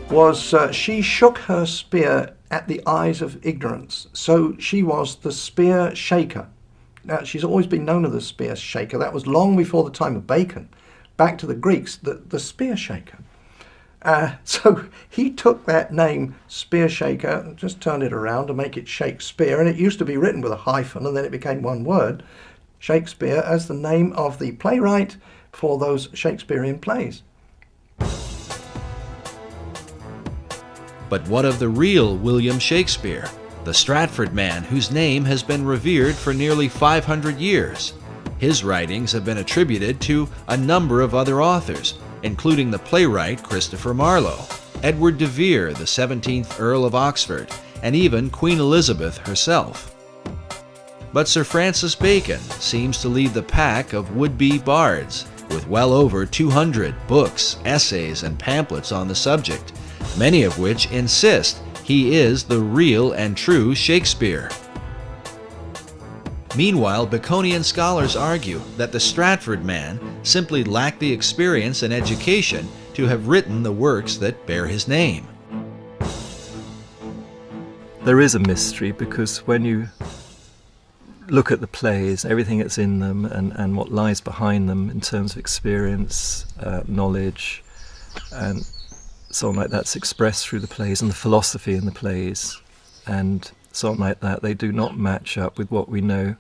was, she shook her spear at the eyes of ignorance. So she was the spear shaker. Now, she's always been known as the spear shaker. That was long before the time of Bacon. Back to the Greeks, the spear shaker. So he took that name, spear shaker, and just turned it around to make it Shakespeare. And it used to be written with a hyphen, and then it became one word, Shakespeare, as the name of the playwright for those Shakespearean plays. But what of the real William Shakespeare, the Stratford man whose name has been revered for nearly 500 years? His writings have been attributed to a number of other authors, including the playwright Christopher Marlowe, Edward de Vere, the 17th Earl of Oxford, and even Queen Elizabeth herself. But Sir Francis Bacon seems to lead the pack of would-be bards, with well over 200 books, essays, and pamphlets on the subject, many of which insist he is the real and true Shakespeare. Meanwhile, Baconian scholars argue that the Stratford man simply lacked the experience and education to have written the works that bear his name. There is a mystery, because when you look at the plays, everything that's in them and what lies behind them in terms of experience, knowledge, and so on like that's expressed through the plays, and the philosophy in the plays, and so on like that, they do not match up with what we know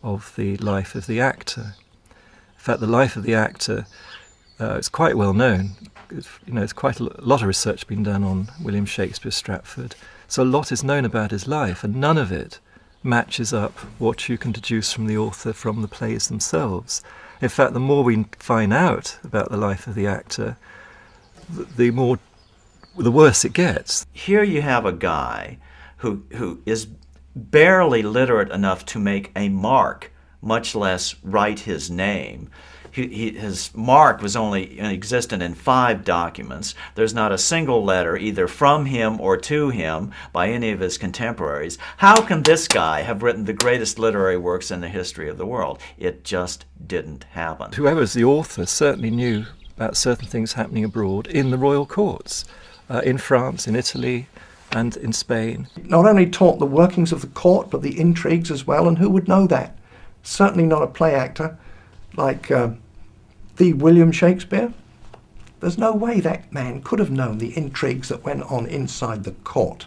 of the life of the actor. In fact, the life of the actor is quite well known. There's quite a lot of research been done on William Shakespeare Stratford, so a lot is known about his life, and none of it matches up what you can deduce from the author from the plays themselves. In fact, the more we find out about the life of the actor, the worse it gets. Here you have a guy who is barely literate enough to make a mark, much less write his name. His mark was only existent in 5 documents. There's not a single letter either from him or to him by any of his contemporaries. How can this guy have written the greatest literary works in the history of the world? It just didn't happen. Whoever's the author certainly knew about certain things happening abroad in the royal courts, in France, in Italy, and in Spain. Not only taught the workings of the court, but the intrigues as well, and who would know that? Certainly not a play actor like the William Shakespeare. There's no way that man could have known the intrigues that went on inside the court.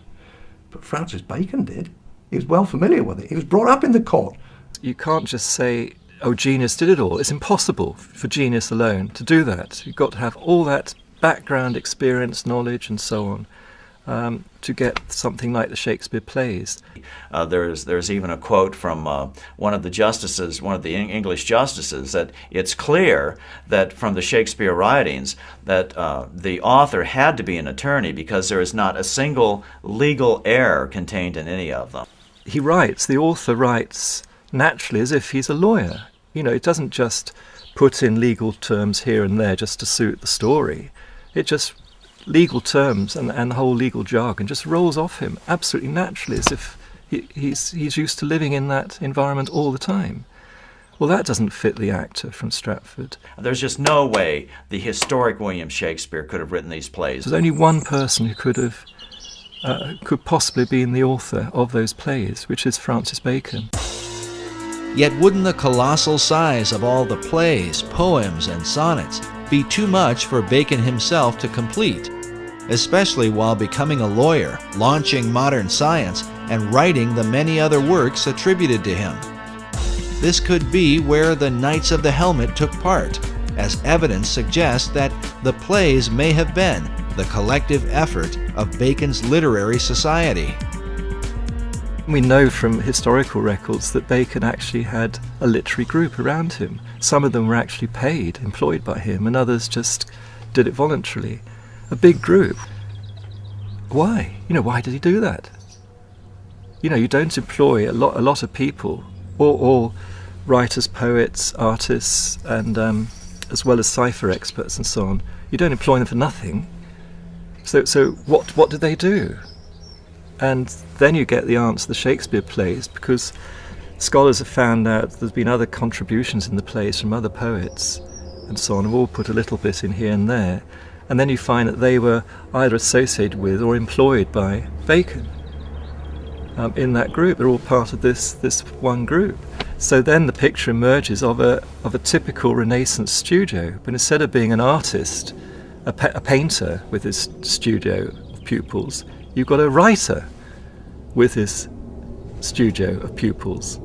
But Francis Bacon did. He was well familiar with it. He was brought up in the court. You can't just say, oh, genius did it all. It's impossible for genius alone to do that. You've got to have all that background experience, knowledge, and so on, to get something like the Shakespeare plays. There's even a quote from one of the justices, one of the English justices, that it's clear that from the Shakespeare writings that the author had to be an attorney, because there is not a single legal error contained in any of them. The author writes naturally as if he's a lawyer. It doesn't just put in legal terms here and there just to suit the story. It just legal terms and the whole legal jargon just rolls off him absolutely naturally, as if he's used to living in that environment all the time. Well, that doesn't fit the actor from Stratford. There's just no way the historic William Shakespeare could have written these plays. There's only one person who could possibly be the author of those plays, which is Francis Bacon. Yet wouldn't the colossal size of all the plays, poems, and sonnets be too much for Bacon himself to complete, especially while becoming a lawyer, launching modern science, and writing the many other works attributed to him? This could be where the Knights of the Helmet took part, as evidence suggests that the plays may have been the collective effort of Bacon's literary society. We know from historical records that Bacon actually had a literary group around him. Some of them were actually paid, employed by him, and others just did it voluntarily. A big group. Why? Why did he do that? You don't employ a lot of people, all writers, poets, artists, and as well as cipher experts and so on. You don't employ them for nothing. So what did they do? And then you get the answer, the Shakespeare plays, because scholars have found out there's been other contributions in the plays from other poets and so on, have all put a little bit in here and there, and then you find that they were either associated with or employed by Bacon in that group. They're all part of this one group. So then the picture emerges of a typical Renaissance studio, but instead of being an artist, a painter with his studio of pupils, you've got a writer with his studio of pupils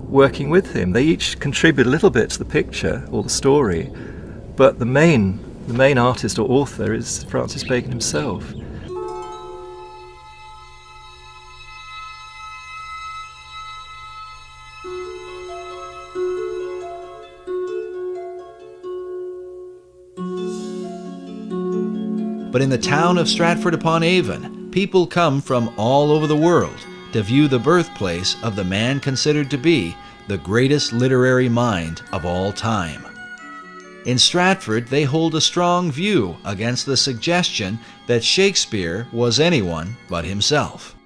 working with him. They each contribute a little bit to the picture or the story, but the main artist or author is Francis Bacon himself. But in the town of Stratford-upon-Avon, people come from all over the world to view the birthplace of the man considered to be the greatest literary mind of all time. In Stratford, they hold a strong view against the suggestion that Shakespeare was anyone but himself.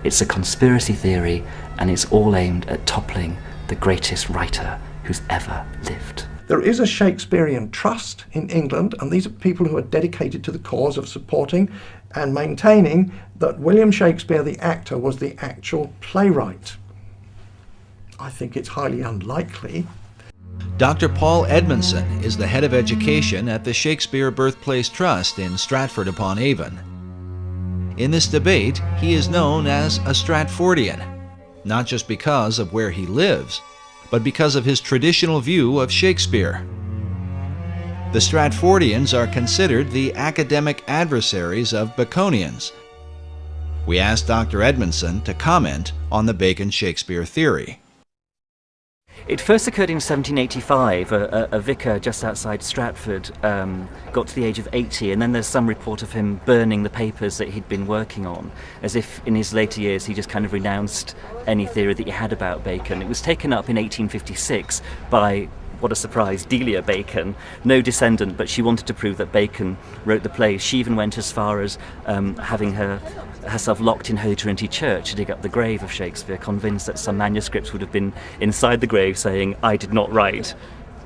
It's a conspiracy theory, and it's all aimed at toppling the greatest writer who's ever lived. There is a Shakespearean trust in England, and these are people who are dedicated to the cause of supporting and maintaining that William Shakespeare, the actor, was the actual playwright. I think it's highly unlikely. Dr. Paul Edmondson is the head of education at the Shakespeare Birthplace Trust in Stratford-upon-Avon. In this debate, he is known as a Stratfordian, not just because of where he lives, but because of his traditional view of Shakespeare. The Stratfordians are considered the academic adversaries of Baconians. We asked Dr. Edmondson to comment on the Bacon-Shakespeare theory. It first occurred in 1785. A vicar just outside Stratford got to the age of 80, and then there's some report of him burning the papers that he'd been working on, as if in his later years he just kind of renounced any theory that he had about Bacon. It was taken up in 1856 by, what a surprise, Delia Bacon, no descendant, but she wanted to prove that Bacon wrote the plays. She even went as far as having herself locked in Holy Trinity Church to dig up the grave of Shakespeare, convinced that some manuscripts would have been inside the grave saying, "I did not write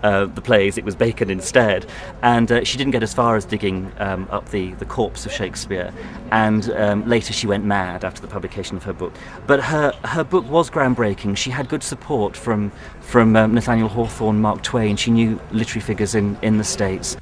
the plays, it was Bacon instead." And she didn't get as far as digging up the corpse of Shakespeare, and later she went mad after the publication of her book. But her book was groundbreaking. She had good support from Nathaniel Hawthorne, Mark Twain. She knew literary figures in the States.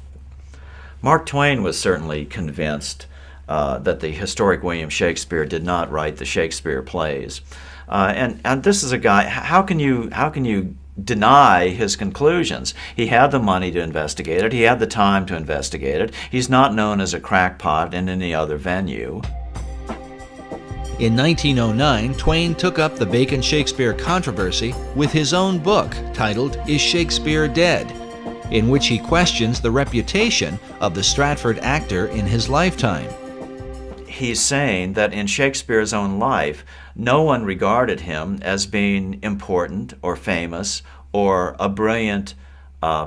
Mark Twain was certainly convinced that the historic William Shakespeare did not write the Shakespeare plays. And this is a guy, how can you deny his conclusions? He had the money to investigate it. He had the time to investigate it. He's not known as a crackpot in any other venue. In 1909, Twain took up the Bacon-Shakespeare controversy with his own book titled Is Shakespeare Dead?, in which he questions the reputation of the Stratford actor in his lifetime. He's saying that in Shakespeare's own life, no one regarded him as being important or famous or a brilliant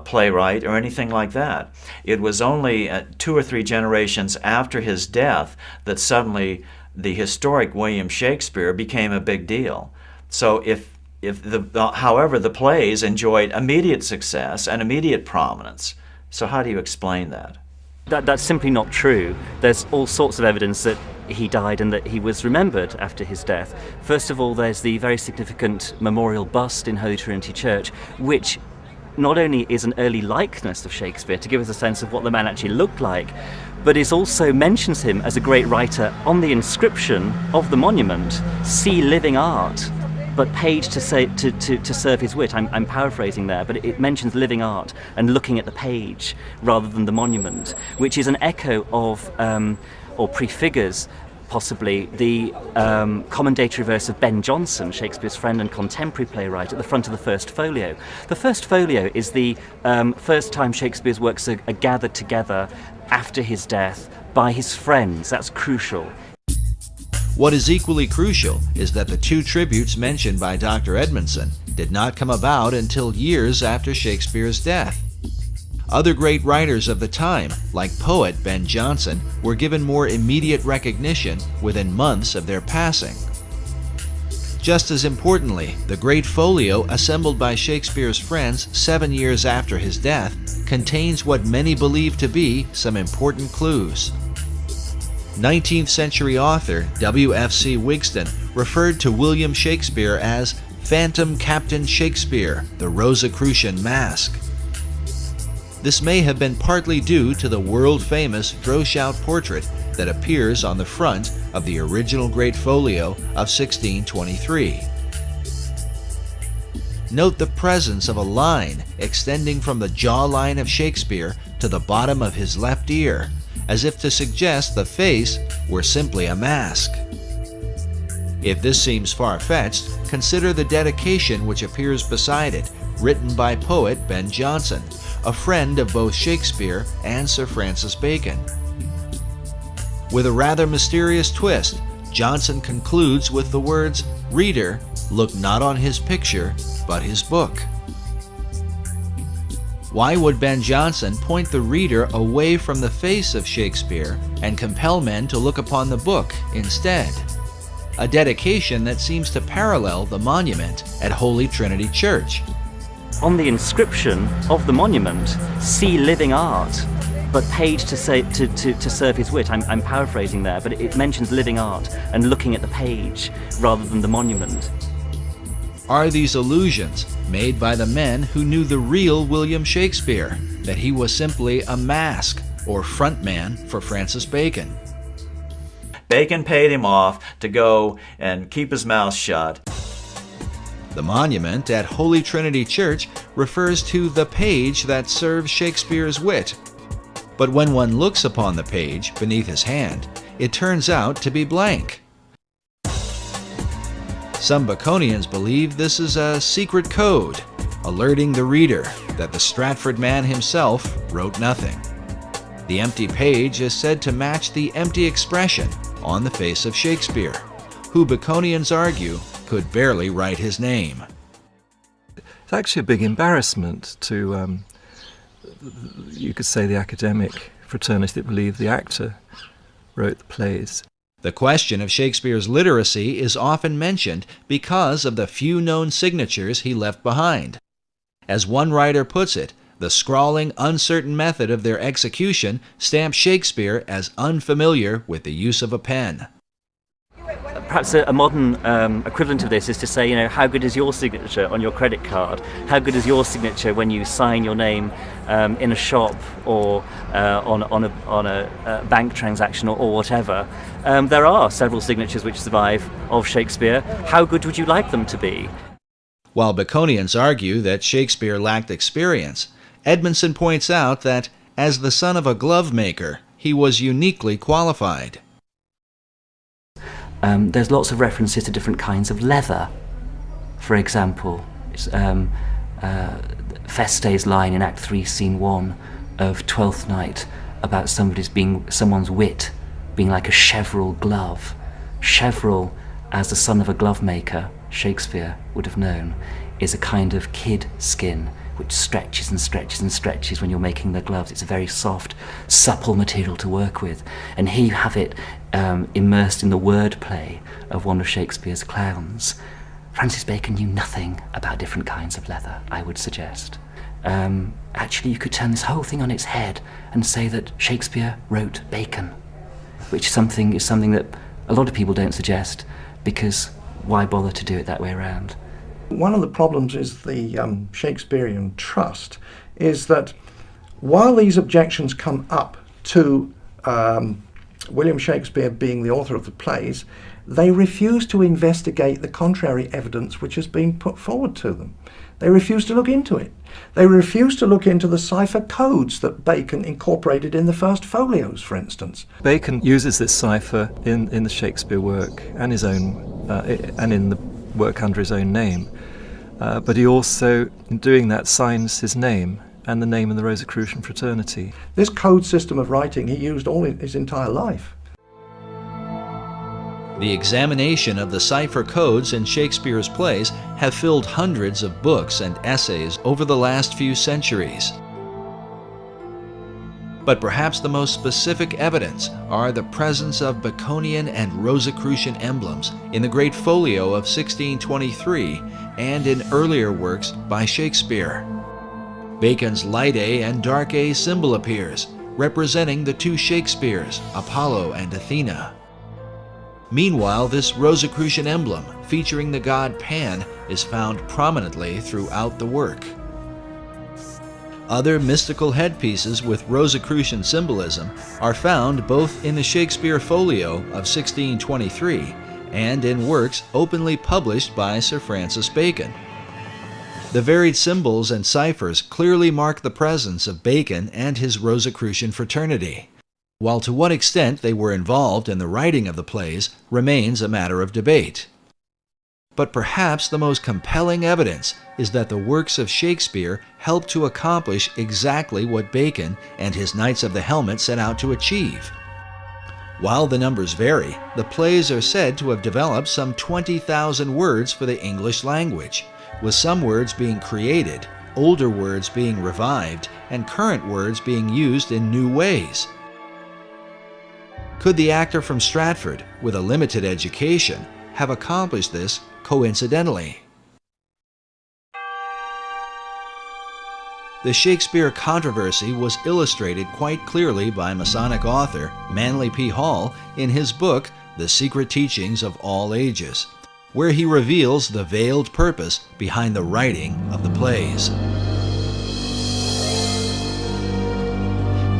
playwright or anything like that. It was only 2 or 3 generations after his death that suddenly the historic William Shakespeare became a big deal. So however, the plays enjoyed immediate success and immediate prominence. So how do you explain that? That's simply not true. There's all sorts of evidence that he died and that he was remembered after his death. First of all, there's the very significant memorial bust in Holy Trinity Church, which not only is an early likeness of Shakespeare to give us a sense of what the man actually looked like, but it also mentions him as a great writer. On the inscription of the monument, "See living art," but paid to serve his wit. I'm paraphrasing there, but it mentions living art and looking at the page rather than the monument, which is an echo of, or prefigures possibly, the commendatory verse of Ben Jonson, Shakespeare's friend and contemporary playwright, at the front of the first folio. The first folio is the first time Shakespeare's works are gathered together after his death by his friends. That's crucial. What is equally crucial is that the 2 tributes mentioned by Dr. Edmondson did not come about until years after Shakespeare's death. Other great writers of the time, like poet Ben Jonson, were given more immediate recognition within months of their passing. Just as importantly, the great folio assembled by Shakespeare's friends 7 years after his death contains what many believe to be some important clues. 19th century author W.F.C. Wigston referred to William Shakespeare as Phantom Captain Shakespeare, the Rosicrucian Mask. This may have been partly due to the world-famous Droeshout portrait that appears on the front of the original Great Folio of 1623. Note the presence of a line extending from the jawline of Shakespeare to the bottom of his left ear, as if to suggest the face were simply a mask. If this seems far-fetched, consider the dedication which appears beside it, written by poet Ben Jonson, a friend of both Shakespeare and Sir Francis Bacon. With a rather mysterious twist, Johnson concludes with the words, "Reader, look not on his picture, but his book." Why would Ben Jonson point the reader away from the face of Shakespeare and compel men to look upon the book instead? A dedication that seems to parallel the monument at Holy Trinity Church. On the inscription of the monument, "See living art," but paid to serve his wit. I'm paraphrasing there, but it mentions living art and looking at the page rather than the monument. Are these allusions made by the men who knew the real William Shakespeare, that he was simply a mask or frontman for Francis Bacon? Bacon paid him off to go and keep his mouth shut. The monument at Holy Trinity Church refers to the page that serves Shakespeare's wit. But when one looks upon the page beneath his hand, it turns out to be blank. Some Baconians believe this is a secret code, alerting the reader that the Stratford man himself wrote nothing. The empty page is said to match the empty expression on the face of Shakespeare, who Baconians argue could barely write his name. It's actually a big embarrassment to, you could say, the academic fraternity that believe the actor wrote the plays. The question of Shakespeare's literacy is often mentioned because of the few known signatures he left behind. As one writer puts it, the scrawling, uncertain method of their execution stamps Shakespeare as unfamiliar with the use of a pen. Perhaps a modern equivalent of this is to say, you know, how good is your signature on your credit card? How good is your signature when you sign your name in a shop or on a bank transaction or whatever? There are several signatures which survive of Shakespeare. How good would you like them to be? While Baconians argue that Shakespeare lacked experience, Edmondson points out that, as the son of a glove maker, he was uniquely qualified. There's lots of references to different kinds of leather. For example, Feste's line in Act 3, Scene 1 of Twelfth Night about someone's wit being like a cheverel glove. Cheverel, as the son of a glove maker, Shakespeare would have known, is a kind of kid skin which stretches and stretches and stretches when you're making the gloves. It's a very soft, supple material to work with. And here you have it immersed in the wordplay of one of Shakespeare's clowns. Francis Bacon knew nothing about different kinds of leather, I would suggest. Actually, you could turn this whole thing on its head and say that Shakespeare wrote Bacon, which is something that a lot of people don't suggest, because why bother to do it that way around? One of the problems is the Shakespearean trust is that while these objections come up to William Shakespeare being the author of the plays, they refuse to investigate the contrary evidence which has been put forward to them. They refuse to look into it. They refuse to look into the cipher codes that Bacon incorporated in the first folios, for instance. Bacon uses this cipher in the Shakespeare work and his own, and in the work under his own name. But he also, in doing that, signs his name and the name of the Rosicrucian fraternity. This code system of writing he used all his entire life. The examination of the cipher codes in Shakespeare's plays have filled hundreds of books and essays over the last few centuries. But perhaps the most specific evidence are the presence of Baconian and Rosicrucian emblems in the Great Folio of 1623 and in earlier works by Shakespeare. Bacon's light A and dark A symbol appears, representing the two Shakespeares, Apollo and Athena. Meanwhile, this Rosicrucian emblem, featuring the god Pan, is found prominently throughout the work. Other mystical headpieces with Rosicrucian symbolism are found both in the Shakespeare Folio of 1623 and in works openly published by Sir Francis Bacon. The varied symbols and ciphers clearly mark the presence of Bacon and his Rosicrucian fraternity, while to what extent they were involved in the writing of the plays remains a matter of debate. But perhaps the most compelling evidence is that the works of Shakespeare helped to accomplish exactly what Bacon and his Knights of the Helmet set out to achieve. While the numbers vary, the plays are said to have developed some 20,000 words for the English language, with some words being created, older words being revived, and current words being used in new ways. Could the actor from Stratford, with a limited education, have accomplished this coincidentally? The Shakespeare controversy was illustrated quite clearly by Masonic author Manly P. Hall in his book, The Secret Teachings of All Ages, where he reveals the veiled purpose behind the writing of the plays.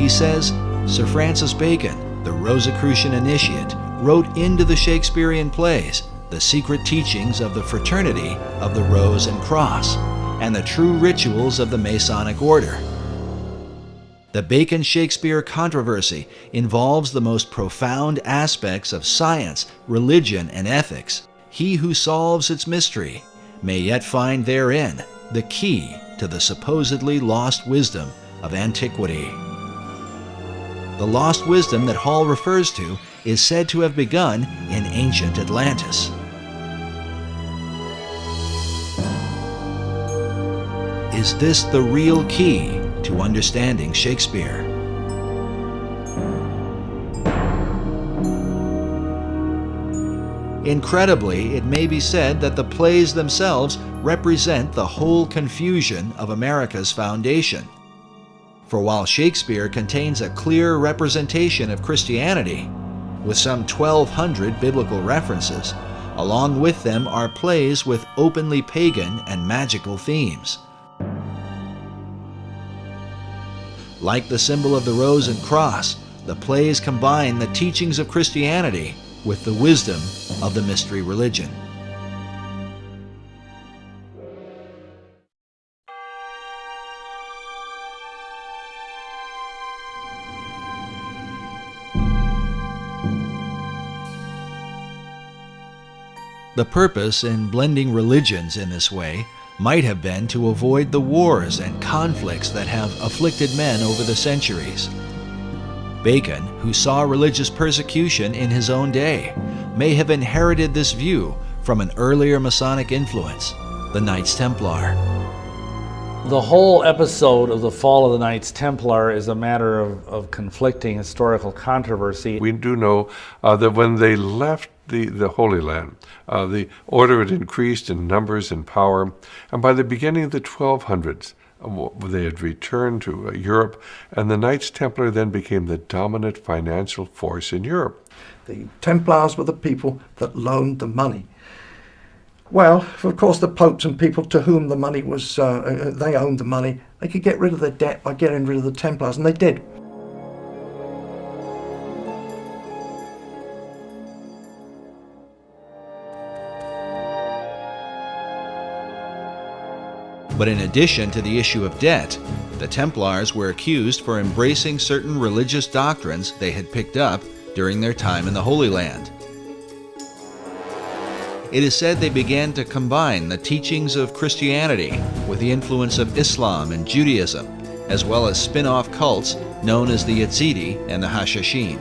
He says, Sir Francis Bacon, the Rosicrucian initiate, wrote into the Shakespearean plays the secret teachings of the fraternity of the Rose and Cross, and the true rituals of the Masonic order. The Bacon-Shakespeare controversy involves the most profound aspects of science, religion, and ethics. He who solves its mystery may yet find therein the key to the supposedly lost wisdom of antiquity. The lost wisdom that Hall refers to is said to have begun in ancient Atlantis. Is this the real key to understanding Shakespeare? Incredibly, it may be said that the plays themselves represent the whole confusion of America's foundation. For while Shakespeare contains a clear representation of Christianity, with some 1,200 biblical references, along with them are plays with openly pagan and magical themes. Like the symbol of the Rose and Cross, the plays combine the teachings of Christianity with the wisdom of the mystery religion. The purpose in blending religions in this way might have been to avoid the wars and conflicts that have afflicted men over the centuries. Bacon, who saw religious persecution in his own day, may have inherited this view from an earlier Masonic influence, the Knights Templar. The whole episode of the fall of the Knights Templar is a matter of conflicting historical controversy. We do know that when they left the Holy Land, the order had increased in numbers and power, and by the beginning of the 1200s, they had returned to Europe, and the Knights Templar then became the dominant financial force in Europe. The Templars were the people that loaned the money. Well, of course, the popes and people to whom the money was, they owned the money, they could get rid of their debt by getting rid of the Templars, and they did. But in addition to the issue of debt, the Templars were accused for embracing certain religious doctrines they had picked up during their time in the Holy Land. It is said they began to combine the teachings of Christianity with the influence of Islam and Judaism, as well as spin-off cults known as the Yazidi and the Hashashin.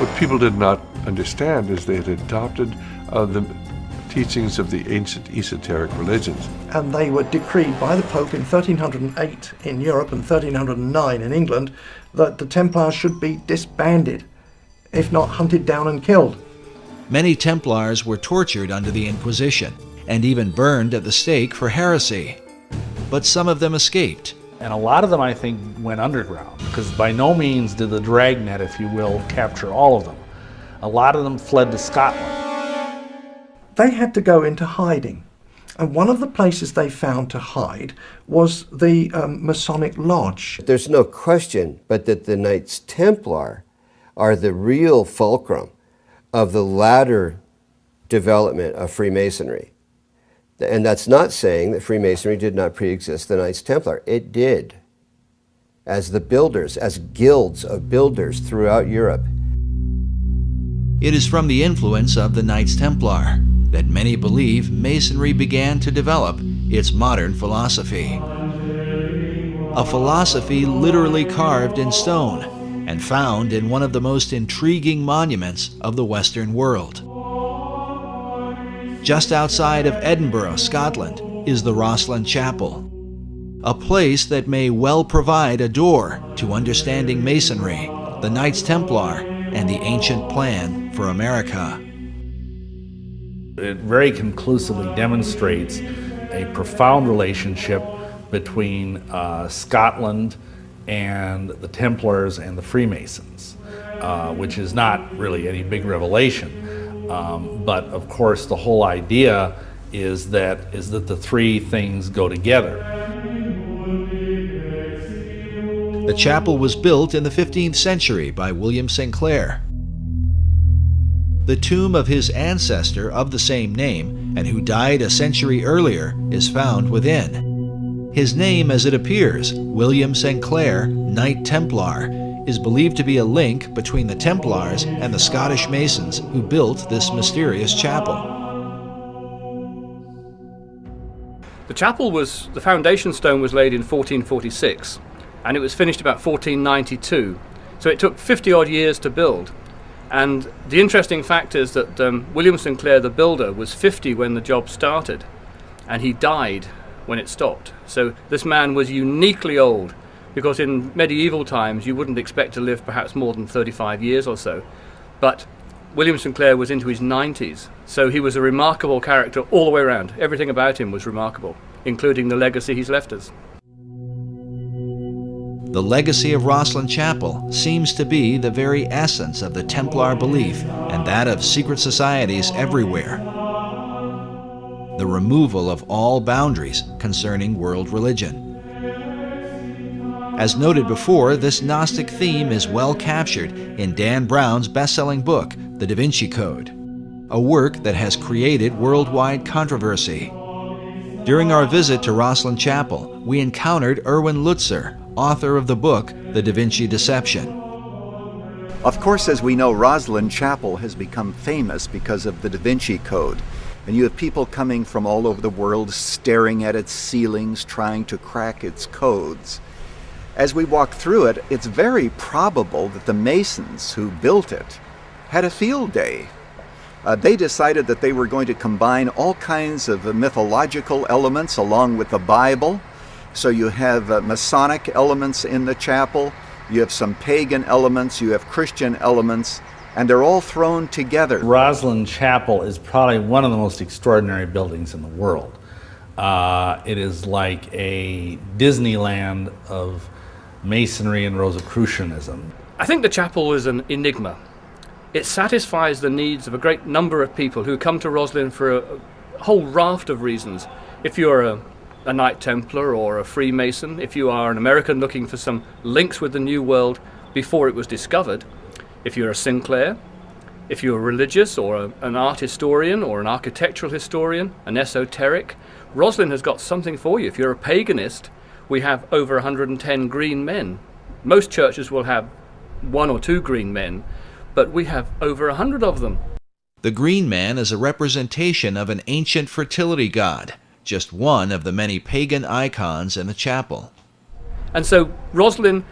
What people did not understand is they had adopted the teachings of the ancient esoteric religions. And they were decreed by the Pope in 1308 in Europe and 1309 in England that the Templars should be disbanded, if not hunted down and killed. Many Templars were tortured under the Inquisition and even burned at the stake for heresy. But some of them escaped. And a lot of them, I think, went underground, because by no means did the dragnet, if you will, capture all of them. A lot of them fled to Scotland. They had to go into hiding. And one of the places they found to hide was the Masonic Lodge. There's no question but that the Knights Templar are the real fulcrum of the latter development of Freemasonry. And that's not saying that Freemasonry did not pre-exist the Knights Templar. It did. As the builders, as guilds of builders throughout Europe. It is from the influence of the Knights Templar that many believe Masonry began to develop its modern philosophy. A philosophy literally carved in stone and found in one of the most intriguing monuments of the Western world. Just outside of Edinburgh, Scotland, is the Rosslyn Chapel, a place that may well provide a door to understanding Masonry, the Knights Templar, and the ancient plan for America. It very conclusively demonstrates a profound relationship between Scotland and the Templars and the Freemasons, which is not really any big revelation. But of course, the whole idea is that the three things go together. The chapel was built in the 15th century by William St. Clair. The tomb of his ancestor of the same name, and who died a century earlier, is found within. His name, as it appears, William St. Clair, Knight Templar, is believed to be a link between the Templars and the Scottish Masons who built this mysterious chapel. The chapel the foundation stone was laid in 1446, and it was finished about 1492. So it took 50 odd years to build. And the interesting fact is that William St. Clair, the builder, was 50 when the job started, and he died when it stopped. So this man was uniquely old, because in medieval times you wouldn't expect to live perhaps more than 35 years or so. But William St. Clair was into his 90s, so he was a remarkable character all the way around. Everything about him was remarkable, including the legacy he's left us. The legacy of Rosslyn Chapel seems to be the very essence of the Templar belief and that of secret societies everywhere. The removal of all boundaries concerning world religion. As noted before, this Gnostic theme is well captured in Dan Brown's best-selling book, The Da Vinci Code, a work that has created worldwide controversy. During our visit to Rosslyn Chapel, we encountered Erwin Lutzer, author of the book, The Da Vinci Deception. Of course, as we know, Rosslyn Chapel has become famous because of the Da Vinci Code. And you have people coming from all over the world staring at its ceilings, trying to crack its codes. As we walk through it, it's very probable that the Masons who built it had a field day. They decided that they were going to combine all kinds of mythological elements along with the Bible. So you have Masonic elements in the chapel, you have some pagan elements, you have Christian elements, and they're all thrown together. Rosslyn Chapel is probably one of the most extraordinary buildings in the world. It is like a Disneyland of Masonry and Rosicrucianism. I think the chapel is an enigma. It satisfies the needs of a great number of people who come to Rosslyn for a whole raft of reasons. If you're a Knight Templar or a Freemason, if you are an American looking for some links with the New World before it was discovered, if you're a Sinclair, if you're religious or an art historian or an architectural historian, an esoteric, Rosslyn has got something for you. If you're a paganist, we have over 110 green men. Most churches will have 1 or 2 green men, but we have over 100 of them. The green man is a representation of an ancient fertility god, just one of the many pagan icons in the chapel. And so Rosslyn,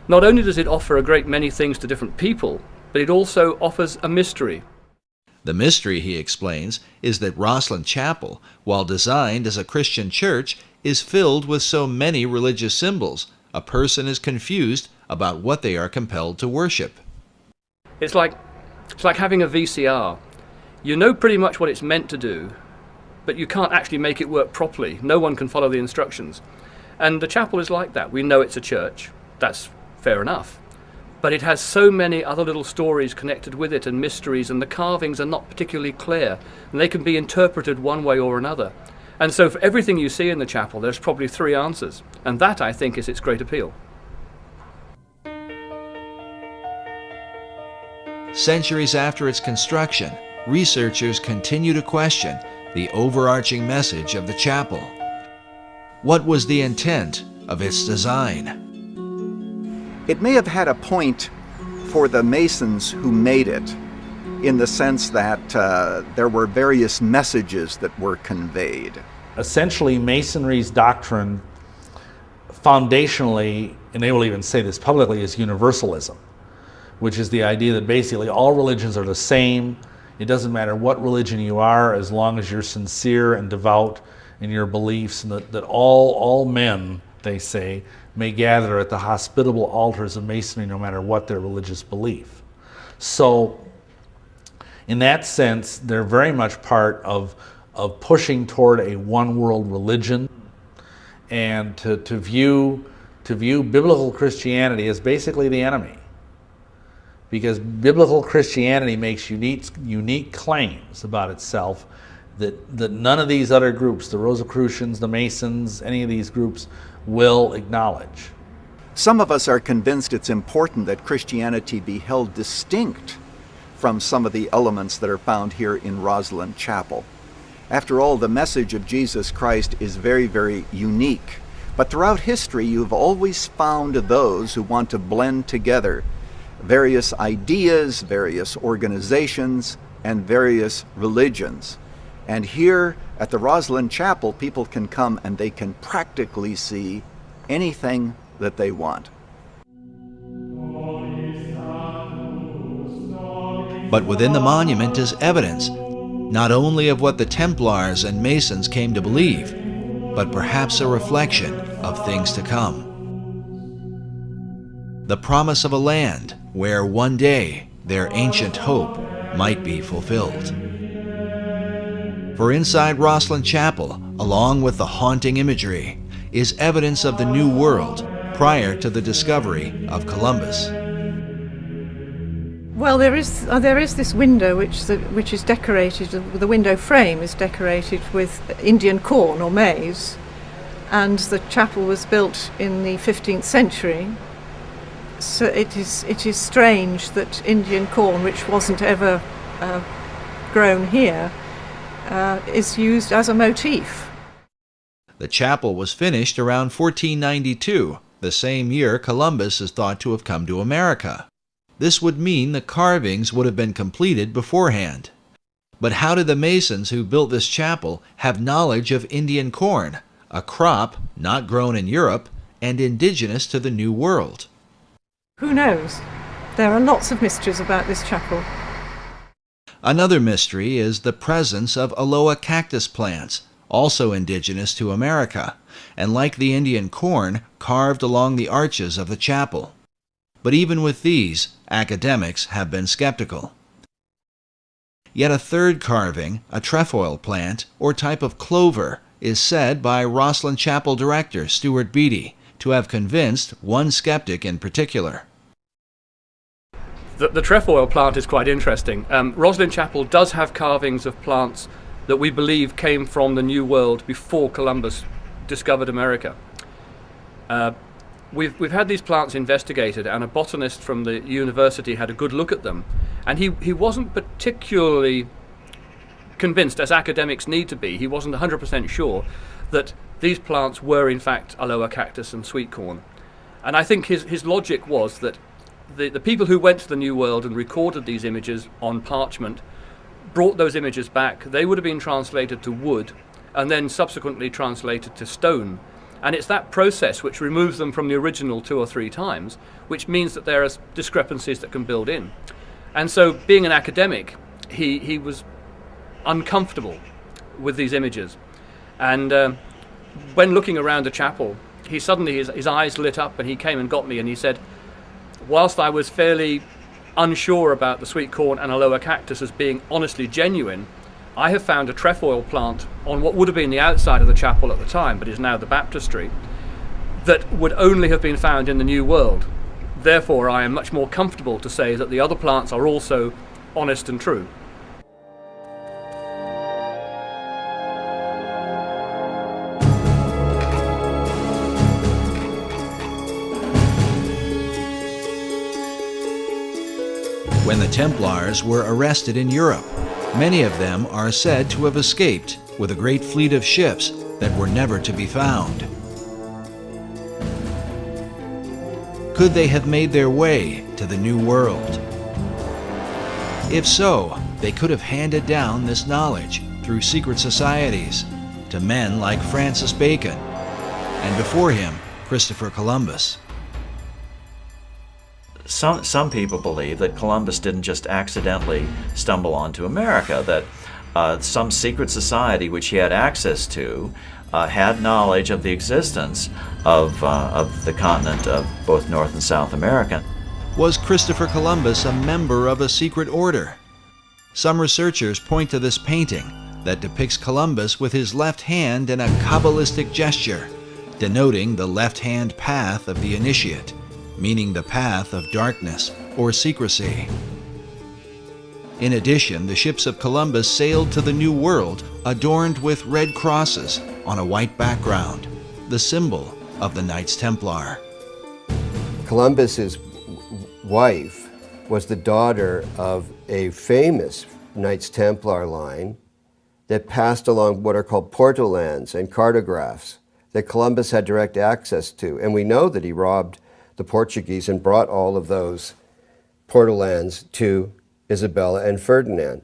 not only does it offer a great many things to different people, but it also offers a mystery. The mystery, he explains, is that Rosslyn Chapel, while designed as a Christian church, is filled with so many religious symbols, a person is confused about what they are compelled to worship. It's like having a VCR. You know pretty much what it's meant to do, but you can't actually make it work properly. No one can follow the instructions. And the chapel is like that. We know it's a church. That's fair enough. But it has so many other little stories connected with it and mysteries, and the carvings are not particularly clear, and they can be interpreted one way or another. And so for everything you see in the chapel, there's probably 3 answers. And that, I think, is its great appeal. Centuries after its construction, researchers continue to question the overarching message of the chapel. What was the intent of its design? It may have had a point for the Masons who made it, in the sense that there were various messages that were conveyed. Essentially, Masonry's doctrine, foundationally, and they will even say this publicly, is universalism. which is the idea that basically all religions are the same. It doesn't matter what religion you are, as long as you're sincere and devout in your beliefs, and that all men, they say, may gather at the hospitable altars of Masonry no matter what their religious belief. So in that sense, they're very much part of pushing toward a one world religion, and to view biblical Christianity as basically the enemy. Because biblical Christianity makes unique claims about itself that none of these other groups, the Rosicrucians, the Masons, any of these groups, will acknowledge. Some of us are convinced it's important that Christianity be held distinct from some of the elements that are found here in Rosslyn Chapel. After all, the message of Jesus Christ is very, very unique. But throughout history, you've always found those who want to blend together various ideas, various organizations, and various religions. And here at the Rosslyn Chapel, people can come and they can practically see anything that they want. But within the monument is evidence, not only of what the Templars and Masons came to believe, but perhaps a reflection of things to come. The promise of a land where one day their ancient hope might be fulfilled. For inside Rosslyn Chapel, along with the haunting imagery, is evidence of the New World prior to the discovery of Columbus. Well, there is this window which is decorated. The window frame is decorated with Indian corn or maize, and the chapel was built in the 15th century. So it is strange that Indian corn, which wasn't ever grown here, is used as a motif. The chapel was finished around 1492, the same year Columbus is thought to have come to America. This would mean the carvings would have been completed beforehand. But how did the Masons who built this chapel have knowledge of Indian corn, a crop not grown in Europe and indigenous to the New World? Who knows? There are lots of mysteries about this chapel. Another mystery is the presence of Aloe cactus plants, also indigenous to America, and like the Indian corn, carved along the arches of the chapel. But even with these, academics have been skeptical. Yet a third carving, a trefoil plant or type of clover, is said by Rosslyn Chapel director Stuart Beattie to have convinced one skeptic in particular. The trefoil plant is quite interesting. Rosslyn Chapel does have carvings of plants that we believe came from the New World before Columbus discovered America. We've had these plants investigated, and a botanist from the university had a good look at them, and he wasn't particularly convinced, as academics need to be. He wasn't 100% sure that these plants were in fact Aloe cactus and sweet corn. And I think his logic was that the people who went to the New World and recorded these images on parchment brought those images back. They would have been translated to wood and then subsequently translated to stone. And it's that process which removes them from the original 2 or 3 times, which means that there are discrepancies that can build in. And so, being an academic, he was uncomfortable with these images. And when looking around the chapel, he suddenly, his eyes lit up, and he came and got me, and he said, whilst I was fairly unsure about the sweet corn and Aloe cactus as being honestly genuine, I have found a trefoil plant on what would have been the outside of the chapel at the time, but is now the baptistry, that would only have been found in the New World. Therefore, I am much more comfortable to say that the other plants are also honest and true. When the Templars were arrested in Europe, many of them are said to have escaped with a great fleet of ships that were never to be found. Could they have made their way to the New World? If so, they could have handed down this knowledge through secret societies to men like Francis Bacon, and before him, Christopher Columbus. some people believe that Columbus didn't just accidentally stumble onto America, that some secret society which he had access to had knowledge of the existence of the continent of both North and South America. Was Christopher Columbus a member of a secret order? Some researchers point to this painting that depicts Columbus with his left hand in a Kabbalistic gesture, denoting the left-hand path of the initiate, meaning the path of darkness or secrecy. In addition, the ships of Columbus sailed to the New World adorned with red crosses on a white background, the symbol of the Knights Templar. Columbus's wife was the daughter of a famous Knights Templar line that passed along what are called portolands and cartographs that Columbus had direct access to. And we know that he robbed the Portuguese and brought all of those portolands to Isabella and Ferdinand.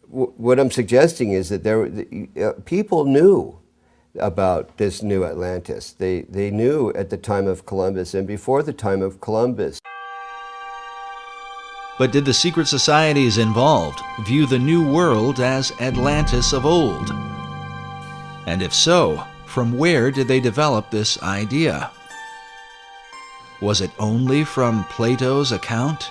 What I'm suggesting is that people knew about this new Atlantis. They knew at the time of Columbus and before the time of Columbus. But did the secret societies involved view the New World as Atlantis of old? And if so, from where did they develop this idea? Was it only from Plato's account?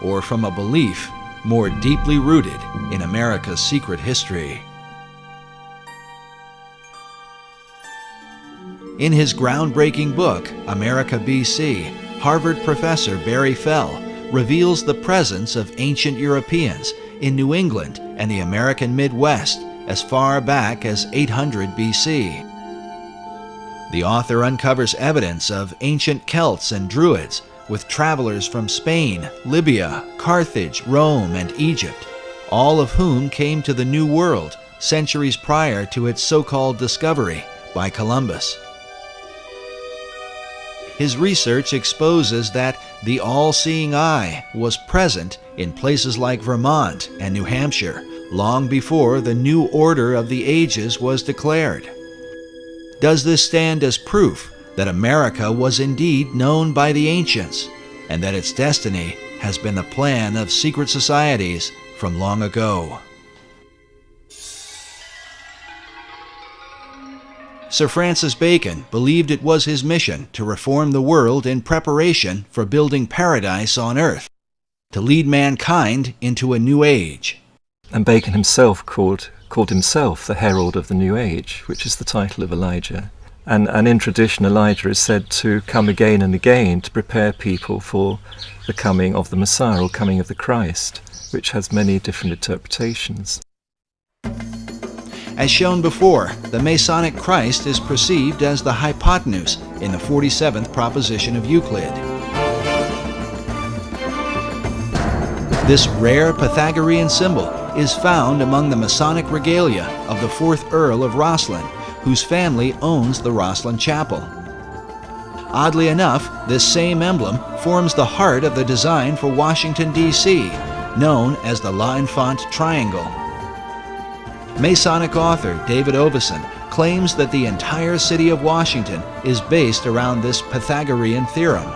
Or from a belief more deeply rooted in America's secret history? In his groundbreaking book, America BC, Harvard professor Barry Fell reveals the presence of ancient Europeans in New England and the American Midwest as far back as 800 BC. The author uncovers evidence of ancient Celts and Druids, with travelers from Spain, Libya, Carthage, Rome, and Egypt, all of whom came to the New World centuries prior to its so-called discovery by Columbus. His research exposes that the all-seeing eye was present in places like Vermont and New Hampshire long before the New Order of the Ages was declared. Does this stand as proof that America was indeed known by the ancients, and that its destiny has been the plan of secret societies from long ago? Sir Francis Bacon believed it was his mission to reform the world in preparation for building paradise on earth, to lead mankind into a new age. And Bacon himself called himself the herald of the new age, which is the title of Elijah. And in tradition, Elijah is said to come again and again to prepare people for the coming of the Messiah, or coming of the Christ, which has many different interpretations. As shown before, the Masonic Christ is perceived as the hypotenuse in the 47th proposition of Euclid. This rare Pythagorean symbol is found among the Masonic regalia of the 4th Earl of Rosslyn, whose family owns the Rosslyn Chapel. Oddly enough, this same emblem forms the heart of the design for Washington, D.C., known as the L'Enfant Triangle. Masonic author David Oveson claims that the entire city of Washington is based around this Pythagorean theorem.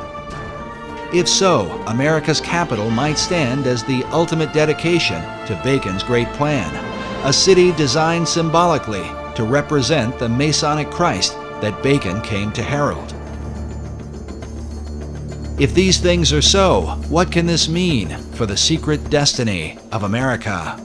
If so, America's capital might stand as the ultimate dedication to Bacon's great plan, a city designed symbolically to represent the Masonic Christ that Bacon came to herald. If these things are so, what can this mean for the secret destiny of America?